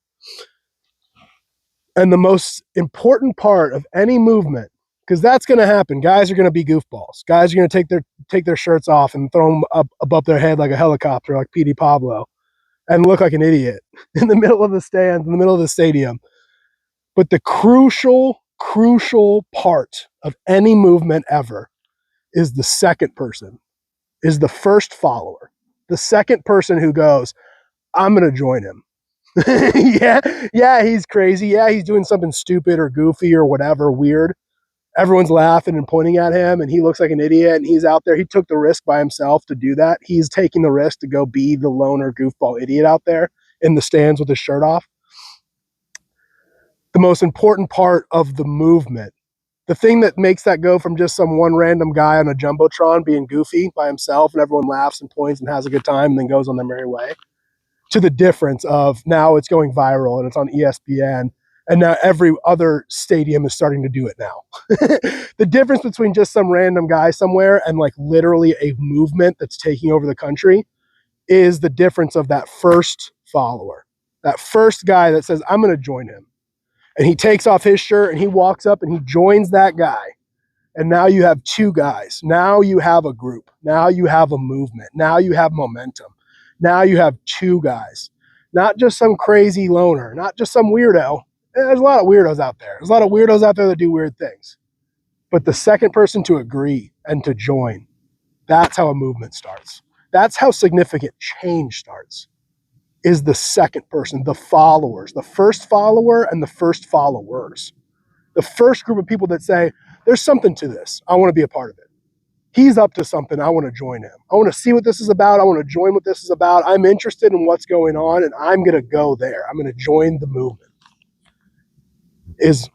And the most important part of any movement, because that's going to happen. Guys are going to be goofballs. Guys are going to take their shirts off and throw them up above their head like a helicopter, like Petey Pablo, and look like an idiot in the middle of the stands, in the middle of the stadium. But the crucial part of any movement ever is the second person, is the first follower. The second person who goes, I'm going to join him. Yeah, he's crazy. Yeah, he's doing something stupid or goofy or whatever, weird. Everyone's laughing and pointing at him, and he looks like an idiot, and he's out there. He took the risk by himself to do that. He's taking the risk to go be the loner goofball idiot out there in the stands with his shirt off. The most important part of the movement, the thing that makes that go from just some one random guy on a Jumbotron being goofy by himself and everyone laughs and points and has a good time and then goes on their merry way, to the difference of now it's going viral and it's on ESPN and now every other stadium is starting to do it now. The difference between just some random guy somewhere and like literally a movement that's taking over the country is the difference of that first follower, that first guy that says, I'm going to join him. And he takes off his shirt and he walks up and he joins that guy. And now you have two guys. Now you have a group. Now you have a movement. Now you have momentum. Now you have two guys. Not just some crazy loner. Not just some weirdo. There's a lot of weirdos out there. There's a lot of weirdos out there that do weird things. But the second person to agree and to join, that's how a movement starts. That's how significant change starts. Is the second person, the followers, the first follower and the first followers. The first group of people that say, there's something to this. I want to be a part of it. He's up to something. I want to join him. I want to see what this is about. I want to join what this is about. I'm interested in what's going on and I'm going to go there. I'm going to join the movement. Is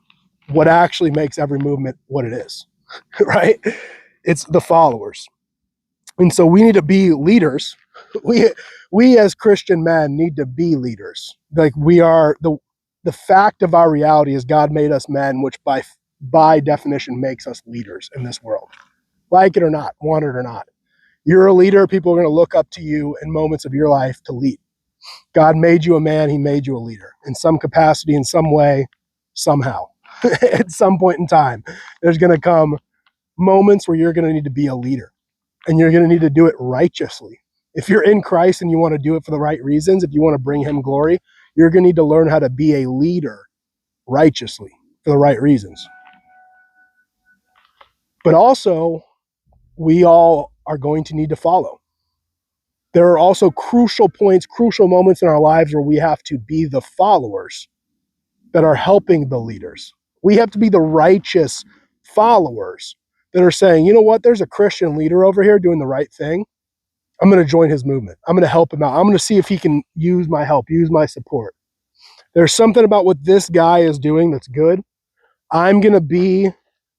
what actually makes every movement what it is, right? It's the followers. And so we need to be leaders. We as Christian men need to be leaders. Like we are, the fact of our reality is God made us men, which by definition makes us leaders in this world. Like it or not, want it or not. You're a leader. People are going to look up to you in moments of your life to lead. God made you a man. He made you a leader in some capacity, in some way, somehow. At some point in time, there's going to come moments where you're going to need to be a leader. And you're going to need to do it righteously. If you're in Christ and you want to do it for the right reasons, if you want to bring him glory, you're going to need to learn how to be a leader righteously for the right reasons. But also, we all are going to need to follow. There are also crucial points, crucial moments in our lives where we have to be the followers that are helping the leaders. We have to be the righteous followers that are saying, you know what, there's a Christian leader over here doing the right thing. I'm going to join his movement. I'm going to help him out. I'm going to see if he can use my help, use my support. There's something about what this guy is doing that's good. I'm going to be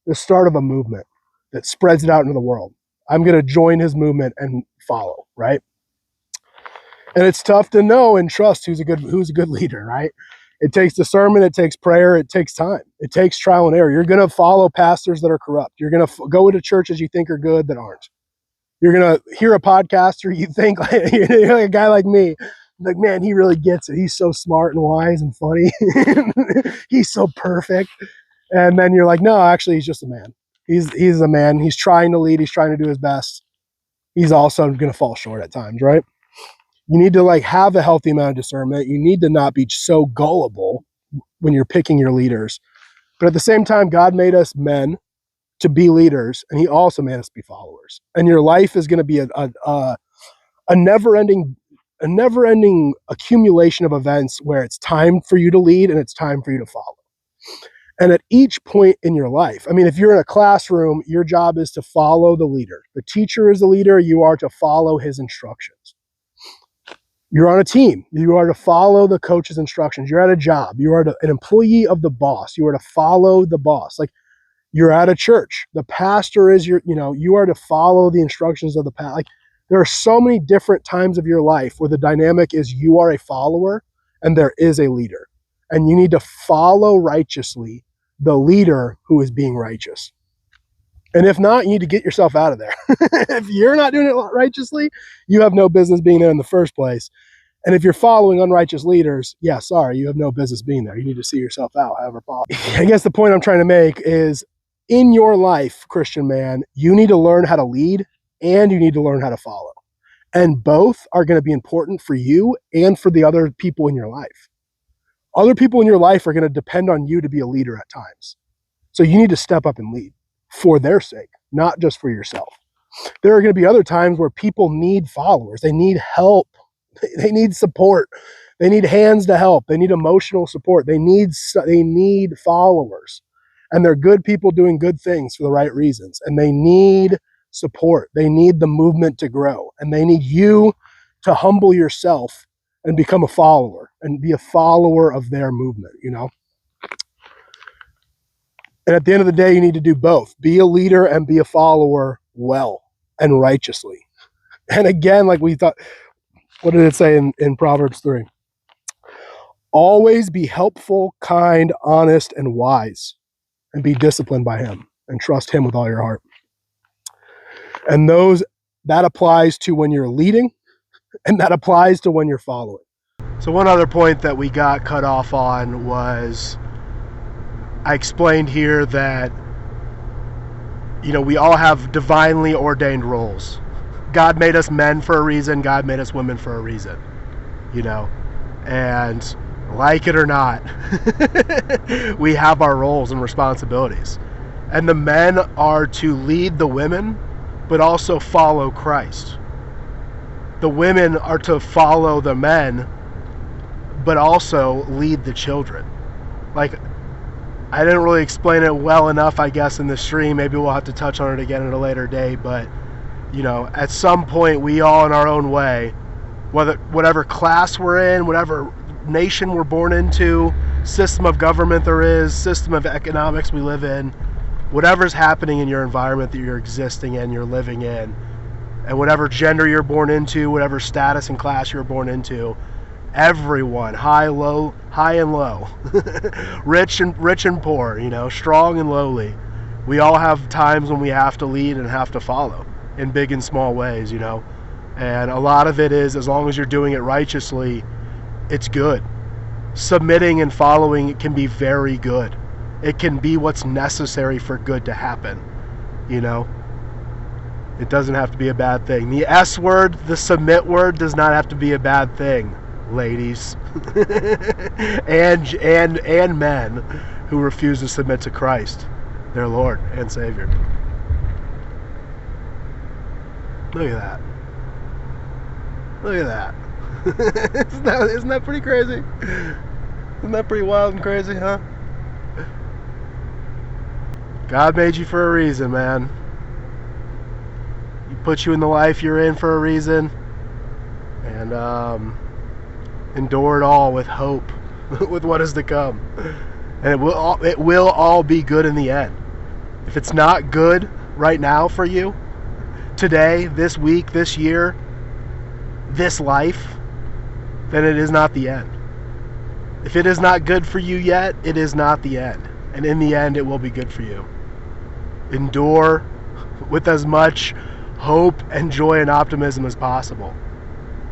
the start of a movement that spreads it out into the world. I'm going to join his movement and follow, right? And it's tough to know and trust who's a good leader, right? It takes discernment, it takes prayer, it takes time. It takes trial and error. You're going to follow pastors that are corrupt. You're going to go into churches you think are good that aren't. You're going to hear a podcaster you think, like, you're like a guy like me, like, man, he really gets it. He's so smart and wise and funny. He's so perfect. And then you're like, no, actually, he's just a man. He's a man. He's trying to lead. He's trying to do his best. He's also going to fall short at times, right? You need to like have a healthy amount of discernment. You need to not be so gullible when you're picking your leaders But at the same time, God made us men to be leaders, and he also made us be followers. And your life is going to be a never-ending accumulation of events where it's time for you to lead and it's time for you to follow. And at each point in your life, I mean, if you're in a classroom, your job is to follow the leader. The teacher is the leader. You are to follow his instructions. You're on a team. You are to follow the coach's instructions. You're at a job. You are an employee of the boss. You are to follow the boss. Like, you're at a church. The pastor is you are to follow the instructions of the pastor. Like, there are so many different times of your life where the dynamic is you are a follower and there is a leader. And you need to follow righteously the leader who is being righteous. And if not, you need to get yourself out of there. If you're not doing it righteously, you have no business being there in the first place. And if you're following unrighteous leaders, yeah, sorry, you have no business being there. You need to see yourself out, however possible. I guess the point I'm trying to make is, in your life, Christian man, you need to learn how to lead and you need to learn how to follow. And both are going to be important for you and for the other people in your life. Other people in your life are going to depend on you to be a leader at times. So you need to step up and lead for their sake, not just for yourself. There are going to be other times where people need followers. They need help. They need support. They need hands to help. They need emotional support. They need followers. And they're good people doing good things for the right reasons. And they need support. They need the movement to grow. And they need you to humble yourself and become a follower and be a follower of their movement, you know? And at the end of the day, you need to do both. Be a leader and be a follower well and righteously. And again, like we thought, what did it say in Proverbs 3? Always be helpful, kind, honest, and wise, and be disciplined by him and trust him with all your heart. And that applies to when you're leading, and that applies to when you're following. So one other point that we got cut off on was, I explained here that, we all have divinely ordained roles. God made us men for a reason. God made us women for a reason, and like it or not, we have our roles and responsibilities. And the men are to lead the women, but also follow Christ. The women are to follow the men, but also lead the children. Like, I didn't really explain it well enough, I guess, in the stream. Maybe we'll have to touch on it again at a later date. But, at some point, we all in our own way, whatever class we're in, whatever nation we're born into, system of government there is, system of economics we live in, whatever's happening in your environment that you're existing in, you're living in, and whatever gender you're born into, whatever status and class you're born into, everyone, high and low, rich and poor, strong and lowly, we all have times when we have to lead and have to follow in big and small ways, and a lot of it is, as long as you're doing it righteously, it's good. Submitting and following can be very good. It can be what's necessary for good to happen, It doesn't have to be a bad thing. The S word, the submit word, does not have to be a bad thing, ladies. and men who refuse to submit to Christ, their Lord and Savior. Look at that. Look at that. Isn't that pretty crazy? Isn't that pretty wild and crazy, huh? God made you for a reason, man. He put you in the life you're in for a reason. And endure it all with hope, with what is to come. And it will all be good in the end. If it's not good right now for you, today, this week, this year, this life, then it is not the end. If it is not good for you yet, it is not the end. And in the end, it will be good for you. Endure with as much hope and joy and optimism as possible.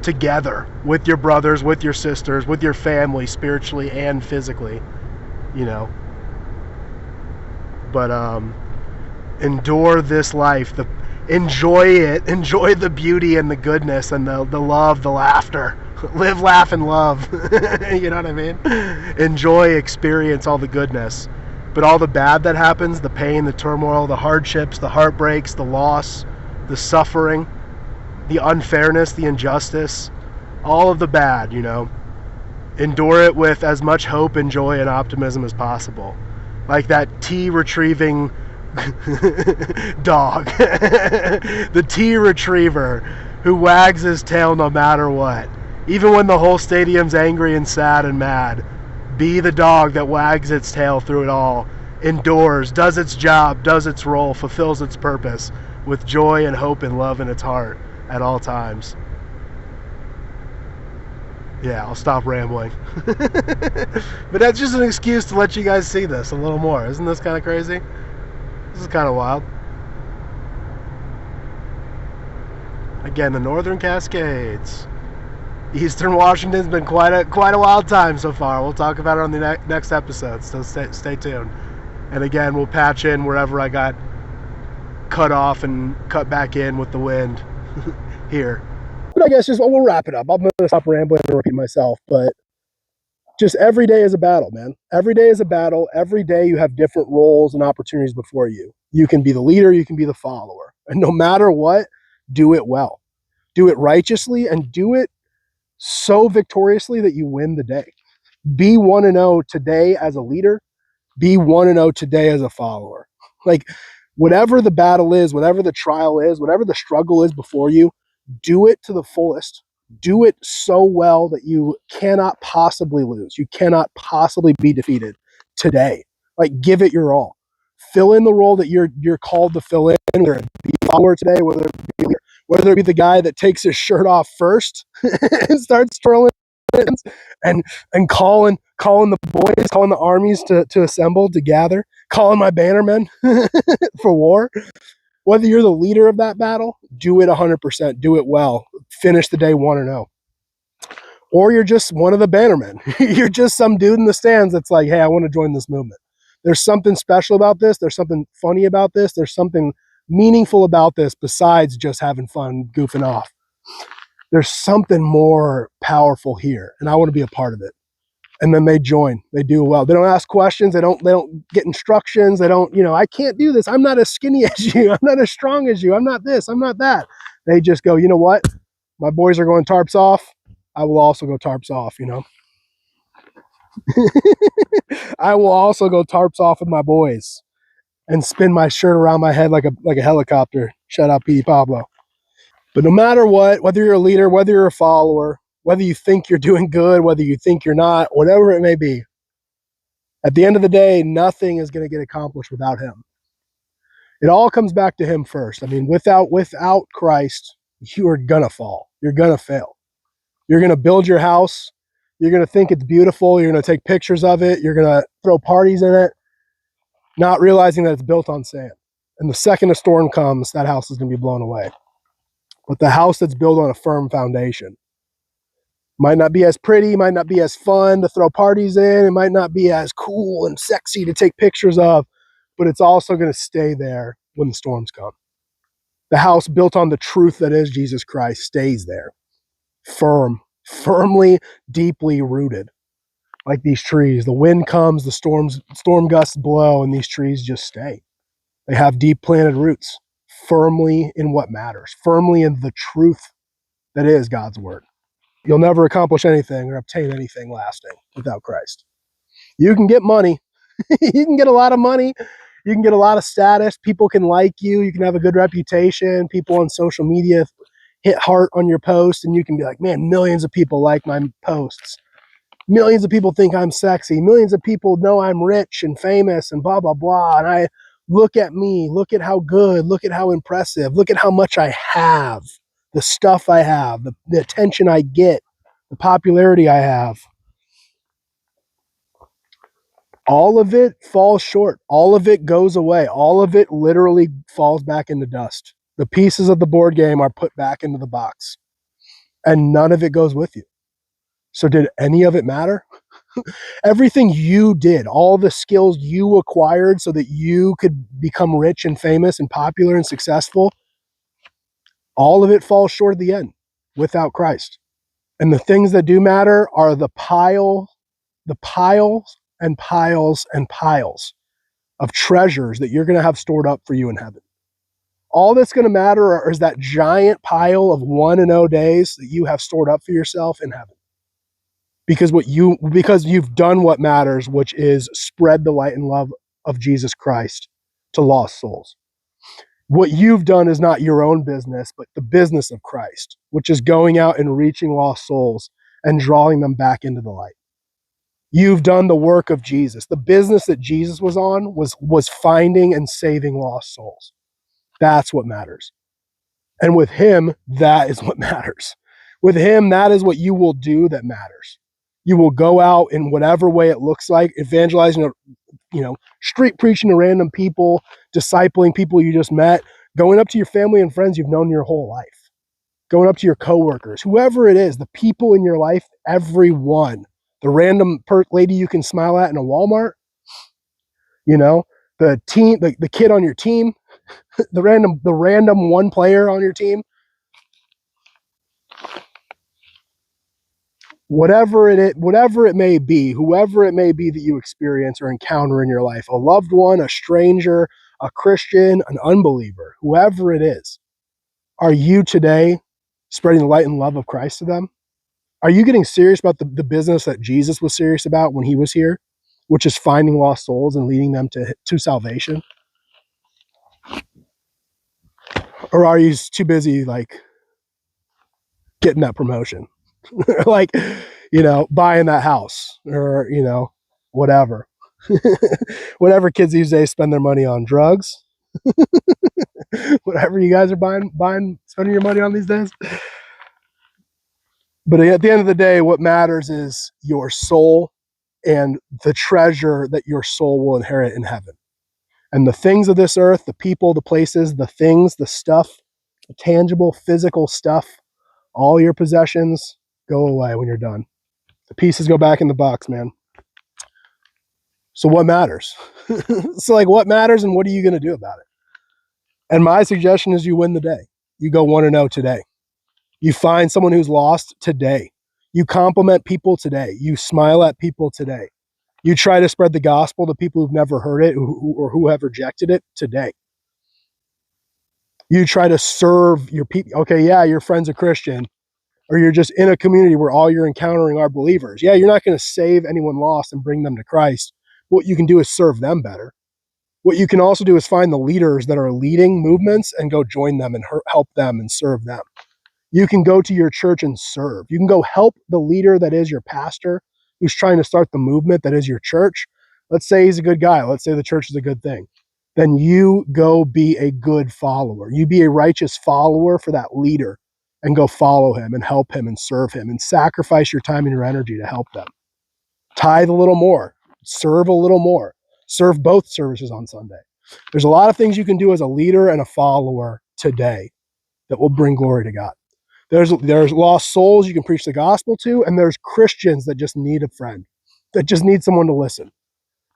Together, with your brothers, with your sisters, with your family, spiritually and physically, But endure this life. Enjoy it. Enjoy the beauty and the goodness and the love, the laughter. Live, laugh, and love. You know what I mean? Enjoy, experience all the goodness. But all the bad that happens, the pain, the turmoil, the hardships, the heartbreaks, the loss, the suffering, the unfairness, the injustice, all of the bad, endure it with as much hope and joy and optimism as possible. Like that tea retrieving dog. The tea retriever who wags his tail no matter what. Even when the whole stadium's angry and sad and mad, be the dog that wags its tail through it all, endures, does its job, does its role, fulfills its purpose with joy and hope and love in its heart at all times. Yeah, I'll stop rambling. But that's just an excuse to let you guys see this a little more. Isn't this kind of crazy? This is kind of wild. Again, the Northern Cascades. Eastern Washington's been quite a wild time so far. We'll talk about it on the next episode, so stay tuned. And again, we'll patch in wherever I got cut off and cut back in with the wind here. But I guess we'll wrap it up. I'm going to stop rambling and repeat myself, but just every day is a battle, man. Every day is a battle. Every day you have different roles and opportunities before you. You can be the leader, you can be the follower. And no matter what, do it well. Do it righteously and do it so victoriously that you win the day. Be 1-0 today as a leader. Be 1-0 today as a follower. Like, whatever the battle is, whatever the trial is, whatever the struggle is before you, do it to the fullest. Do it so well that you cannot possibly lose. You cannot possibly be defeated today. Like, give it your all. Fill in the role that you're called to fill in, whether it be a follower today, whether it be the guy that takes his shirt off first and starts twirling and calling the boys, calling the armies to assemble, to gather, calling my bannermen for war. Whether you're the leader of that battle, do it 100%. Do it well. Finish the day 1-0. Or you're just one of the bannermen. You're just some dude in the stands that's like, hey, I want to join this movement. There's something special about this. There's something funny about this. There's something meaningful about this besides just having fun, goofing off. There's something more powerful here, and I want to be a part of it. And then they join. They do well. They don't ask questions. They don't get instructions. They don't, I can't do this. I'm not as skinny as you. I'm not as strong as you. I'm not this. I'm not that. They just go, you know what? My boys are going tarps off. I will also go tarps off, I will also go tarps off with my boys and spin my shirt around my head like a helicopter. Shout out P. Pablo. But no matter what, whether you're a leader, whether you're a follower, whether you think you're doing good, whether you think you're not, whatever it may be, at the end of the day, nothing is going to get accomplished without him. It all comes back to him first. I mean, without Christ, you are going to fall. You're going to fail. You're going to build your house. You're going to think it's beautiful. You're going to take pictures of it. You're going to throw parties in it, not realizing that it's built on sand. And the second a storm comes, that house is going to be blown away. But the house that's built on a firm foundation might not be as pretty, might not be as fun to throw parties in, it might not be as cool and sexy to take pictures of, but it's also going to stay there when the storms come. The house built on the truth that is Jesus Christ stays there, firmly, deeply rooted, like these trees. The wind comes, the storm gusts blow, and these trees just stay. They have deep planted roots, firmly in what matters, firmly in the truth that is God's word. You'll never accomplish anything or obtain anything lasting without Christ. You can get money. You can get a lot of money. You can get a lot of status. People can like you. You can have a good reputation. People on social media hit heart on your post, and you can be like, man, millions of people like my posts. Millions of people think I'm sexy. Millions of people know I'm rich and famous and blah, blah, blah. And I look at me. Look at how good. Look at how impressive. Look at how much I have. The stuff I have, the attention I get, the popularity I have. All of it falls short. All of it goes away. All of it literally falls back into dust. The pieces of the board game are put back into the box, and none of it goes with you. So did any of it matter? Everything you did, all the skills you acquired so that you could become rich and famous and popular and successful, all of it falls short at the end without Christ. And the things that do matter are the piles and piles and piles of treasures that you're going to have stored up for you in heaven. All that's going to matter is that giant pile of 1 and 0 days that you have stored up for yourself in heaven. Because you've done what matters, which is spread the light and love of Jesus Christ to lost souls. What you've done is not your own business, but the business of Christ, which is going out and reaching lost souls and drawing them back into the light. You've done the work of Jesus. The business that Jesus was on was finding and saving lost souls. That's what matters. And with him, that is what matters. With him, that is what you will do that matters. You will go out in whatever way it looks like, evangelizing, street preaching to random people, discipling people you just met, going up to your family and friends you've known your whole life, going up to your coworkers, whoever it is, the people in your life, everyone, the random lady you can smile at in a Walmart, the kid on your team, the random one player on your team. Whatever it may be, whoever it may be that you experience or encounter in your life, a loved one, a stranger, a Christian, an unbeliever, whoever it is, are you today spreading the light and love of Christ to them? Are you getting serious about the business that Jesus was serious about when he was here, which is finding lost souls and leading them to salvation? Or are you too busy getting that promotion? Buying that house or, whatever. Whatever kids these days spend their money on, drugs, whatever you guys are spending your money on these days. But at the end of the day, what matters is your soul and the treasure that your soul will inherit in heaven. And the things of this earth, the people, the places, the things, the stuff, the tangible, physical stuff, all your possessions go away when you're done. The pieces go back in the box, man. So what matters? So what matters and what are you going to do about it? And my suggestion is you win the day. You go 1-0 today. You find someone who's lost today. You compliment people today. You smile at people today. You try to spread the gospel to people who've never heard it or who have rejected it today. You try to serve your people. Okay, yeah, your friend's a Christian, or you're just in a community where all you're encountering are believers. Yeah, you're not going to save anyone lost and bring them to Christ. What you can do is serve them better. What you can also do is find the leaders that are leading movements and go join them and help them and serve them. You can go to your church and serve. You can go help the leader that is your pastor who's trying to start the movement that is your church. Let's say he's a good guy. Let's say the church is a good thing. Then you go be a good follower. You be a righteous follower for that leader and go follow him and help him and serve him and sacrifice your time and your energy to help them. Tithe a little more. Serve a little more. Serve both services on Sunday. There's a lot of things you can do as a leader and a follower today that will bring glory to God. There's lost souls you can preach the gospel to, and there's Christians that just need a friend, that just need someone to listen.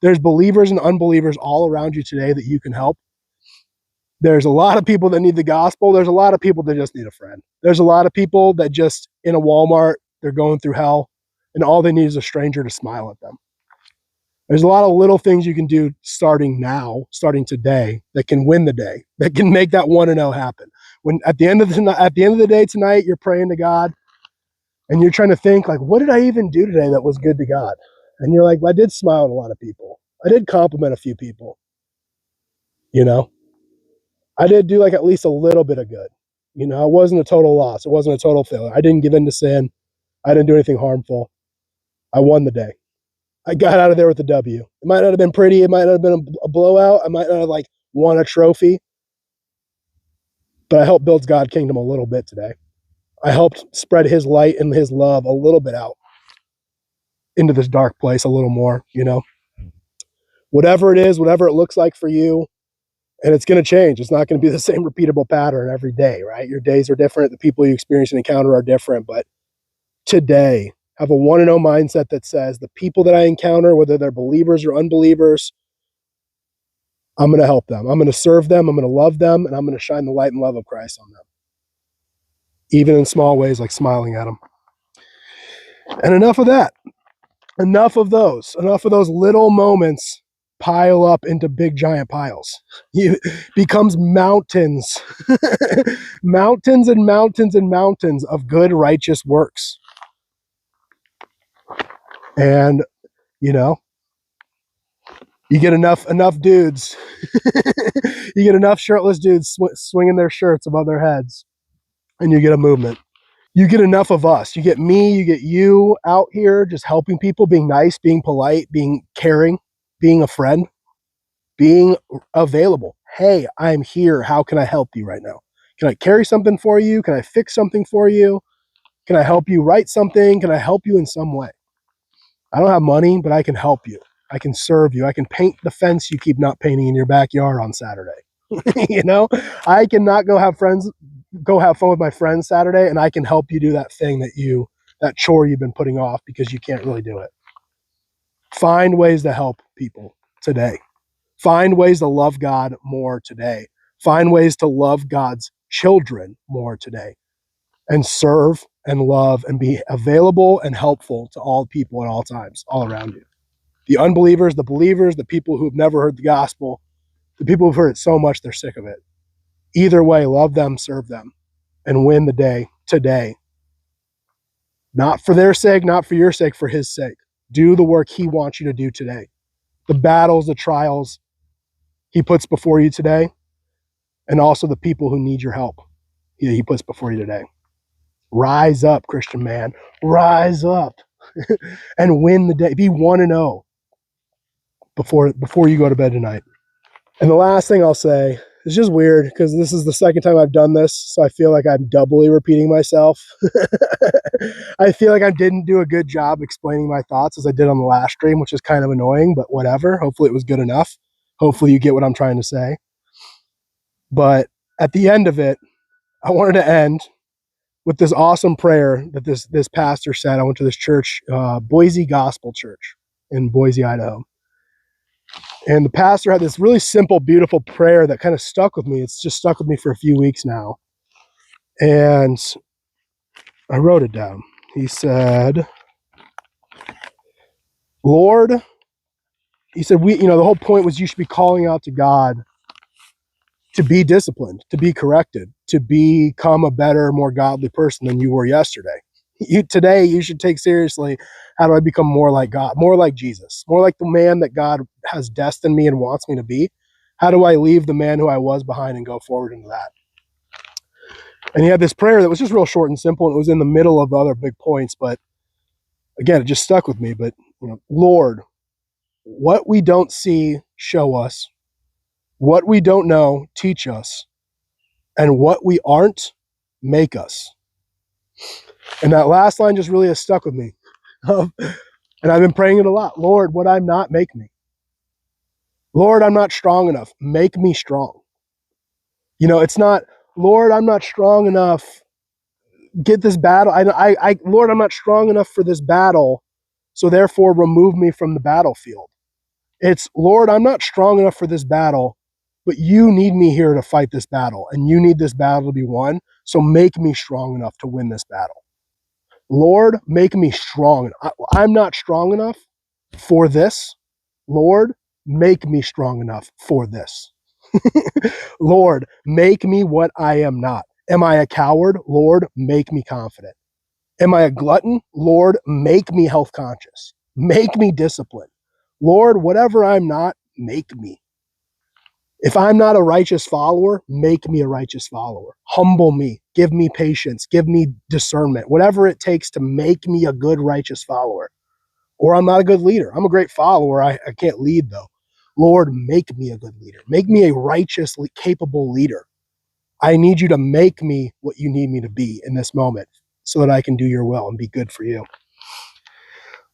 There's believers and unbelievers all around you today that you can help. There's a lot of people that need the gospel. There's a lot of people that just need a friend. There's a lot of people that just in a Walmart, they're going through hell, and all they need is a stranger to smile at them. There's a lot of little things you can do starting today, that can win the day, that can make that 1-0 happen. When at the end of the day tonight, you're praying to God and you're trying to think what did I even do today that was good to God? And you're like, well, I did smile at a lot of people. I did compliment a few people. I did do at least a little bit of good. It wasn't a total loss. It wasn't a total failure. I didn't give in to sin. I didn't do anything harmful. I won the day. I got out of there with a W. It might not have been pretty. It might not have been a blowout. I might not have won a trophy. But I helped build God's kingdom a little bit today. I helped spread his light and his love a little bit out into this dark place a little more, Whatever it is, whatever it looks like for you, and it's going to change. It's not going to be the same repeatable pattern every day, right? Your days are different. The people you experience and encounter are different. But today, have a 1-0 mindset that says the people that I encounter, whether they're believers or unbelievers, I'm going to help them. I'm going to serve them. I'm going to love them. And I'm going to shine the light and love of Christ on them. Even in small ways like smiling at them. And enough of that. Enough of those little moments pile up into big giant piles. It becomes mountains, mountains and mountains and mountains of good, righteous works. And, you know, you get enough dudes, you get enough shirtless dudes swinging their shirts above their heads, and you get a movement. You get enough of us. You get me, you get you out here just helping people, being nice, being polite, being caring, being a friend, being available. Hey, I'm here. How can I help you right now? Can I carry something for you? Can I fix something for you? Can I help you write something? Can I help you in some way? I don't have money, but I can help you. I can serve you. I can paint the fence you keep not painting in your backyard on Saturday. You know, I cannot go have fun with my friends Saturday, and I can help you do that thing that chore you've been putting off because you can't really do it. Find ways to help people today. Find ways to love God more today. Find ways to love God's children more today, and serve and love and be available and helpful to all people at all times, all around you. The unbelievers, the believers, the people who have never heard the gospel, the people who've heard it so much they're sick of it. Either way, love them, serve them, and win the day today. Not for their sake, not for your sake, for his sake. Do the work he wants you to do today. The battles, the trials he puts before you today, and also the people who need your help he puts before you today. Rise up, Christian man. Rise up and win the day. Be 1-0 before you go to bed tonight. And the last thing I'll say is just weird because this is the second time I've done this, so I feel like I'm doubly repeating myself. I feel like I didn't do a good job explaining my thoughts as I did on the last stream, which is kind of annoying, but whatever. Hopefully it was good enough. Hopefully you get what I'm trying to say. But at the end of it, I wanted to end with this awesome prayer that this pastor said. I went to this church, Boise Gospel Church in Boise, Idaho. And the pastor had this really simple, beautiful prayer that kind of stuck with me. It's just stuck with me for a few weeks now. And I wrote it down. He said, Lord, he said, the whole point was you should be calling out to God to be disciplined, to be corrected, to become a better, more godly person than you were yesterday. Today, you should take seriously, how do I become more like God, more like Jesus, more like the man that God has destined me and wants me to be? How do I leave the man who I was behind and go forward into that? And he had this prayer that was just real short and simple, and it was in the middle of other big points, but again, it just stuck with me. But, Lord, what we don't see, show us. What we don't know, teach us. And what we aren't, make us. And that last line just really has stuck with me. And I've been praying it a lot. Lord, what I'm not, make me. Lord, I'm not strong enough. Make me strong. It's not, Lord, I'm not strong enough. Get this battle. Lord, I'm not strong enough for this battle, so therefore remove me from the battlefield. It's, Lord, I'm not strong enough for this battle, but you need me here to fight this battle, and you need this battle to be won, so make me strong enough to win this battle. Lord, make me strong. I'm not strong enough for this. Lord, make me strong enough for this. Lord, make me what I am not. Am I a coward? Lord, make me confident. Am I a glutton? Lord, make me health conscious. Make me disciplined. Lord, whatever I'm not, make me. If I'm not a righteous follower, make me a righteous follower. Humble me. Give me patience. Give me discernment. Whatever it takes to make me a good, righteous follower. Or I'm not a good leader. I'm a great follower. I can't lead, though. Lord, make me a good leader. Make me a righteous, capable leader. I need you to make me what you need me to be in this moment so that I can do your will and be good for you.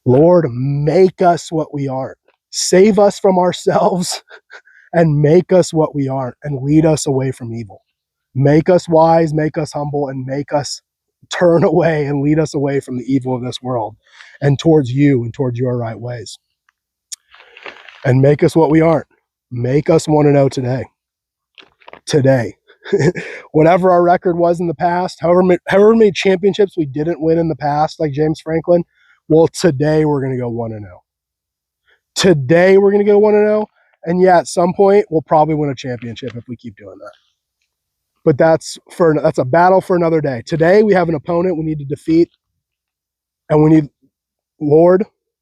Lord, make us what we aren't. Save us from ourselves and make us what we aren't and lead us away from evil. Make us wise, make us humble, and make us turn away and lead us away from the evil of this world and towards you and towards your right ways. And make us what we aren't. Make us want to know today. Today. Whatever our record was in the past, however many championships we didn't win in the past, like James Franklin, well, today we're going to go 1-0. Today we're going to go 1-0, And yeah, at some point, we'll probably win a championship if we keep doing that. But that's a battle for another day. Today, we have an opponent we need to defeat. And we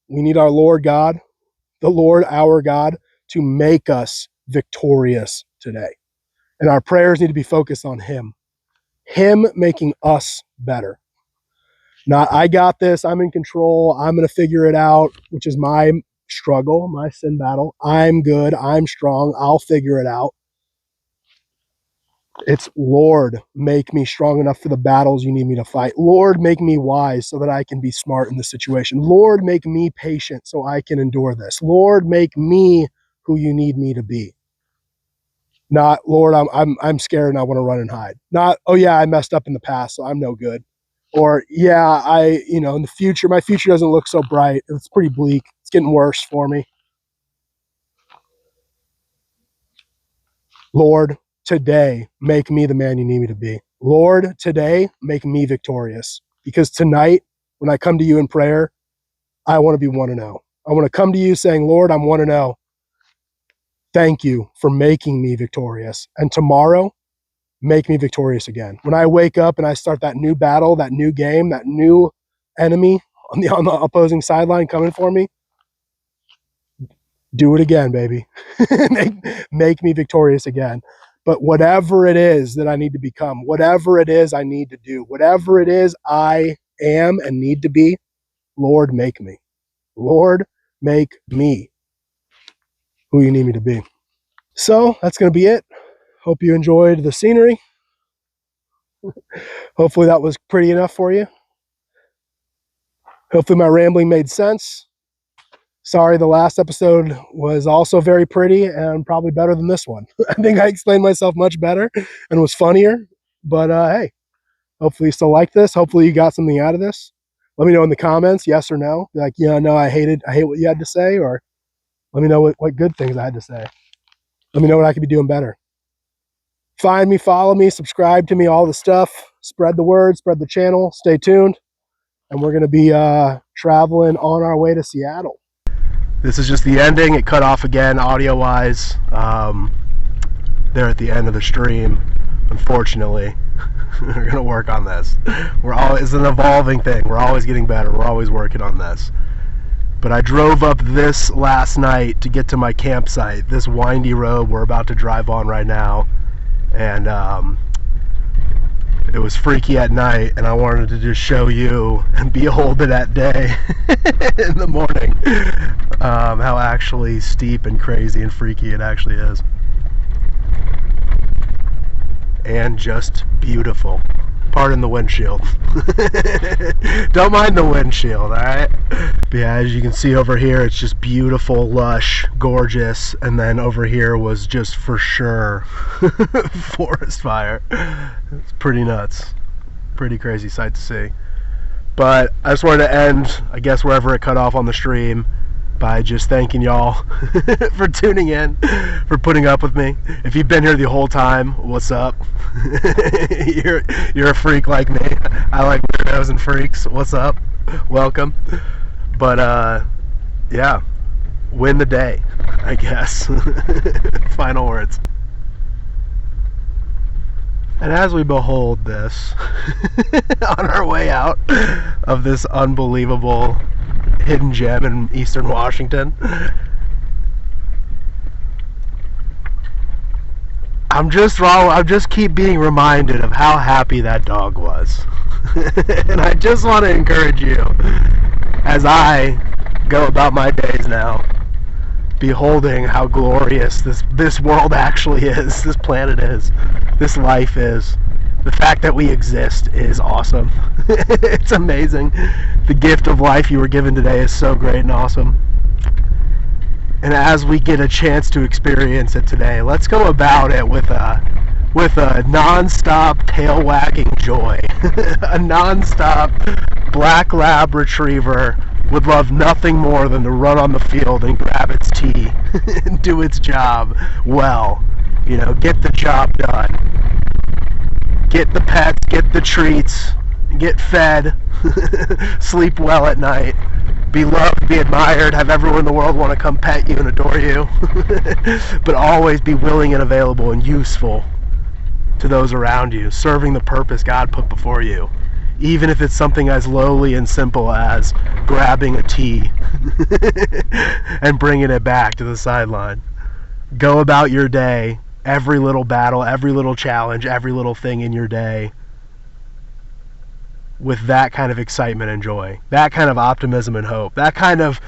need our Lord God, the Lord our God, to make us victorious today. And our prayers need to be focused on Him making us better. Not, I got this, I'm in control, I'm going to figure it out, which is my struggle, my sin battle. I'm good, I'm strong, I'll figure it out. It's, Lord, make me strong enough for the battles you need me to fight. Lord, make me wise so that I can be smart in this situation. Lord, make me patient so I can endure this. Lord, make me who you need me to be. Not, Lord, I'm scared and I want to run and hide. Not, oh yeah, I messed up in the past, so I'm no good. Or yeah, in the future, my future doesn't look so bright. It's pretty bleak. It's getting worse for me. Lord, today, make me the man you need me to be. Lord, today, make me victorious. Because tonight, when I come to you in prayer, I want to be 1-0. I want to come to you saying, Lord, I'm 1-0. Thank you for making me victorious. And tomorrow, make me victorious again. When I wake up and I start that new battle, that new game, that new enemy on the opposing sideline coming for me, do it again, baby. make me victorious again. But whatever it is that I need to become, whatever it is I need to do, whatever it is I am and need to be, Lord, make me. Lord, make me who you need me to be. So that's going to be it. Hope you enjoyed the scenery. Hopefully that was pretty enough for you. Hopefully my rambling made sense. Sorry, the last episode was also very pretty and probably better than this one. I think I explained myself much better and was funnier. But hey, hopefully you still like this. Hopefully you got something out of this. Let me know in the comments, yes or no. Like, yeah, no, I hate what you had to say. Or let me know what good things I had to say. Let me know what I could be doing better. Find me, follow me, subscribe to me, all the stuff. Spread the word, spread the channel. Stay tuned. And we're going to be traveling on our way to Seattle. This is just the ending. It cut off again audio-wise there at the end of the stream, unfortunately. We're going to work on this. It's an evolving thing. We're always getting better. We're always working on this. But I drove up this last night to get to my campsite, this windy road we're about to drive on right now. And it was freaky at night, and I wanted to just show you and behold it at day in the morning, how actually steep and crazy and freaky it actually is. And just beautiful. Pardon the windshield. Don't mind the windshield, alright? But yeah, as you can see over here, it's just beautiful, lush, gorgeous, and then over here was just for sure forest fire. It's pretty nuts. Pretty crazy sight to see. But I just wanted to end, I guess, wherever it cut off on the stream, by just thanking y'all for tuning in, for putting up with me. If you've been here the whole time, what's up? You're a freak like me. I like weirdos and freaks. What's up? Welcome. But yeah, win the day, I guess. Final words. And as we behold this on our way out of this unbelievable hidden gem in Eastern Washington, I'm just keep being reminded of how happy that dog was. And I just want to encourage you, as I go about my days now, beholding how glorious this world actually is, this planet is, this life is. The fact that we exist is awesome. It's amazing. The gift of life you were given today is so great and awesome. And as we get a chance to experience it today, let's go about it with a non-stop tail wagging joy. A non-stop black lab retriever would love nothing more than to run on the field and grab its tea and do its job well. Get the job done. Get the pets, get the treats, get fed, sleep well at night, be loved, be admired, have everyone in the world want to come pet you and adore you. But always be willing and available and useful to those around you, serving the purpose God put before you. Even if it's something as lowly and simple as grabbing a tee and bringing it back to the sideline. Go about your day, every little battle, every little challenge, every little thing in your day with that kind of excitement and joy, that kind of optimism and hope, that kind of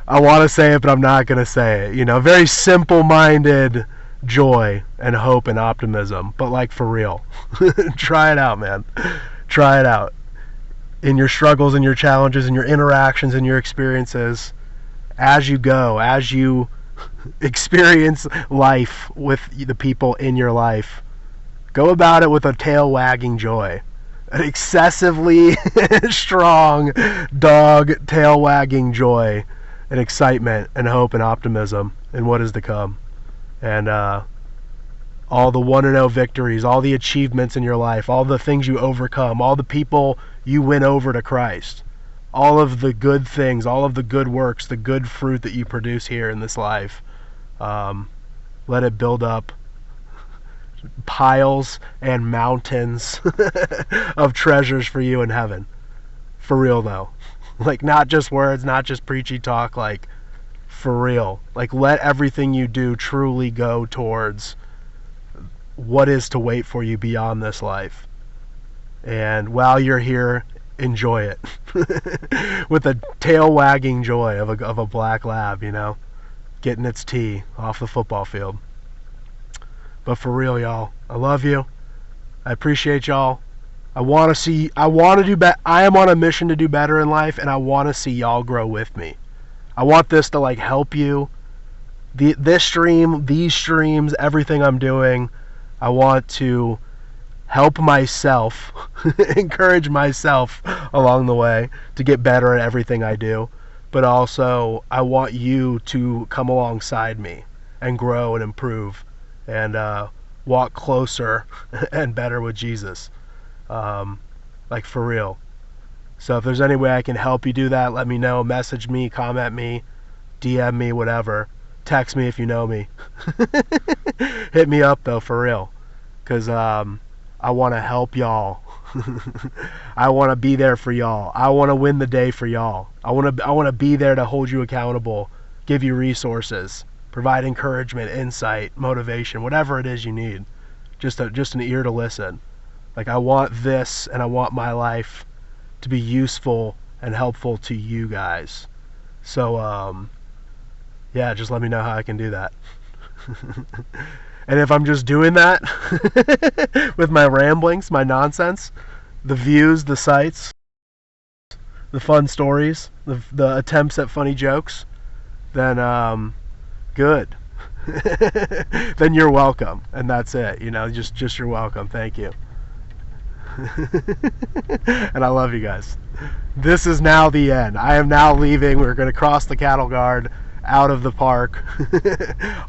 I want to say it, but I'm not going to say it, very simple-minded joy and hope and optimism, but like for real. Try it out, man. Try it out. In your struggles and your challenges and your interactions and your experiences, as you go, as you experience life with the people in your life, go about it with a tail-wagging joy. An excessively strong dog tail-wagging joy and excitement and hope and optimism in what is to come. And all the 1-0 victories, all the achievements in your life, all the things you overcome, all the people you win over to Christ, all of the good things, all of the good works, the good fruit that you produce here in this life, let it build up piles and mountains of treasures for you in heaven. For real though. Like, not just words, not just preachy talk, like for real. Like, let everything you do truly go towards what is to wait for you beyond this life. And while you're here, enjoy it with a tail-wagging joy of a black lab, getting its tee off the football field. But for real, y'all, I love you. I appreciate y'all. I am on a mission to do better in life, and I want to see y'all grow with me. I want this to help you. This stream, these streams, everything I'm doing, I want to help myself, encourage myself along the way to get better at everything I do. But also, I want you to come alongside me and grow and improve and walk closer and better with Jesus. For real. So if there's any way I can help you do that, let me know. Message me, comment me, DM me, whatever. Text me if you know me. Hit me up though, for real. Because I want to help y'all. I want to be there for y'all. I want to win the day for y'all. I want to be there to hold you accountable, give you resources, provide encouragement, insight, motivation, whatever it is you need. Just an ear to listen. I want this, and I want my life to be useful and helpful to you guys. So, yeah, just let me know how I can do that. And if I'm just doing that with my ramblings, my nonsense, the views, the sights, the fun stories, the attempts at funny jokes, then good. Then you're welcome, and that's it. Just you're welcome. Thank you. And I love you guys. This is now the end. I am now leaving. We're going to cross the cattle guard out of the park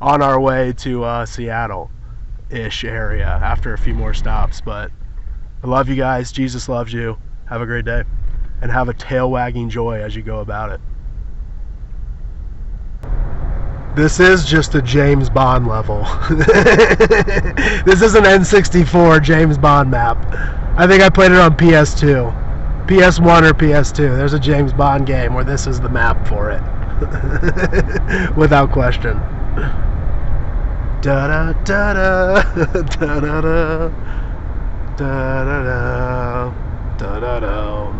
on our way to Seattle-ish area after a few more stops. But I love you guys. Jesus loves you. Have a great day. And have a tail-wagging joy as you go about it. This is just a James Bond level. This is an N64 James Bond map. I think I played it on PS2. PS1 or PS2. There's a James Bond game where this is the map for it. Without question. Da da da da da da da da da da da.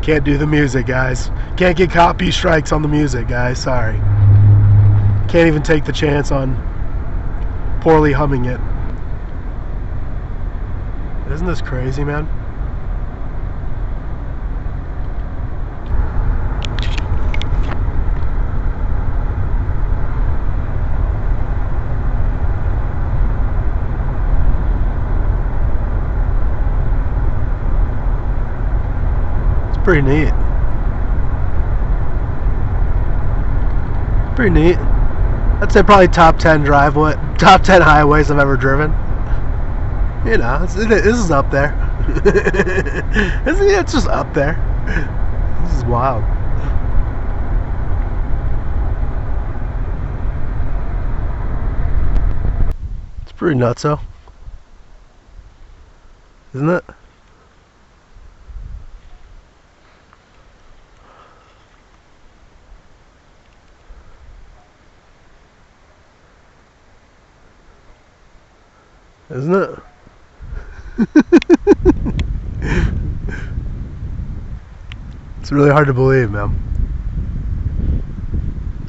Can't do the music, guys. Can't get copy strikes on the music, guys. Sorry. Can't even take the chance on poorly humming it. Isn't this crazy, man? It's pretty neat. Pretty neat. I'd say probably top 10 highways I've ever driven. This is up there. It's just up there. This is wild. It's pretty nutso, isn't it? Isn't it? It's really hard to believe, man.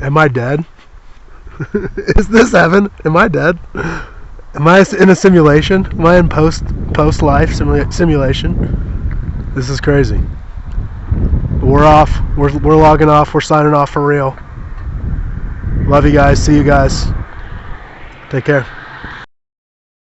Am I dead? Is this heaven? Am I dead? Am I in a simulation? Am I in post life simulation? This is crazy. But we're off. We're logging off. We're signing off for real. Love you guys. See you guys. Take care.